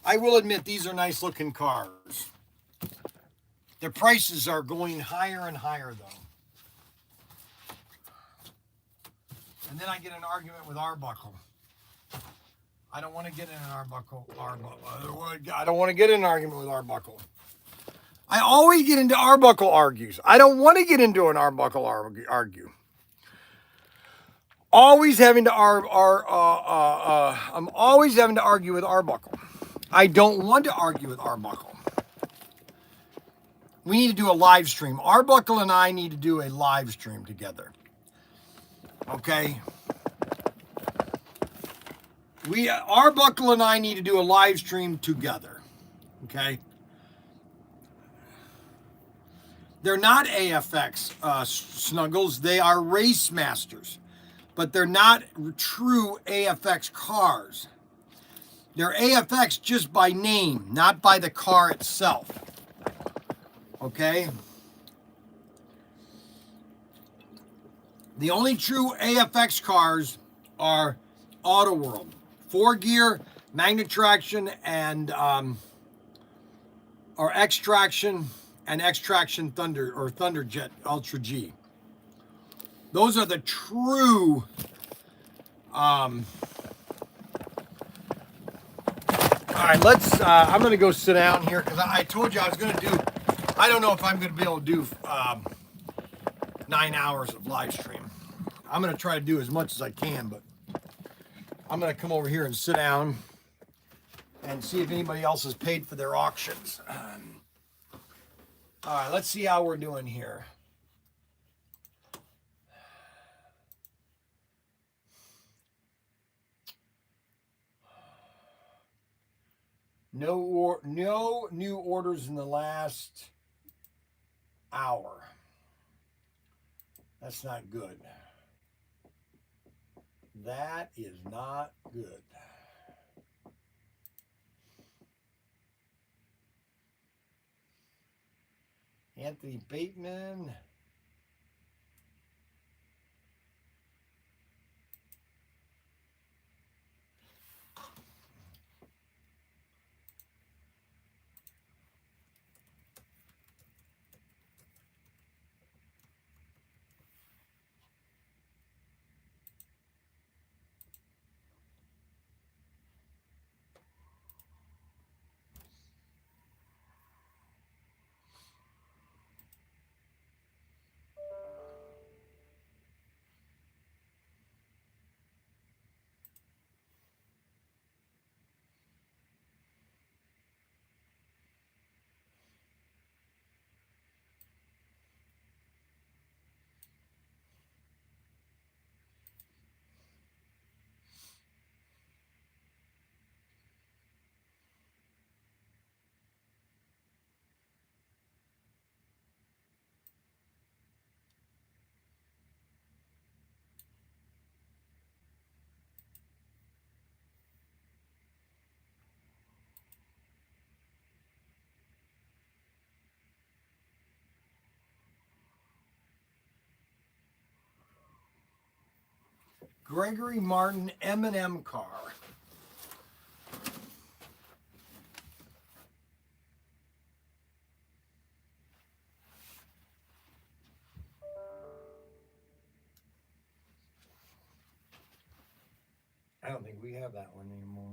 I will admit these are nice looking cars. Their prices are going higher and higher though. And then I get an argument with Arbuckle. I don't want to get in an Arbuckle. I don't want to get in an argument with Arbuckle. I always get into Arbuckle argues. I don't want to get into an Arbuckle argue. Always having to I'm always having to argue with Arbuckle. I don't want to argue with Arbuckle. We need to do a live stream. Arbuckle and I need to do a live stream together. Okay? Arbuckle and I need to do a live stream together. Okay? They're not AFX Snuggles. They are Race Masters. But they're not true AFX cars. They're AFX just by name, not by the car itself. Okay? The only true AFX cars are Auto World. 4-gear, magnet traction, and or X-Traction and X-Traction Thunder or Thunderjet Ultra G. Those are the true all right, I'm going to go sit down here because I told you I was going to do, I don't know if I'm going to be able to do 9 hours of live stream. I'm going to try to do as much as I can, but I'm going to come over here and sit down and see if anybody else has paid for their auctions. All right, let's see how we're doing here. No new orders in the last hour. That's not good. That is not good. Anthony Bateman. Gregory Martin M&M car. I don't think we have that one anymore.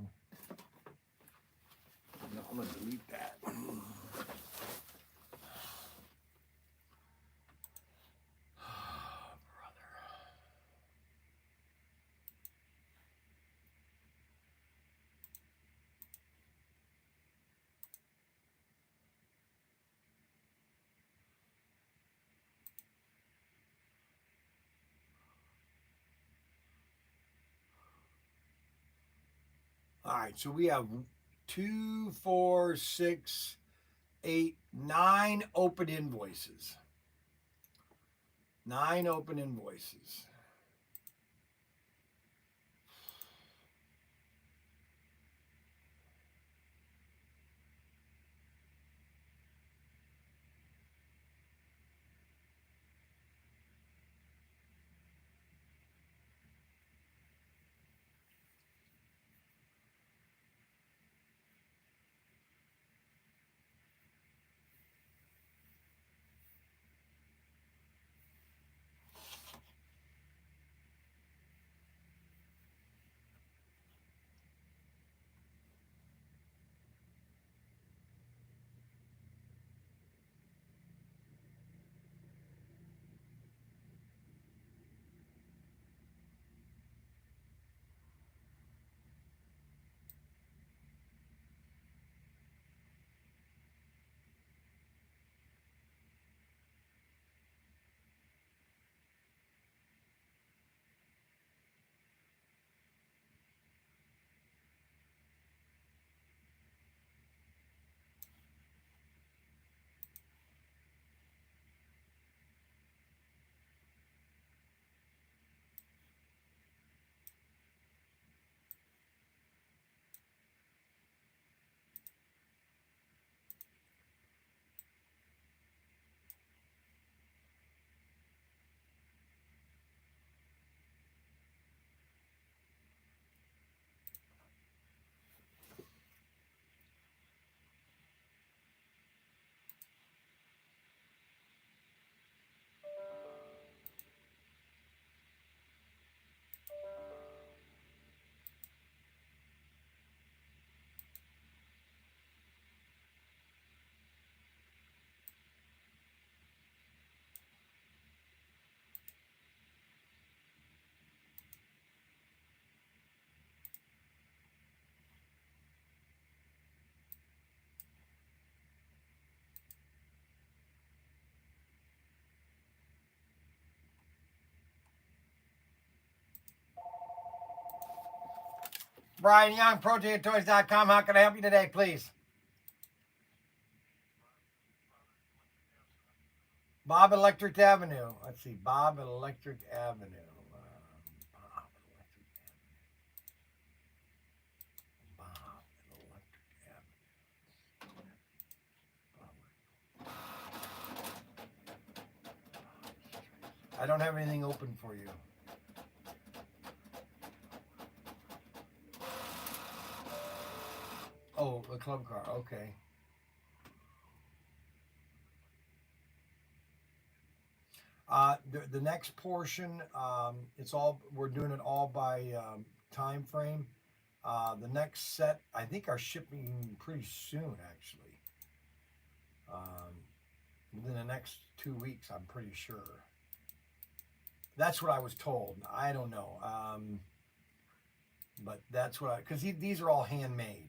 No, I'm gonna delete that. All right, so we have 2, 4, 6, 8, 9 open invoices. 9 open invoices. Bryan Young, ProTinkerToys.com. How can I help you today, please? Bob Electric Avenue. Let's see, Bob Electric Avenue. Bob Electric Avenue. I don't have anything open for you. Oh, a club car. Okay. The next portion, we're doing it all by time frame. The next set, I think, are shipping pretty soon, actually. Within the next 2 weeks, I'm pretty sure. That's what I was told. I don't know. But that's what because these are all handmade.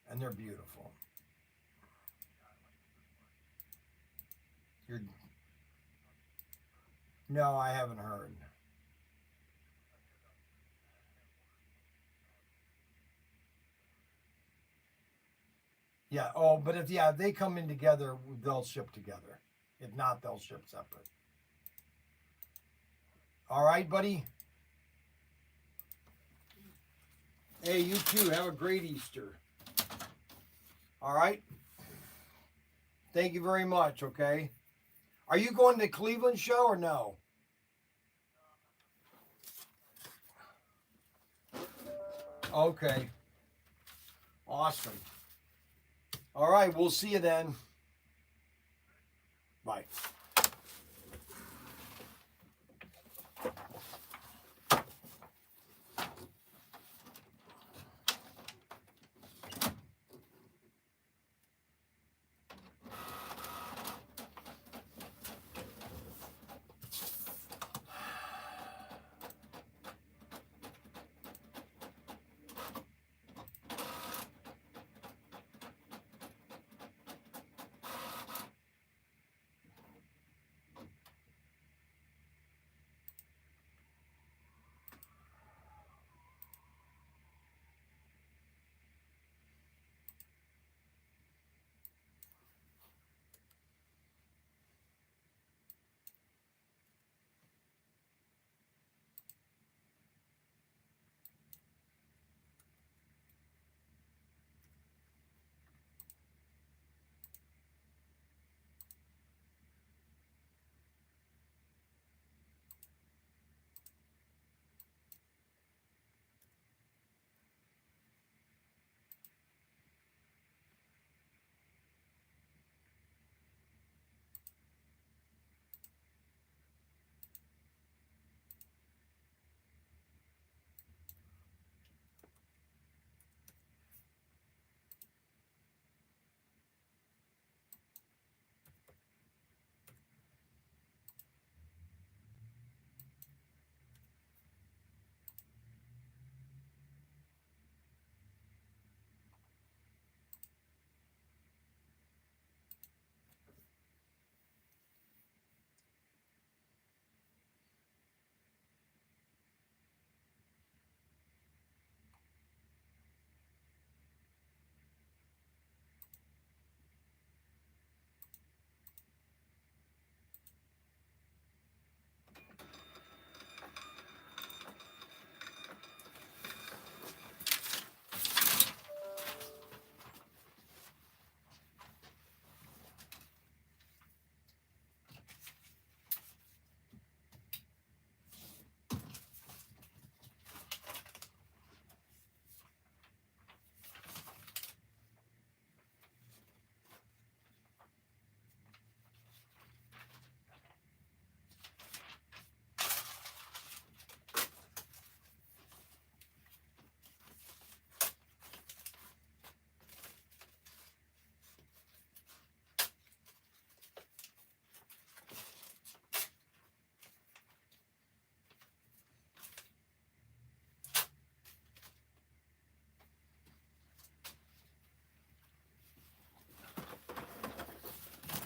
And they're beautiful. No, I haven't heard. Yeah. Oh, but if they come in together, they'll ship together. If not, they'll ship separate. All right, buddy. Hey, you too. Have a great Easter. All right. Thank you very much. Okay. Are you going to the Cleveland show or no? Okay. Awesome. All right. We'll see you then. Bye.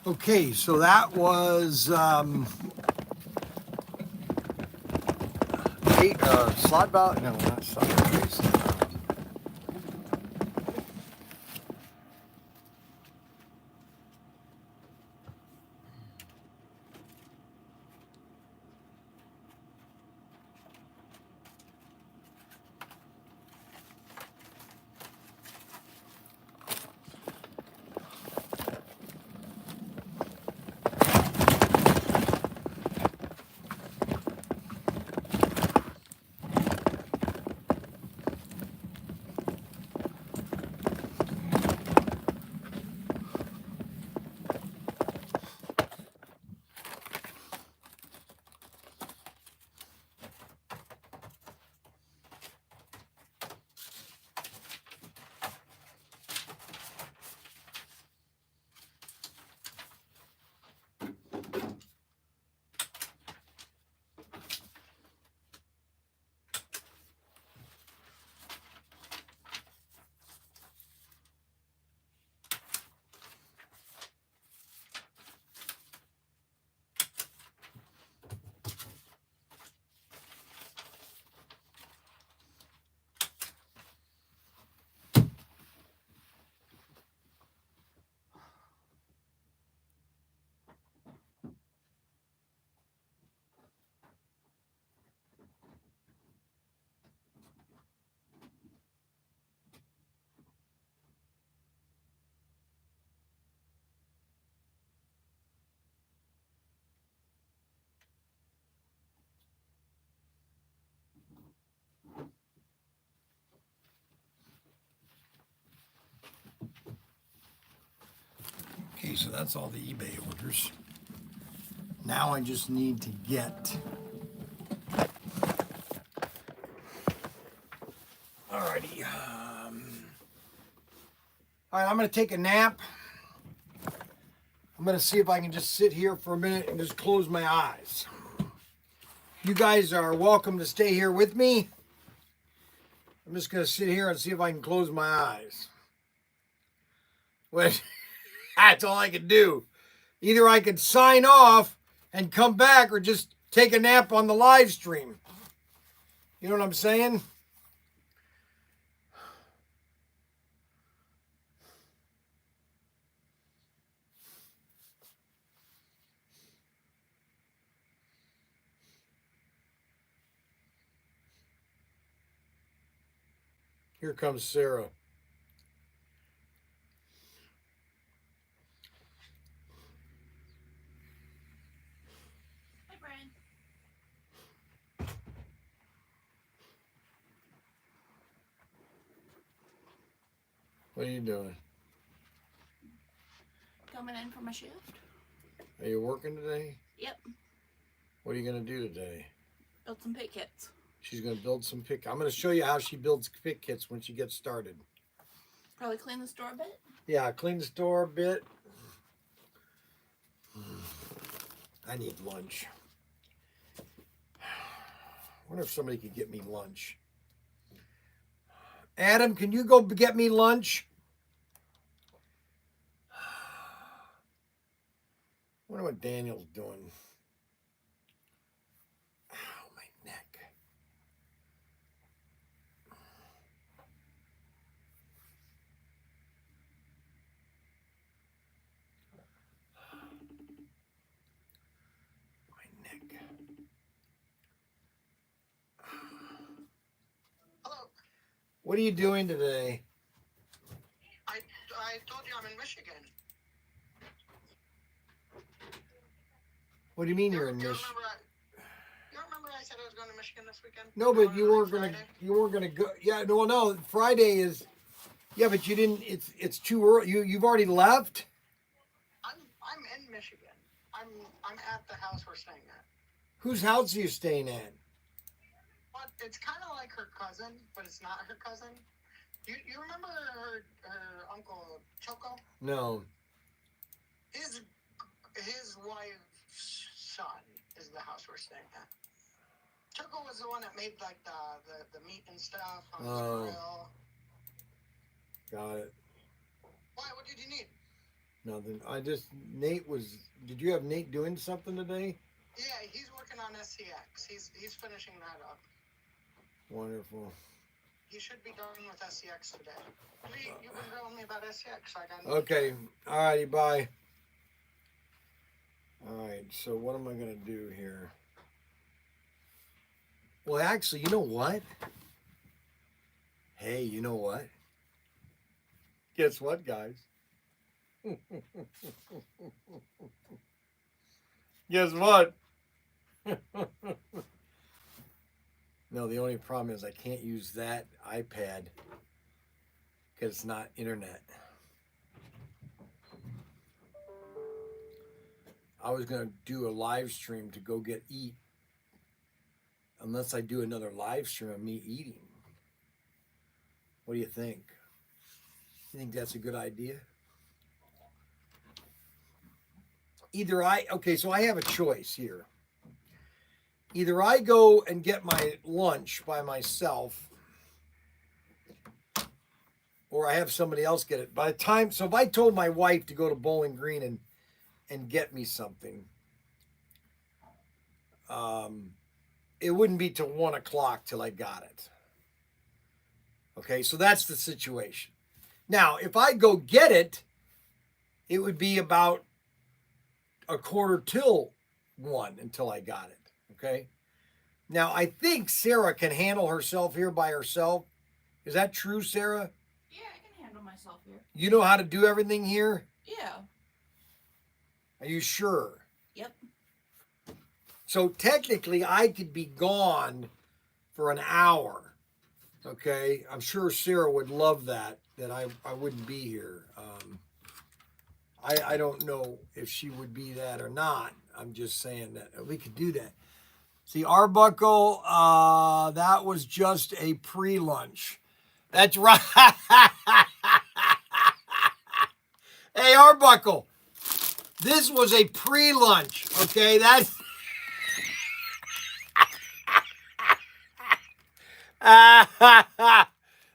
Okay, so that was slot valve. No, not slot valves. so that's all the eBay orders. Now I just need to get. Alrighty. All right, I'm gonna take a nap. I'm gonna see if I can just sit here for a minute and just close my eyes. You guys are welcome to stay here with me. I'm just gonna sit here and see if I can close my eyes. Well, that's all I can do. Either I can sign off and come back or just take a nap on the live stream. You know what I'm saying? Here comes Sarah. Hi, Bryan. What are you doing? Coming in for my shift. Are you working today? Yep. What are you going to do today? Build some pit kits. She's going to build some pick. I'm going to show you how she builds pick kits when she gets started. Probably clean the store a bit. Yeah, clean the store a bit. I need lunch. I wonder if somebody could get me lunch. Adam, can you go get me lunch? I wonder what Daniel's doing. Ow, my neck. My neck. Hello. What are you doing today? I told you I'm in Michigan. What do you mean you're in You Michigan? remember I said I was going to Michigan this weekend? No, but Going you on weren't gonna. Friday? You weren't gonna go. Yeah, no. Friday is. Yeah, but you didn't. It's too early. You've already left. I'm in Michigan. I'm at the house we're staying at. Whose house are you staying at? But it's kind of like her cousin, but it's not her cousin. You remember her uncle Choco? No. His wife's son is the house we're staying at. Choco was the one that made like the meat and stuff on the Oh. grill. Got it. Why? What did you need? Nothing. Did you have Nate doing something today? Yeah, he's working on SCX. He's finishing that up. Wonderful. He should be done with SCX today. You've been telling me about SCX, so I got. Okay. Alrighty. Bye. Alright. So what am I gonna do here? Well, actually, you know what? Hey, you know what? Guess what, guys? Guess what? No, the only problem is I can't use that iPad because it's not internet. I was going to do a live stream to go eat unless I do another live stream of me eating. What do you think? You think that's a good idea? Okay, so I have a choice here. Either I go and get my lunch by myself, or I have somebody else get it. So if I told my wife to go to Bowling Green and get me something, it wouldn't be till 1 o'clock till I got it. Okay, so that's the situation. Now, if I go get it, it would be about 1:45 until I got it. Okay. Now, I think Sarah can handle herself here by herself. Is that true, Sarah? Yeah, I can handle myself here. You know how to do everything here? Yeah. Are you sure? Yep. So technically, I could be gone for an hour. Okay. I'm sure Sarah would love that I wouldn't be here. I don't know if she would be that or not. I'm just saying that we could do that. See, Arbuckle, that was just a pre-lunch. That's right. Hey, Arbuckle, this was a pre-lunch. Okay, that's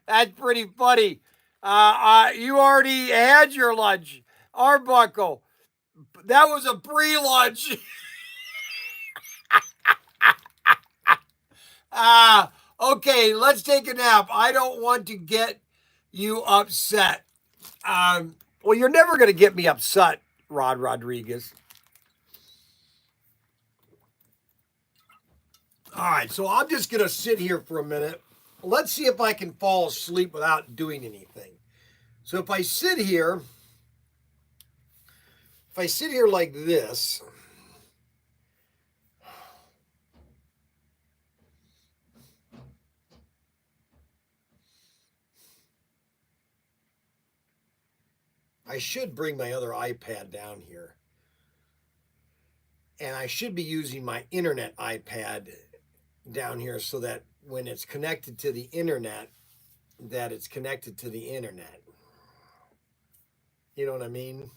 that's pretty funny. You already had your lunch, Arbuckle. That was a pre-lunch. Okay, let's take a nap. I don't want to get you upset. Well, you're never going to get me upset, Rod Rodriguez. All right, so I'm just going to sit here for a minute. Let's see if I can fall asleep without doing anything. So if I sit here like this, I should bring my other iPad down here. And I should be using my internet iPad down here so that when it's connected to the internet, that it's connected to the internet. You know what I mean?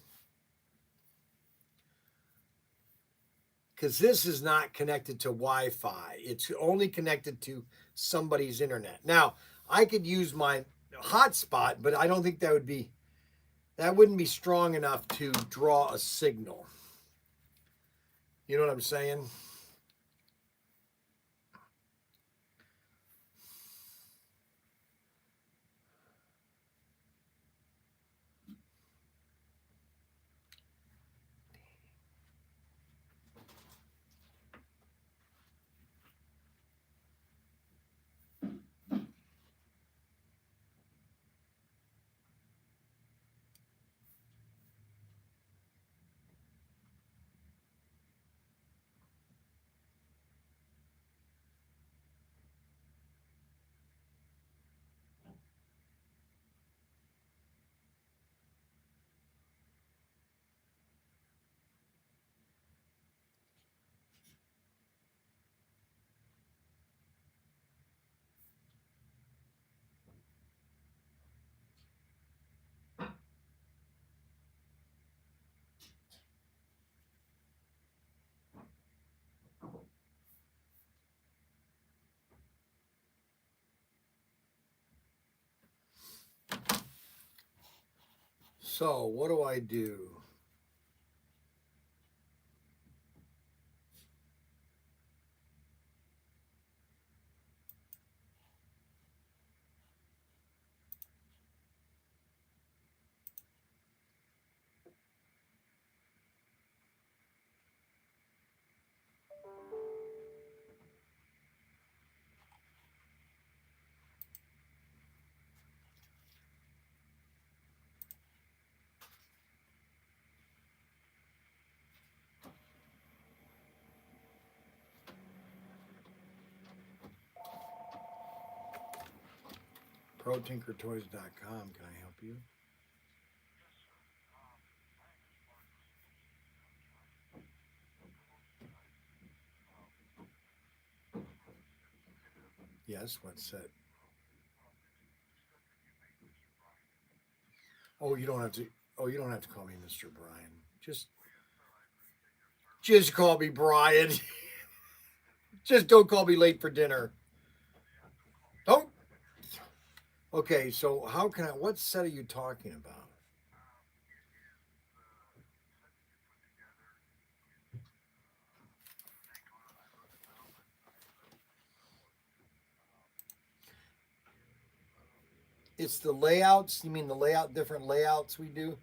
Because this is not connected to Wi-Fi. It's only connected to somebody's internet. Now, I could use my hotspot, but I don't think that wouldn't be strong enough to draw a signal. You know what I'm saying? So, what do I do? ProTinkerToys.com. Can I help you? Yes, what's that? Oh, you don't have to. Oh, you don't have to call me Mr. Bryan. Just call me Bryan. Just don't call me late for dinner. Don't. Okay, so how can I? What set are you talking about? It's the layouts. You mean the layout, different layouts we do?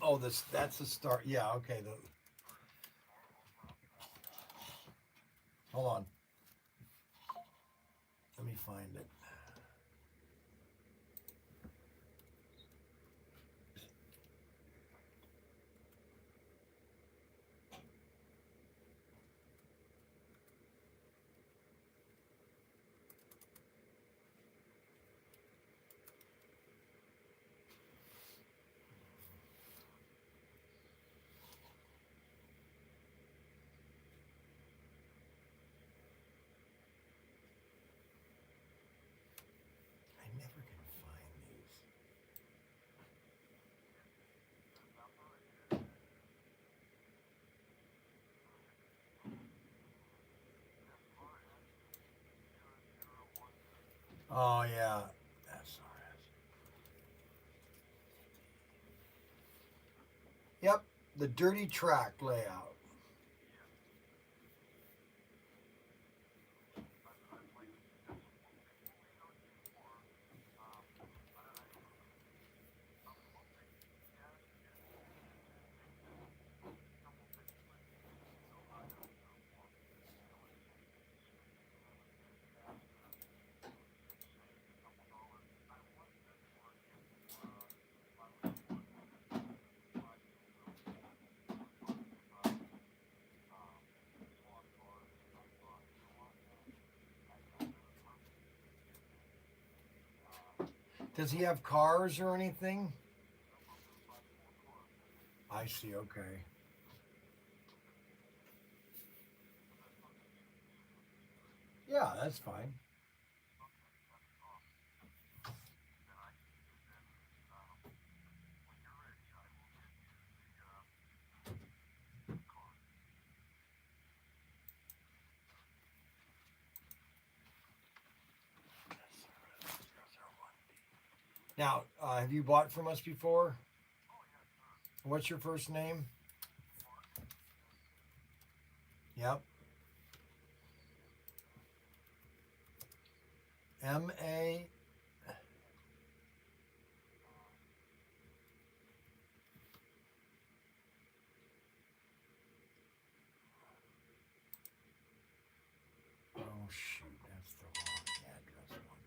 Oh, that's the start. Yeah, okay. Hold on. Let me find it. Oh yeah, that's all right. Yep, the dirty track layout. Does he have cars or anything? I see. Okay. Yeah, that's fine. Now, have you bought from us before? What's your first name? Yep. M-A. Oh, shoot. That's the wrong address one.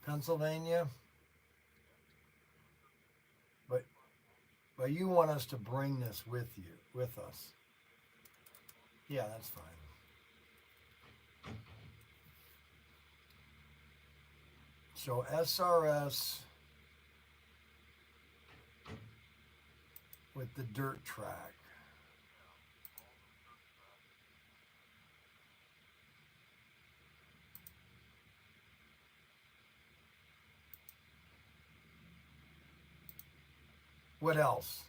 Pennsylvania. But you want us to bring this with us. Yeah, that's fine. So SRS with the dirt track. What else?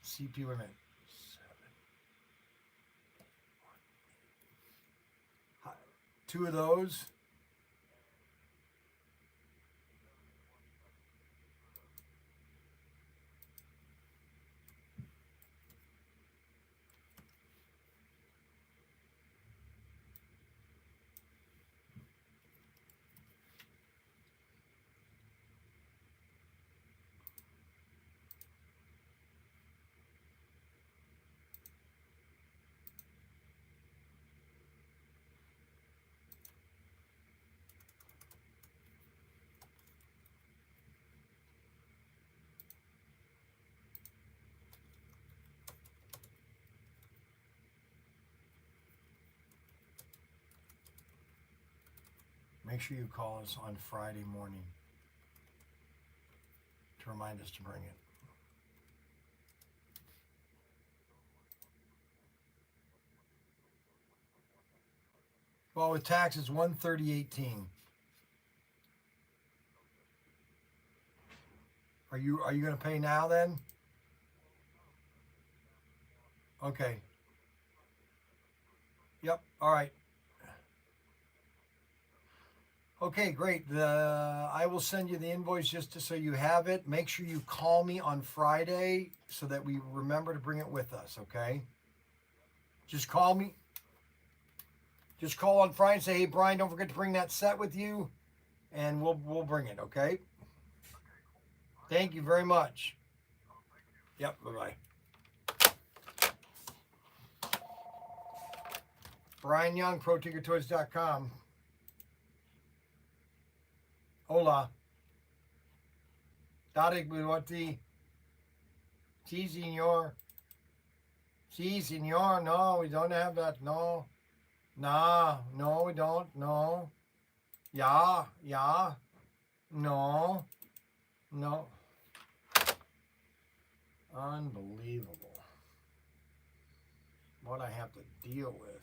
CP women. 2 of those. Make sure you call us on Friday morning to remind us to bring it. Well, with taxes, 130.18. Are you going to pay now then? Okay. Yep. All right. Okay, great. I will send you the invoice just so you have it. Make sure you call me on Friday so that we remember to bring it with us, okay? Just call me. Just call on Friday and say, "Hey, Bryan, don't forget to bring that set with you," and we'll bring it, okay? Thank you very much. Yep, bye-bye. Bryan Young, ProTinkerToys.com. Hola. Tarek Bilotti. Si, senor. Si, senor. No, we don't have that. No. Nah, no, we don't. No. Yeah, yeah. No. No. Unbelievable. What I have to deal with.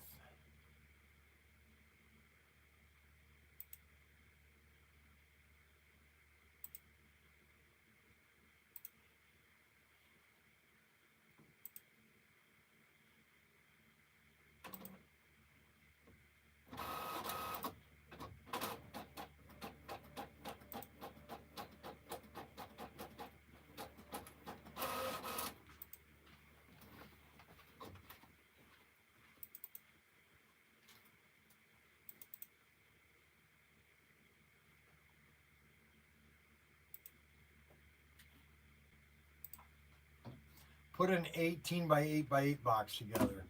put an 18 by 8 by 8 box together.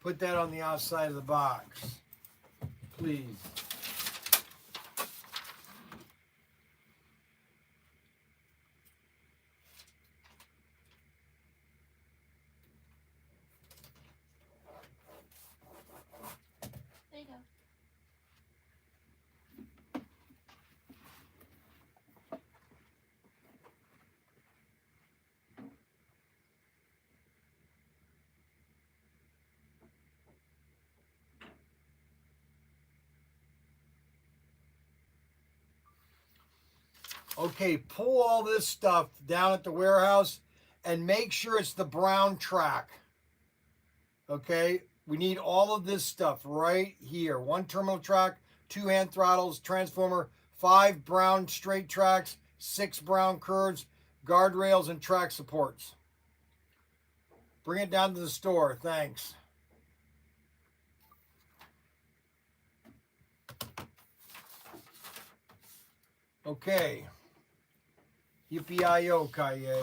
Put that on the outside of the box, please. There you go. Okay, pull all this stuff down at the warehouse and make sure it's the brown track. Okay, we need all of this stuff right here. 1 terminal track, 2 hand throttles, transformer, 5 brown straight tracks, 6 brown curves, guardrails, and track supports. Bring it down to the store. Thanks. Okay. Yippee-i-yo, Kaye.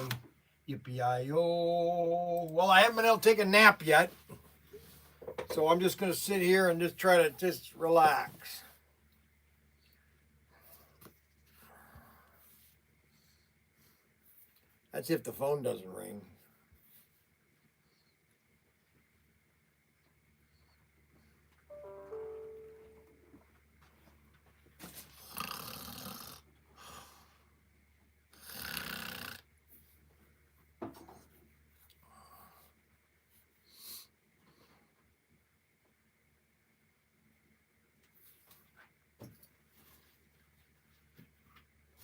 Yippee-i-yo. Well, I haven't been able to take a nap yet. So I'm just going to sit here and just try to just relax. That's if the phone doesn't ring.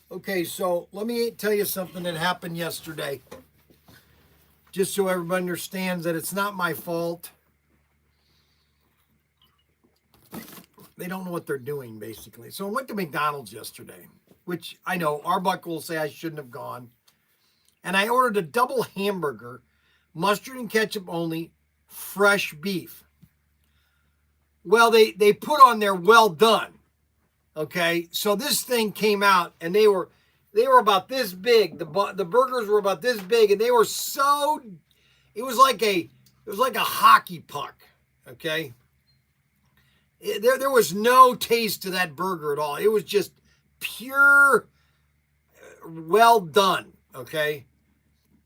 Okay, so let me tell you something that happened yesterday. Just so everybody understands that it's not my fault. They don't know what they're doing, basically. So I went to McDonald's yesterday, which I know Arbuckle will say I shouldn't have gone. And I ordered a double hamburger, mustard and ketchup only, fresh beef. Well, they put on there well done. Okay, so this thing came out and they were about this big. The burgers were about this big, and they were so. It was like a hockey puck. Okay, there was no taste to that burger at all. It was just pure, well done. Okay,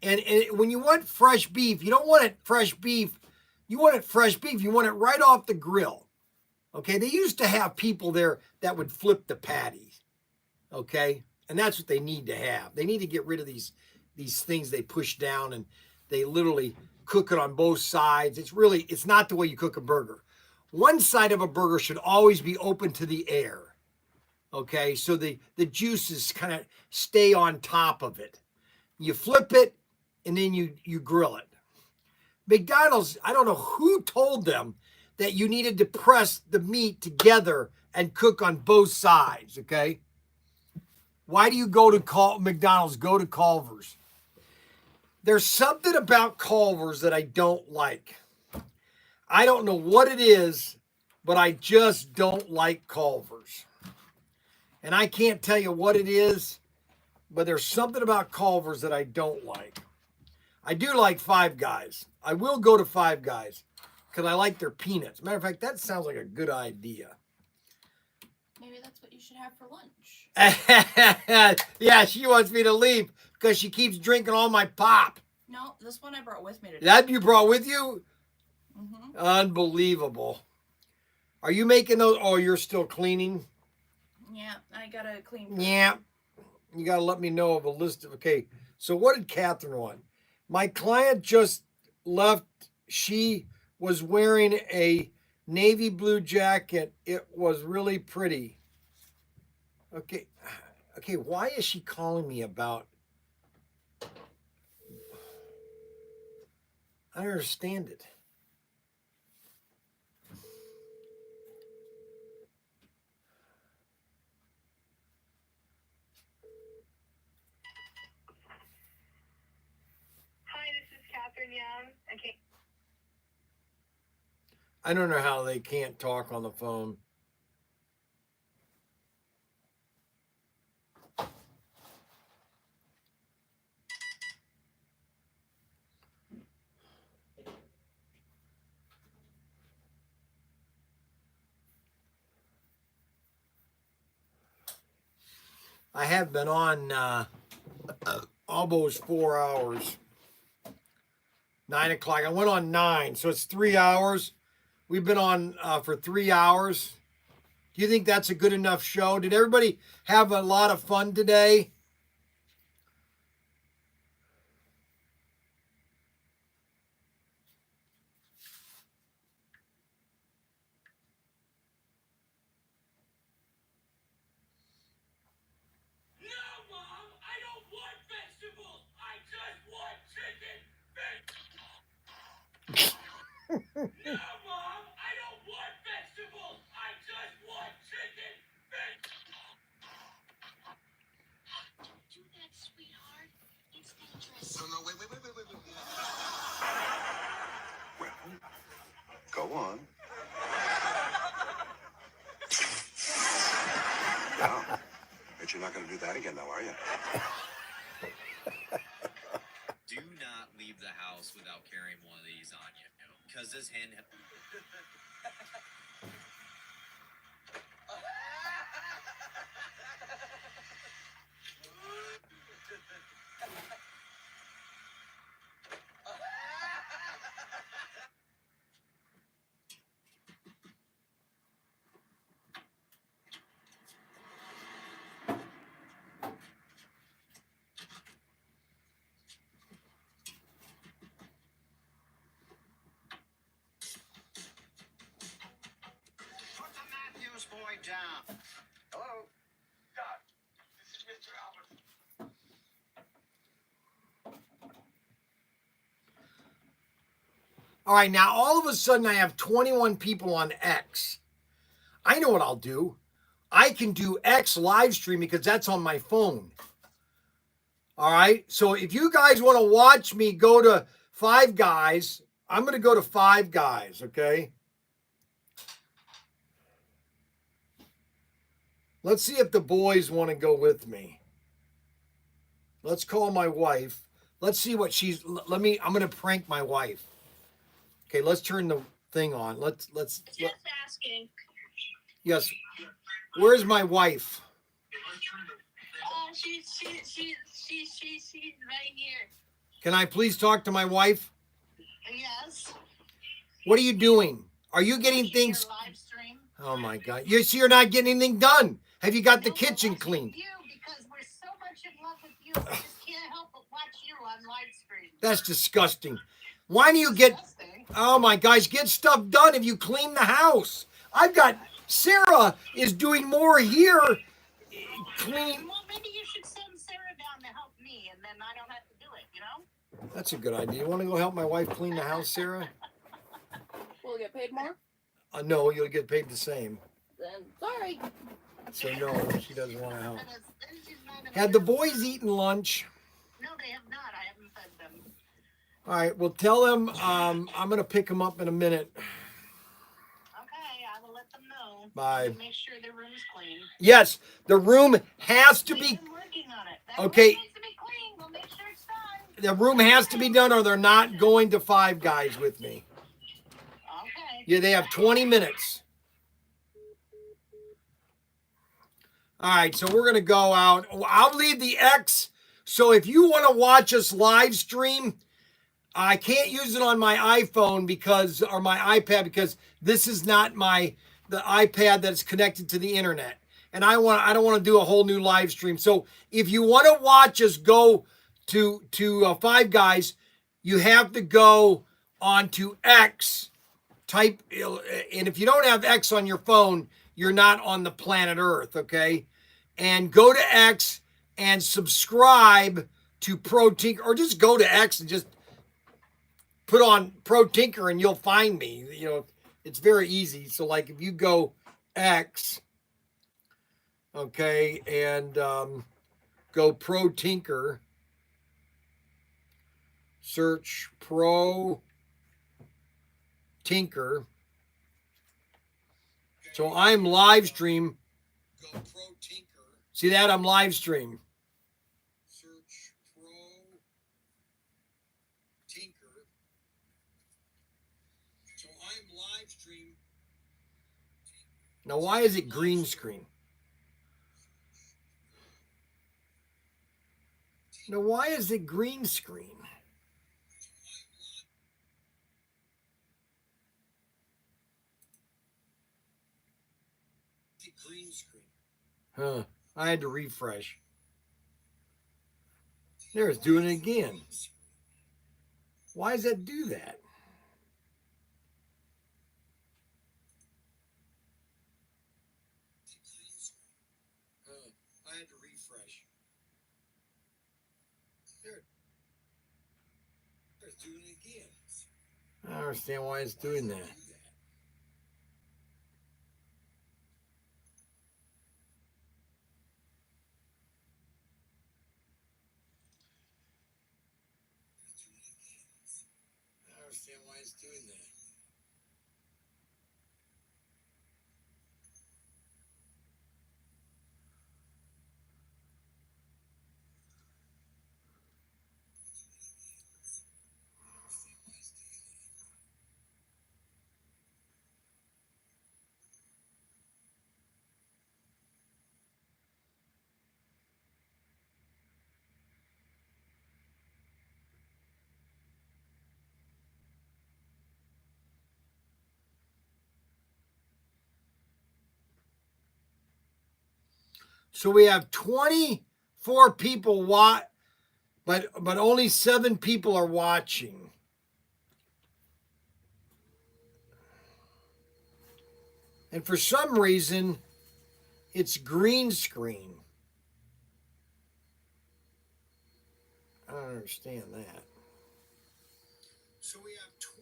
and when you want fresh beef, you don't want it fresh beef. You want it fresh beef. You want it right off the grill. Okay, they used to have people there that would flip the patties. Okay, and that's what they need to have. They need to get rid of these things they push down and they literally cook it on both sides. It's not the way you cook a burger. One side of a burger should always be open to the air. Okay, so the juices kind of stay on top of it. You flip it and then you grill it. McDonald's, I don't know who told them that you needed to press the meat together and cook on both sides, okay? Why do you go to McDonald's? Go to Culver's. There's something about Culver's that I don't like. I don't know what it is, but I just don't like Culver's. And I can't tell you what it is, but there's something about Culver's that I don't like. I do like Five Guys. I will go to Five Guys because I like their peanuts. Matter of fact, that sounds like a good idea. Maybe that's what you should have for lunch. Yeah, she wants me to leave because she keeps drinking all my pop. No, this one I brought with me today. That you brought with you? Mm-hmm. Unbelievable. Are you making those? Oh, you're still cleaning? Yeah, I gotta clean. Yeah. You got to let me know of a list of, okay. So what did Catherine want? My client just left. She was wearing a navy blue jacket. It was really pretty. Okay. Okay, why is she calling me about? I don't understand it. Pyongyang and came. I don't know how they can't talk on the phone. I have been on almost 4 hours. 9 o'clock. I went on 9, so it's 3 hours. We've been on for 3 hours. Do you think that's a good enough show? Did everybody have a lot of fun today? No, Mom, I don't want vegetables. I just want chicken. Don't do that, sweetheart. It's dangerous. No, wait. Well, go on. Wow. Bet you're not going to do that again, though, are you? Do not leave the house without carrying one of these on you, because this hand. Put the Matthews boy down. Hello? Doc, this is Mr. Albert. All right, now all of a sudden I have 21 people on X. I know what I'll do. I can do X live stream because that's on my phone. All right, so if you guys want to watch me go to Five Guys, I'm going to go to Five Guys, okay? Let's see if the boys want to go with me. Let's call my wife. Let's see what she's, I'm going to prank my wife. Okay, let's turn the thing on. Let's Just asking. yes. Where's my wife? She's right here. Can I please talk to my wife? Yes. What are you doing? Are you getting things? Live stream. Oh my God! You're not getting anything done. Have you got the kitchen cleaned? You, because we're so much in love with you, we just can't help but watch you on live stream. That's disgusting. Why do you get? Oh my gosh! Get stuff done if you clean the house. I've got Sarah is doing more here. Clean. Well, maybe you should send Sarah down to help me, and then I don't have to do it. You know. That's a good idea. You want to go help my wife clean the house, Sarah? Will we get paid more? No, you'll get paid the same. Then sorry. So no, she doesn't want to help. Had the boys eaten lunch? No, they have not. I haven't fed them. All right. Well, tell them I'm gonna pick them up in a minute. Okay, I will let them know. Bye. Make sure their room's clean. Yes, the room has to We've be. been working on it. That Okay. room needs to be clean. We'll make sure it's done. The room has to be done, or they're not going to Five Guys with me. Okay. Yeah, they have 20 minutes. All right, so we're gonna go out. I'll leave the X. So if you want to watch us live stream, I can't use it on my iPhone because, or my iPad, because this is not the iPad that's connected to the internet. And I don't want to do a whole new live stream. So if you want to watch us go to Five Guys, you have to go onto X, type, and if you don't have X on your phone, you're not on the planet Earth, okay? And go to X and subscribe to ProTinker, or just go to X and just put on ProTinker and you'll find me. You know, it's very easy. So like if you go X, okay, and go ProTinker, search Pro Tinker. So I'm live stream. Go Pro Tinker. See that? I'm live stream. Search Pro Tinker. So I'm live stream. Now, why is it green screen? Now, why is it green screen? Green screen. Huh. I had to refresh. There, it's doing it again. Why does that do that? I had to refresh. There. It's doing it again. I don't understand why it's doing that. I don't understand why it's doing that. So we have 24 people but only 7 people are watching. And for some reason, it's green screen. I don't understand that. So we have 24.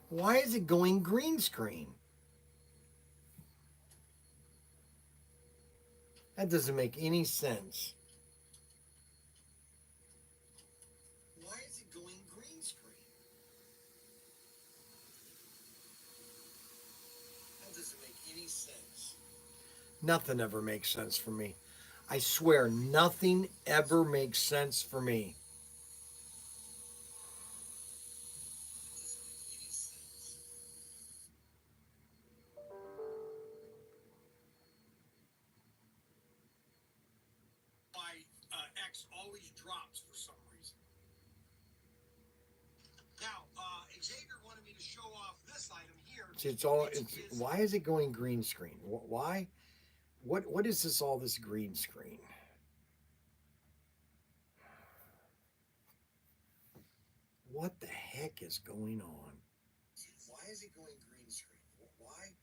Why is it going green screen? That doesn't make any sense. Why is it going green screen? That doesn't make any sense. Nothing ever makes sense for me. I swear, nothing ever makes sense for me. My X always drops for some reason. Now, Xavier wanted me to show off this item here. See, why is it going green screen? Why? What is this? All this green screen? What the heck is going on? Why is it going green screen? Why?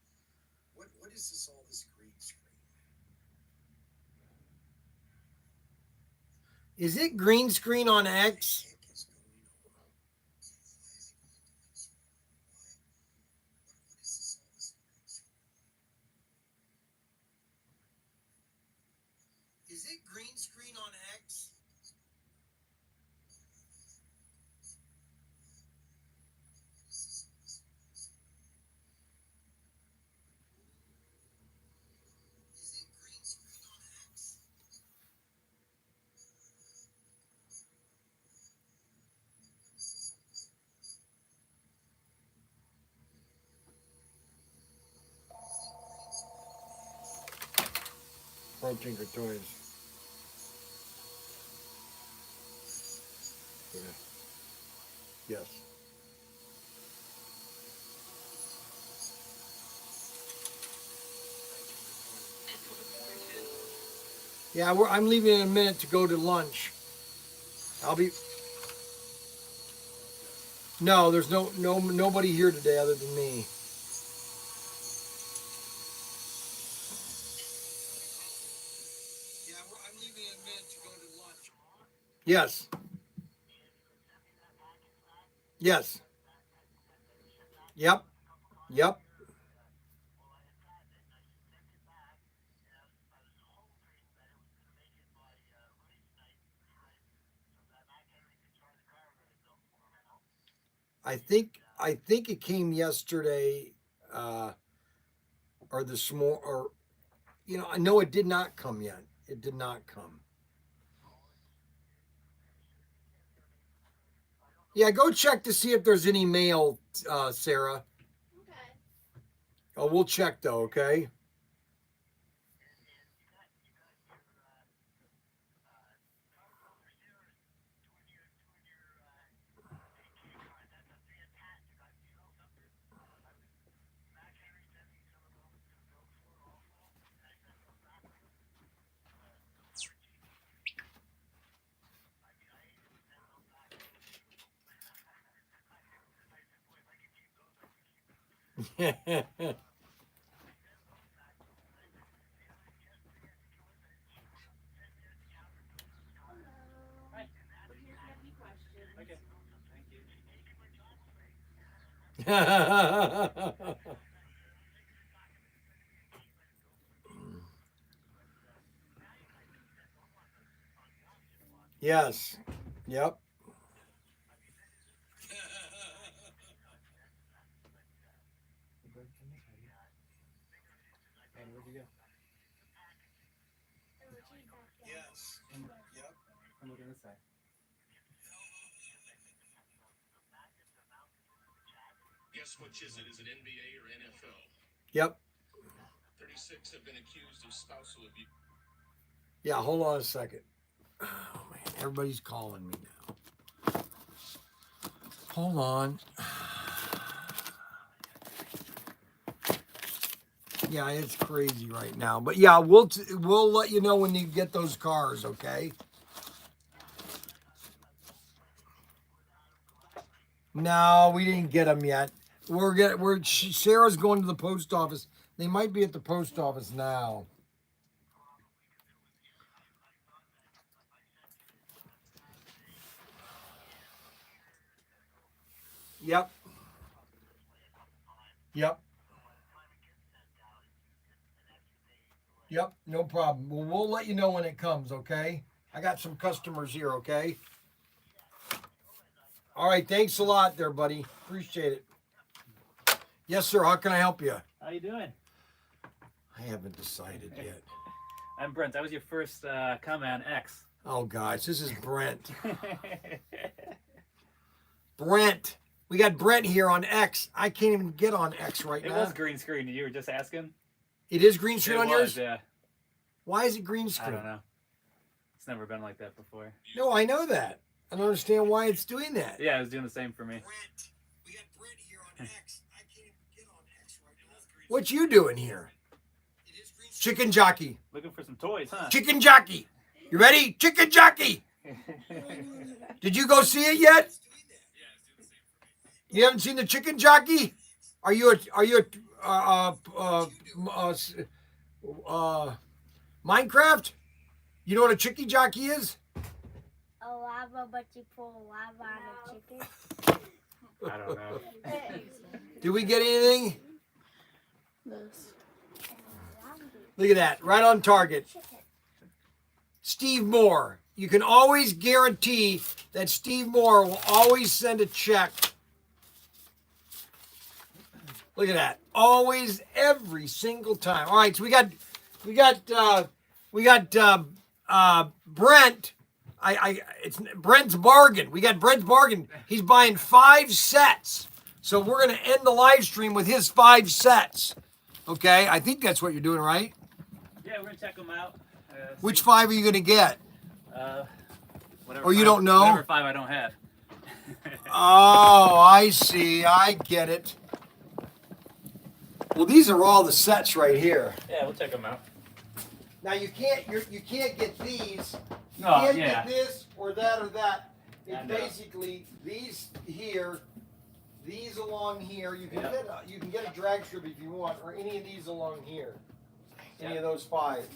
What is this? All this green screen? Is it green screen on X? Is it green screen on X? Is it green screen on X? ProTinkerToys. Yeah. Yes. Yeah, I'm leaving in a minute to go to lunch. No, there's nobody here today other than me. Yeah, I'm leaving in a minute to go to lunch. Yes. Yes. Yep. Yep. I think it came yesterday, or this morning, or I know it did not come yet. It did not come. Yeah, go check to see if there's any mail, Sarah. Okay. Oh, we'll check though, okay? Right. We're here if you have any questions. Okay. Thank you. Yes. Yep. Yes. Yep. I'm looking this side. Guess which is it? Is it NBA or NFL? Yep. 36 have been accused of spousal abuse. Yeah, hold on a second. Oh man, everybody's calling me now. Hold on. Yeah, it's crazy right now. But yeah, we'll let you know when you get those cars, okay? No, we didn't get them yet. Sarah's going to the post office. They might be at the post office now. Yep. Yep. Yep, no problem. Well, we'll let you know when it comes, okay? I got some customers here, okay? All right, thanks a lot there, buddy. Appreciate it. Yes, sir. How can I help you? How you doing? I haven't decided yet. I'm Brent. I was your first comment on X. Oh, gosh, this is Brent. Brent. We got Brent here on X. I can't even get on X right now. It was green screen. You were just asking? It is green screen on yours? Yeah. Why is it green I screen? don't know. It's never been like that before. No, I know that. I don't understand why it's doing that. Yeah, it was doing the same for me. Brent, we got Brent here on X. I can't even get on X right now. What you doing here? It is green. Chicken jockey. Looking for some toys, huh? Chicken jockey. You ready? Chicken jockey. Did you go see it yet? You haven't seen the chicken jockey? Are you Minecraft? You know what a chicken jockey is? A lava, but you pour lava on a chicken. I don't know. Did we get anything? This. Look at that, right on target. Steve Moore. You can always guarantee that Steve Moore will always send a check. Look at that. Always, every single time. All right, so we got Brent. It's Brent's bargain. We got Brent's bargain. He's buying 5 sets. So we're gonna end the live stream with his 5 sets. Okay, I think that's what you're doing, right? Yeah, we're gonna check them out. Which 5 are you gonna get? Whatever. Or you don't know? Whatever 5 I don't have. Oh, I see. I get it. Well, these are all the sets right here. Yeah, we'll check them out. Now you can't get these. You Oh, can't yeah. get this or that or that. It's I know. basically these here these along here. You can get a drag strip if you want, or any of these along here. Any of those 5.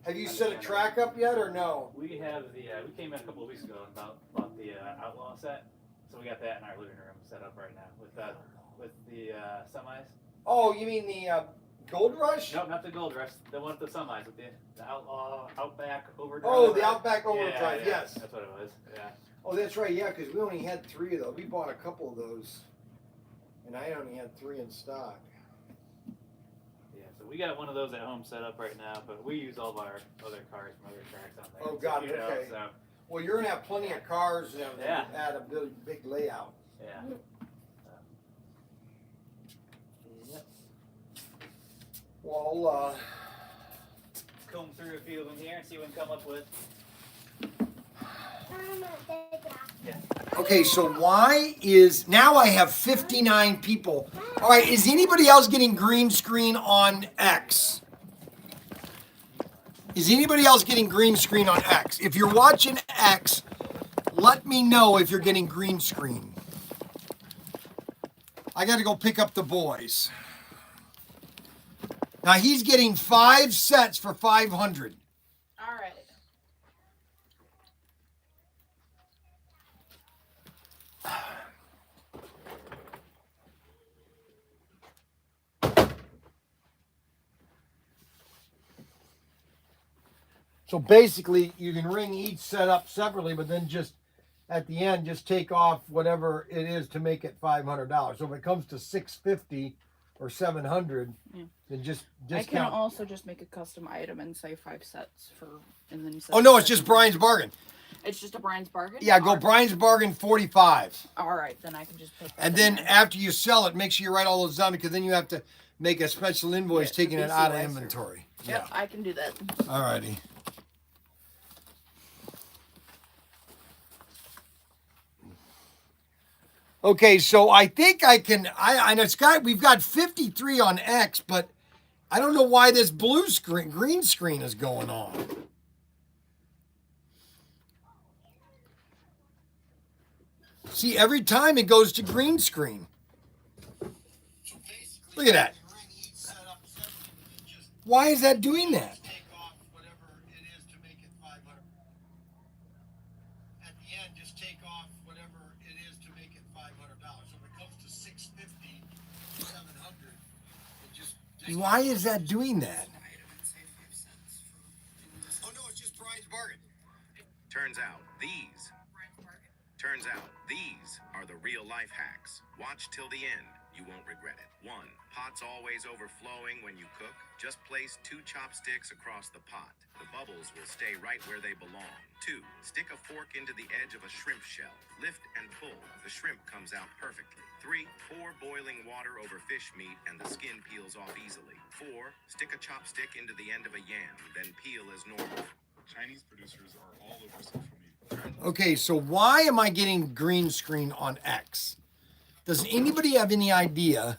Have you set a track up yet, or no? We have the we came in a couple of weeks ago and bought the Outlaw set, so we got that in our living room set up right now with the semis. Oh, you mean the Gold Rush? Nope, not the Gold Rush. The one with the semis with the Outlaw Outback Overdrive. Oh, the Outback Overdrive. Yeah, yes, that's what it was. Yeah. Oh, that's right. Yeah, because we only had 3 of those. We bought a couple of those, and I only had 3 in stock. Yeah, so we got one of those at home set up right now, but we use all of our other cars from other tracks on there. Oh, got it. Okay. So, Well, you're gonna have plenty of cars and Yeah. add a big layout. yeah. Yep. Well, Comb through a few of them here and see what we can come up with. okay. So why is now I have 59 people? All right. Is anybody else getting green screen on X? Is anybody else getting green screen on X? If you're watching X, let me know if you're getting green screen. I got to go pick up the boys. Now he's getting 5 sets for 500. All right. So basically, you can ring each set up separately, but then just at the end, just take off whatever it is to make it $500. So if it comes to $650 or $700, then just I can count. also just make a custom item and say 5 sets for, and then you Oh no, it's just Brian's bargain. It's just a Brian's bargain. Yeah, go Brian's bargain 45. All right, then I can just put that. And then after you sell it, make sure you write all those down because then you have to make a special invoice taking it out of inventory. Yep, I can do that. All righty. Okay, so I think I can. I know we've got 53 on X, but I don't know why this green screen is going on. See, every time it goes to green screen. Look at that. Why is that doing that? Why is that doing that? Oh no, it's just Brian's bargain. Turns out these are the real life hacks. Watch till the end. You won't regret it. 1. Pot's always overflowing when you cook. Just place 2 chopsticks across the pot. The bubbles will stay right where they belong. 2. Stick a fork into the edge of a shrimp shell. Lift and pull. The shrimp comes out perfectly. 3. Pour boiling water over fish meat and the skin peels off easily. 4. Stick a chopstick into the end of a yam, then peel as normal. Chinese producers are all over social media. Okay, so why am I getting green screen on X? Does anybody have any idea?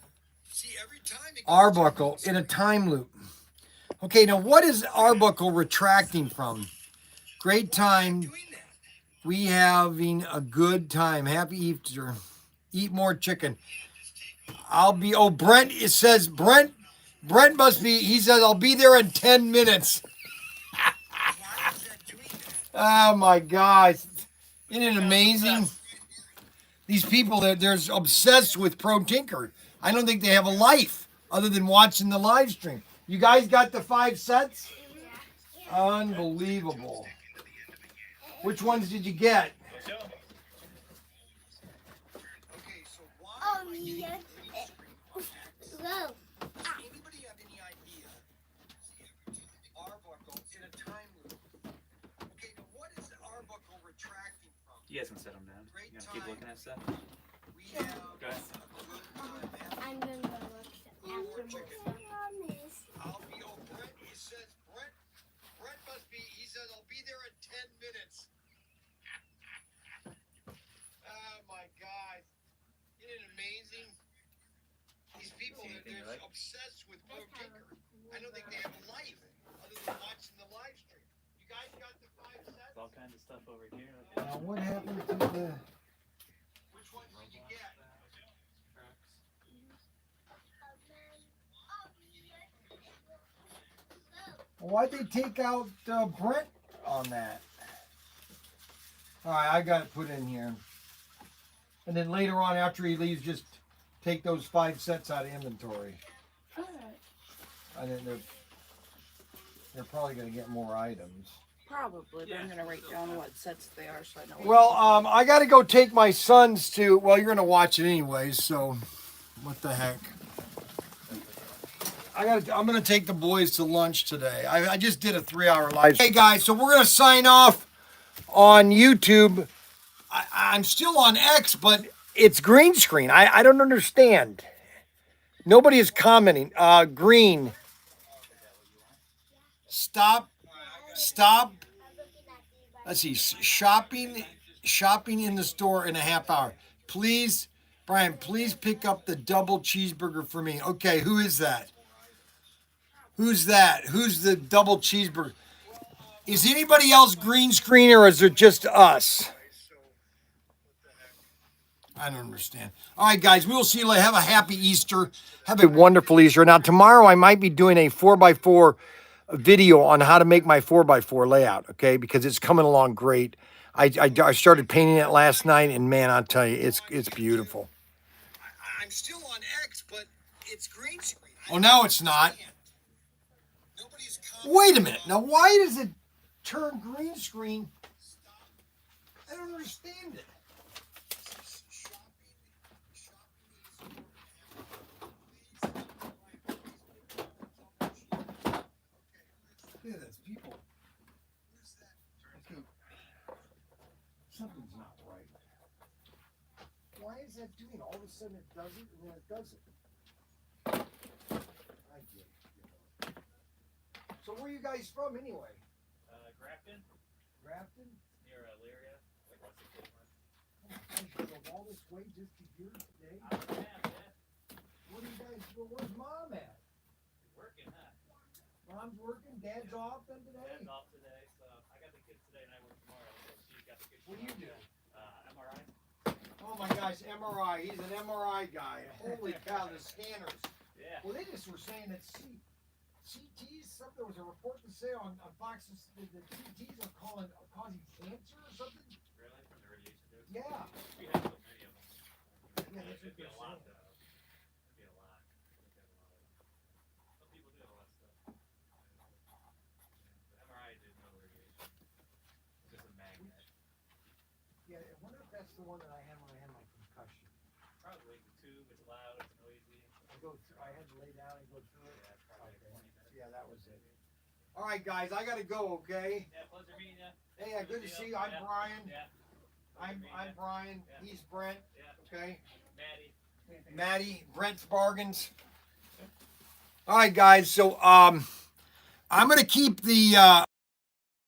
Arbuckle in a time loop. Okay, now what is Arbuckle retracting from? Great time. We having a good time. Happy Easter. Eat more chicken. Brent, it says, Brent must be, he says, I'll be there in 10 minutes. Oh my gosh. Isn't it amazing? These people, they're obsessed with ProTinker. I don't think they have a life other than watching the live stream. You guys got the 5 sets? Unbelievable. Which ones did you get? Oh, yeah. Whoa. Anybody have any idea? Arbuckle in a time loop. Okay, now what is Arbuckle retracting from? You guys can set them down. You gonna keep looking at stuff? We have Go ahead. I'm gonna look after myself. Brent must be, he says, I'll be there in 10 minutes. Oh my God. Isn't it amazing? These people, they're obsessed with ProTinker. I don't think they have a life other than watching the live stream. You guys got the 5 sets? There's all kinds of stuff over here. Now what happened to the... Which ones did you get? Why'd they take out Brent on that? All right, I got it put in here. And then later on, after he leaves, just take those 5 sets out of inventory. All right. And then they're probably going to get more items. Probably, but I'm gonna write down what sets they are so I know. Well, I got to go take my sons to. Well, you're going to watch it anyways, so what the heck? I'm going to take the boys to lunch today. I just did a 3-hour live. Hey guys, so we're going to sign off on YouTube. I'm still on X, but it's green screen. I don't understand. Nobody is commenting. Green. Stop. Let's see. Shopping in the store in a half hour. Please, Brian, please pick up the double cheeseburger for me. Okay, who is that? Who's that? Who's the double cheeseburger? Is anybody else green screen or is it just us? I don't understand. All right, guys, we will see you later. Have a happy Easter. Have a wonderful Easter. Now, tomorrow I might be doing a 4x4 video on how to make my 4x4 layout, okay? Because it's coming along great. I started painting it last night, and man, I'll tell you, it's beautiful. I'm still on X, but it's green screen. Oh, now it's not. Wait a minute. Now, why does it turn green screen? I don't understand it. Look at this, people. Okay. Something's not right. Why is that doing? All of a sudden it does it, and then it doesn't. I get it. So where are you guys from anyway? Grafton, Grafton? near Elyria, like what's the one? You drove all this way just to here today? Yeah. What do you guys do? Where's Mom at? Working, huh? Mom's working, Dad's off then today? Dad's off today, so I got the kids today and I work tomorrow. So she's got the kids. What do you do? MRI. Oh my gosh, MRI. He's an MRI guy. Holy cow, the scanners. Yeah. Well, they just were saying that CTs, there was a report to say on Fox that the CTs are causing cancer or something. Really? From the radiation dose? Yeah. We have so many of them. Yeah, that's It'd be what a lot they're though. It'd be a lot. Some people do have a lot of stuff. But MRI did no radiation. It's just a magnet. Yeah, I wonder if that's the one that I had when I had my concussion. Probably the tube, it's loud, it's noisy. I had to lay down and go through it. Yeah, it's probably like 20 minutes. Yeah, that was it. All right, guys, I gotta go. Okay. Yeah, pleasure meeting you. Hey, good to see you. I'm Brian. Yeah. I'm Brian. Yeah. He's Brent. Yeah. Okay. Maddie. Brent's Bargains. All right, guys. So I'm gonna keep the